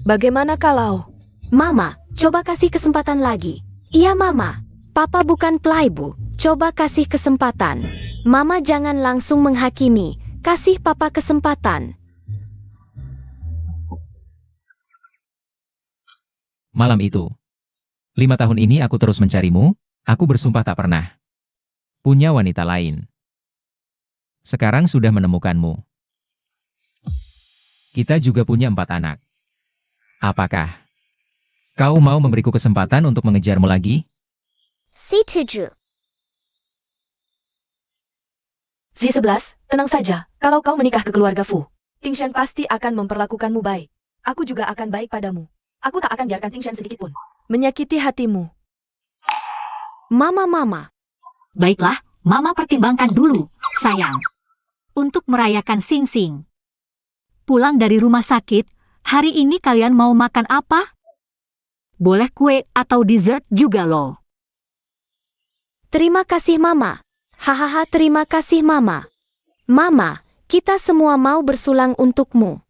bagaimana kalau... Mama, coba kasih kesempatan lagi. Iya, Mama. Papa bukan playboy, coba kasih kesempatan. Mama jangan langsung menghakimi, kasih papa kesempatan. Malam itu. 5 tahun ini aku terus mencarimu, aku bersumpah tak pernah punya wanita lain. Sekarang sudah menemukanmu. Kita juga punya 4 anak. Apakah kau mau memberiku kesempatan untuk mengejarmu lagi? C2Ju. Z11, tenang saja. Kalau kau menikah ke keluarga Fu, Tingshan pasti akan memperlakukanmu baik. Aku juga akan baik padamu. Aku tak akan biarkan Tingshan sedikit pun menyakiti hatimu. Mama. Baiklah, Mama pertimbangkan dulu, sayang. Untuk merayakan Sing Sing. Pulang dari rumah sakit, hari ini kalian mau makan apa? Boleh kue atau dessert juga loh. Terima kasih Mama. Hahaha, terima kasih Mama. Mama, kita semua mau bersulang untukmu.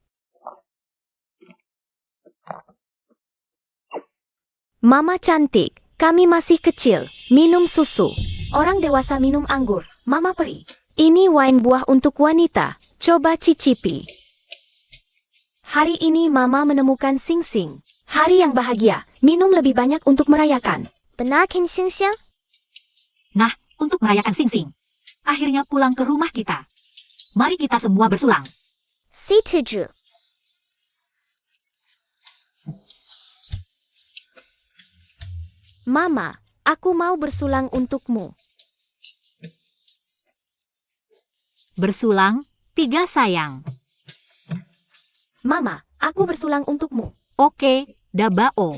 Mama cantik, kami masih kecil, minum susu. Orang dewasa minum anggur, Mama peri. Ini wine buah untuk wanita, coba cicipi. Hari ini Mama menemukan Sing Sing. Hari yang bahagia, minum lebih banyak untuk merayakan. Benar kan Sing Sing? Nah, untuk merayakan Sing Sing. Akhirnya pulang ke rumah kita. Mari kita semua bersulang. C2Ju. Mama, aku mau bersulang untukmu. Bersulang, 3 sayang. Mama, aku bersulang untukmu. Oke, dabao.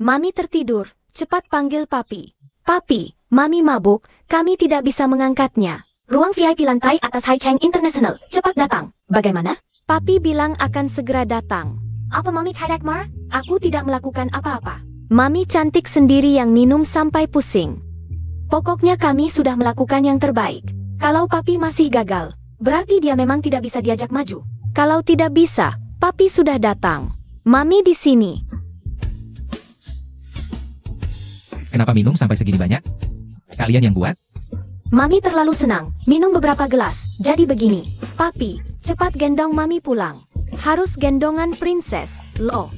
Mami tertidur, cepat panggil Papi. Papi, Mami mabuk, kami tidak bisa mengangkatnya. Ruang VIP lantai atas Hai Cheng International, cepat datang. Bagaimana? Papi bilang akan segera datang. Apa Mami tidak marah? Aku tidak melakukan apa-apa. Mami cantik sendiri yang minum sampai pusing. Pokoknya kami sudah melakukan yang terbaik. Kalau Papi masih gagal, berarti dia memang tidak bisa diajak maju. Kalau tidak bisa, Papi sudah datang. Mami di sini. Kenapa minum sampai segini banyak? Kalian yang buat? Mami terlalu senang, minum beberapa gelas. Jadi begini, Papi, cepat gendong Mami pulang. Harus gendongan princess, loh.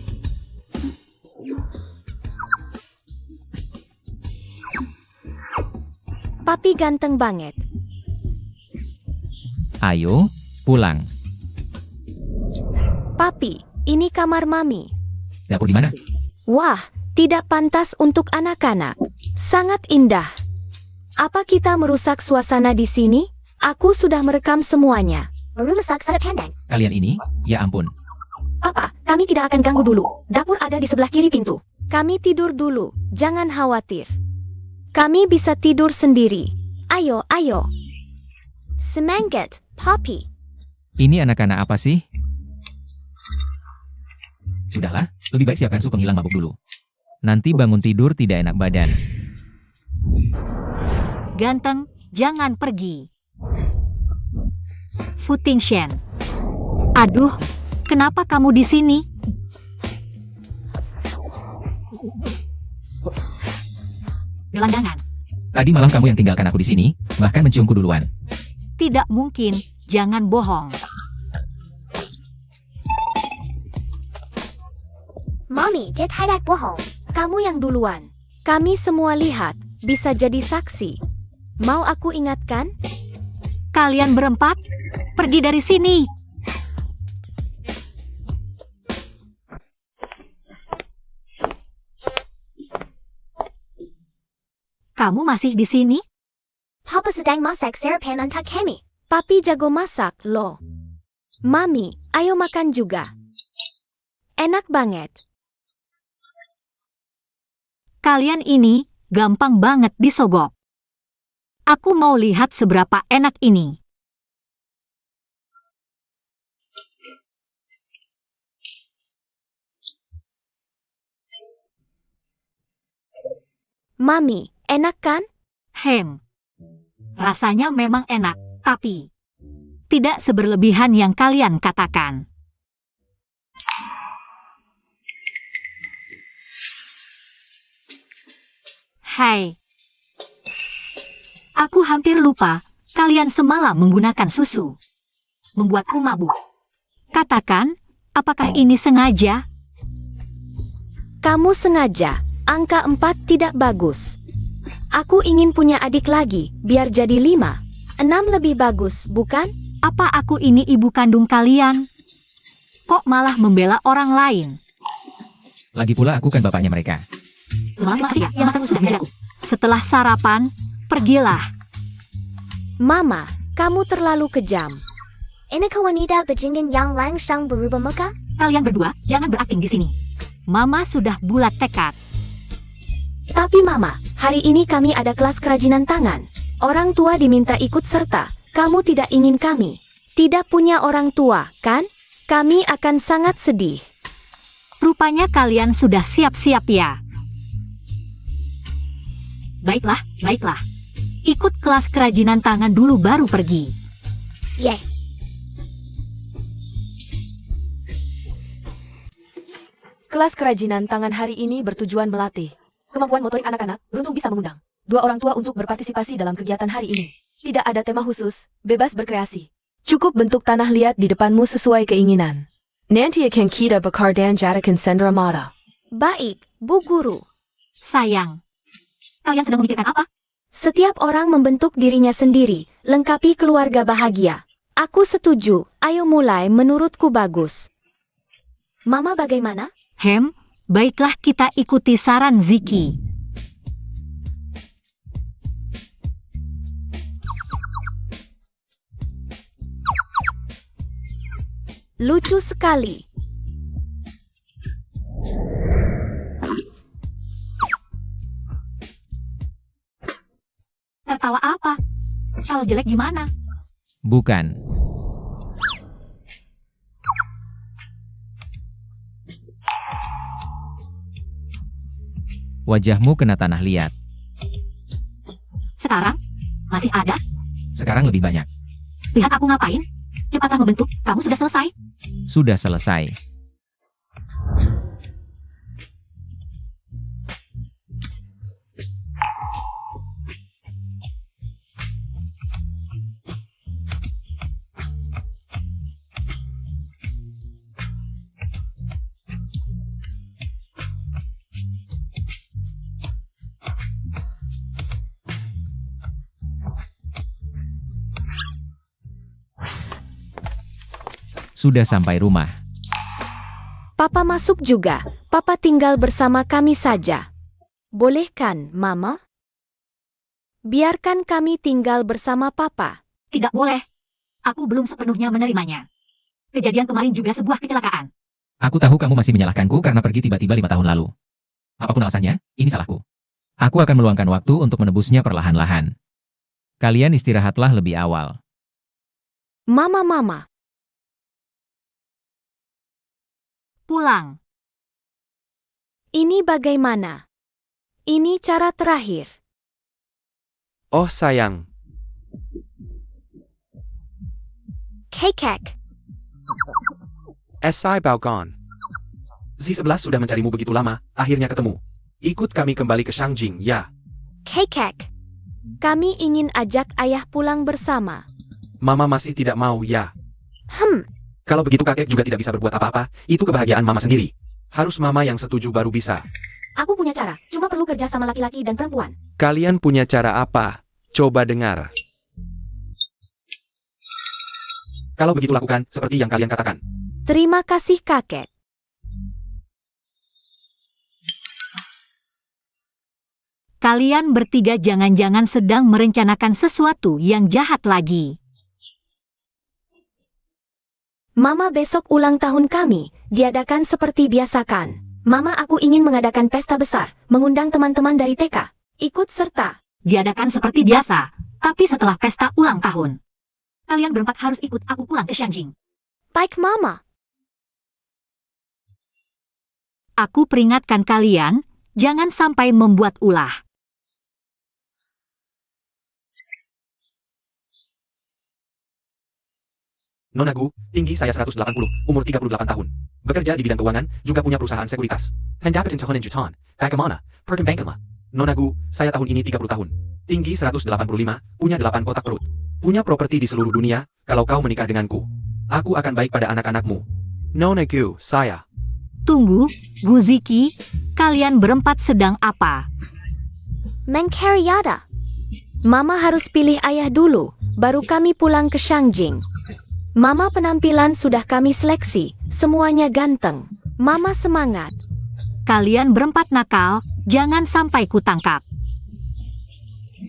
Papi ganteng banget. Ayo, pulang. Papi, ini kamar Mami. Dapur di mana? Wah, tidak pantas untuk anak-anak. Sangat indah. Apa kita merusak suasana di sini? Aku sudah merekam semuanya. Merusak sangat pendek. Kalian ini, ya ampun. Papa, kami tidak akan ganggu dulu. Dapur ada di sebelah kiri pintu. Kami tidur dulu, jangan khawatir. Kami bisa tidur sendiri. Ayo. Semangat, Papi. Ini anak-anak apa sih? Sudahlah, lebih baik siapkan sup penghilang mabuk dulu. Nanti bangun tidur tidak enak badan. Ganteng, jangan pergi. Fu Tingshan. Aduh, kenapa kamu di sini? Gelandangan. Tadi malam kamu yang tinggalkan aku di sini, bahkan menciumku duluan. Tidak mungkin, jangan bohong. Mami, dia tidak bohong. Kamu yang duluan. Kami semua lihat, bisa jadi saksi. Mau aku ingatkan? Kalian berempat, pergi dari sini. Kamu masih di sini? Papa sedang masak sarapan untuk kami. Papi jago masak, loh. Mami, ayo makan juga. Enak banget. Kalian ini gampang banget disogok. Aku mau lihat seberapa enak ini. Mami, enak kan? Rasanya memang enak, tapi Tidak seberlebihan yang kalian katakan. Hai. Aku hampir lupa, kalian semalam menggunakan susu. Membuatku mabuk. Katakan, apakah ini sengaja? Kamu sengaja. Angka 4 tidak bagus. Aku ingin punya adik lagi, biar jadi 5. 6 lebih bagus, bukan? Apa aku ini ibu kandung kalian? Kok malah membela orang lain? Lagi pula aku kan bapaknya mereka. Setelah sarapan, pergilah. Mama, kamu terlalu kejam. Ini wanita bejingin yang langsung berubah muka? Kalian berdua, jangan berakting di sini. Mama sudah bulat tekad. Tapi Mama, hari ini kami ada kelas kerajinan tangan. Orang tua diminta ikut serta. Kamu tidak ingin kami. Tidak punya orang tua, kan? Kami akan sangat sedih. Rupanya kalian sudah siap-siap ya. Baiklah, baiklah. Ikut kelas kerajinan tangan dulu baru pergi. Yeh. Kelas kerajinan tangan hari ini bertujuan melatih kemampuan motorik anak-anak. Beruntung bisa mengundang 2 orang tua untuk berpartisipasi dalam kegiatan hari ini. Tidak ada tema khusus, bebas berkreasi. Cukup bentuk tanah liat di depanmu sesuai keinginan. Nanti akan kita bakar dan jadikan sendera mata. Baik, Bu Guru. Sayang. Kalian sedang memikirkan apa? Setiap orang membentuk dirinya sendiri, lengkapi keluarga bahagia. Aku setuju, ayo mulai, menurutku bagus. Mama bagaimana? Baiklah kita ikuti saran Ziki. Lucu sekali. Tertawa apa? Kalau jelek gimana? Bukan. Wajahmu kena tanah liat. Sekarang? Masih ada? Sekarang lebih banyak. Lihat aku ngapain? Cepatlah membentuk, kamu sudah selesai. Sudah selesai. Sudah sampai rumah. Papa masuk juga. Papa tinggal bersama kami saja. Boleh kan, Mama? Biarkan kami tinggal bersama Papa. Tidak boleh. Aku belum sepenuhnya menerimanya. Kejadian kemarin juga sebuah kecelakaan. Aku tahu kamu masih menyalahkanku karena pergi tiba-tiba 5 tahun lalu. Apapun alasannya, ini salahku. Aku akan meluangkan waktu untuk menebusnya perlahan-lahan. Kalian istirahatlah lebih awal. Mama. Pulang. Ini bagaimana? Ini cara terakhir. Oh sayang, Kekek. SI Baogon. Z11 sudah mencarimu begitu lama, akhirnya ketemu. Ikut kami kembali ke Shangjing, ya. Kekek. Kami ingin ajak ayah pulang bersama. Mama masih tidak mau, ya. Hmm. Kalau begitu kakek juga tidak bisa berbuat apa-apa, itu kebahagiaan mama sendiri. Harus mama yang setuju baru bisa. Aku punya cara, cuma perlu kerja sama laki-laki dan perempuan. Kalian punya cara apa? Coba dengar. Kalau begitu lakukan, seperti yang kalian katakan. Terima kasih kakek. Kalian bertiga jangan-jangan sedang merencanakan sesuatu yang jahat lagi. Mama, besok ulang tahun kami, diadakan seperti biasa kan? Mama, aku ingin mengadakan pesta besar, mengundang teman-teman dari TK. Ikut serta. Diadakan seperti biasa, tapi setelah pesta ulang tahun. Kalian berempat harus ikut aku pulang ke Shangjing. Baik, Mama. Aku peringatkan kalian, jangan sampai membuat ulah. Nona Gu, tinggi saya 180, umur 38 tahun. Bekerja di bidang keuangan, juga punya perusahaan sekuritas. Pendapatan tahunan jutaan, bagaimana? Pertimbangkanlah. Nona Gu, saya tahun ini 30 tahun. Tinggi 185, punya 8 kotak perut. Punya properti di seluruh dunia, kalau kau menikah denganku. Aku akan baik pada anak-anakmu. Nona Gu, saya. Tunggu, Bu Ziki, kalian berempat sedang apa? Mengkaryada. Mama harus pilih ayah dulu, baru kami pulang ke Shangjing. Mama penampilan sudah kami seleksi, semuanya ganteng. Mama semangat. Kalian berempat nakal, jangan sampai kutangkap.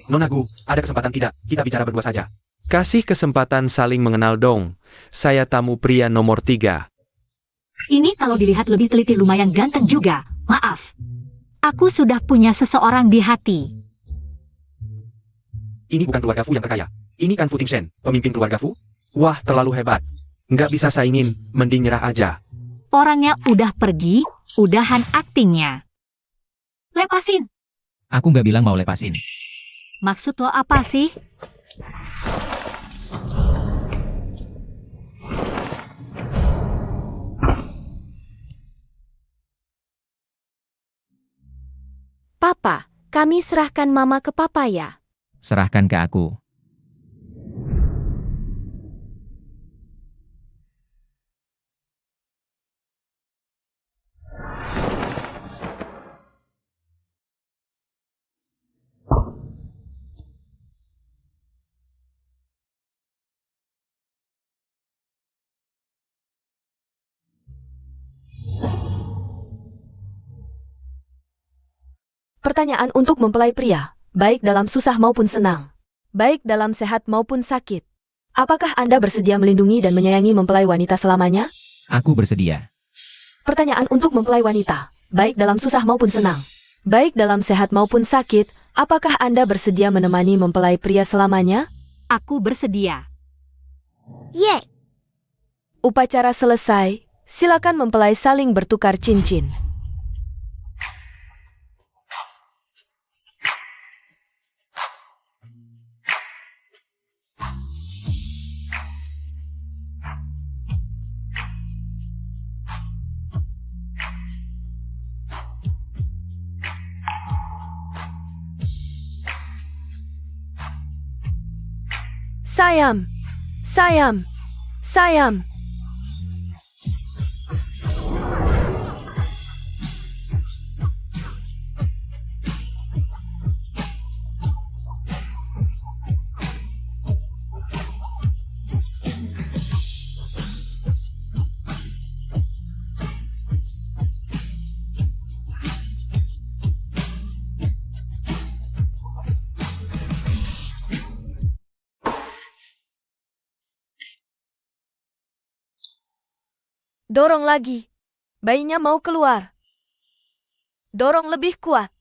Nona Gu, ada kesempatan tidak? Kita bicara berdua saja. Kasih kesempatan saling mengenal dong. Saya tamu pria nomor 3. Ini kalau dilihat lebih teliti lumayan ganteng juga, maaf. Aku sudah punya seseorang di hati. Ini bukan keluarga Fu yang terkaya. Ini kan Fu Tingshen, pemimpin keluarga Fu. Wah, terlalu hebat. Nggak bisa saingin, mending nyerah aja. Orangnya udah pergi, udahan aktingnya. Lepasin. Aku nggak bilang mau lepasin. Maksud lo apa sih? Papa, kami serahkan Mama ke Papa ya. Serahkan ke aku. Pertanyaan untuk mempelai pria, baik dalam susah maupun senang, baik dalam sehat maupun sakit. Apakah Anda bersedia melindungi dan menyayangi mempelai wanita selamanya? Aku bersedia. Pertanyaan untuk mempelai wanita, baik dalam susah maupun senang, baik dalam sehat maupun sakit, apakah Anda bersedia menemani mempelai pria selamanya? Aku bersedia. Ye. Upacara selesai, silakan mempelai saling bertukar cincin. Sayam, sayam, sayam. Dorong lagi. Bayinya mau keluar. Dorong lebih kuat.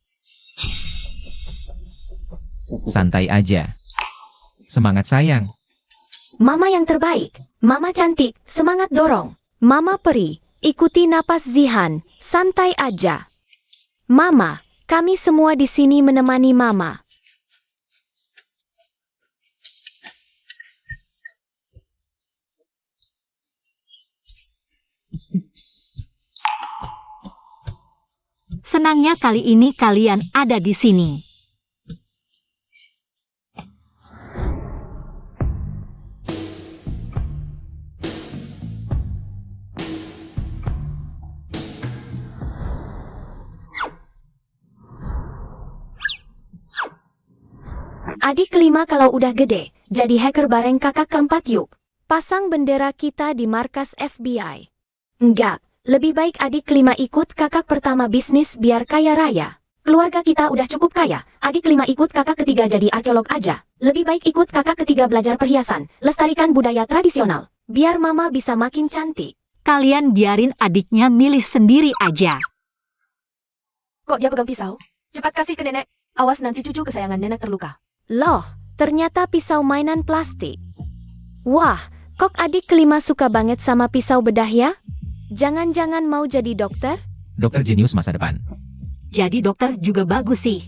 Santai aja. Semangat sayang. Mama yang terbaik. Mama cantik, semangat dorong. Mama peri, ikuti napas Zihan, santai aja. Mama, kami semua di sini menemani Mama. Senangnya kali ini kalian ada di sini. Adik kelima kalau udah gede, jadi hacker bareng kakak keempat yuk. Pasang bendera kita di markas FBI. Enggak, lebih baik adik kelima ikut kakak pertama bisnis biar kaya raya. Keluarga kita udah cukup kaya, adik kelima ikut kakak ketiga jadi arkeolog aja. Lebih baik ikut kakak ketiga belajar perhiasan, lestarikan budaya tradisional. Biar mama bisa makin cantik. Kalian biarin adiknya milih sendiri aja. Kok dia pegang pisau? Cepat kasih ke nenek. Awas nanti cucu kesayangan nenek terluka. Loh, ternyata pisau mainan plastik. Wah, kok adik kelima suka banget sama pisau bedah ya? Jangan-jangan mau jadi dokter? Dokter jenius masa depan. Jadi dokter juga bagus sih.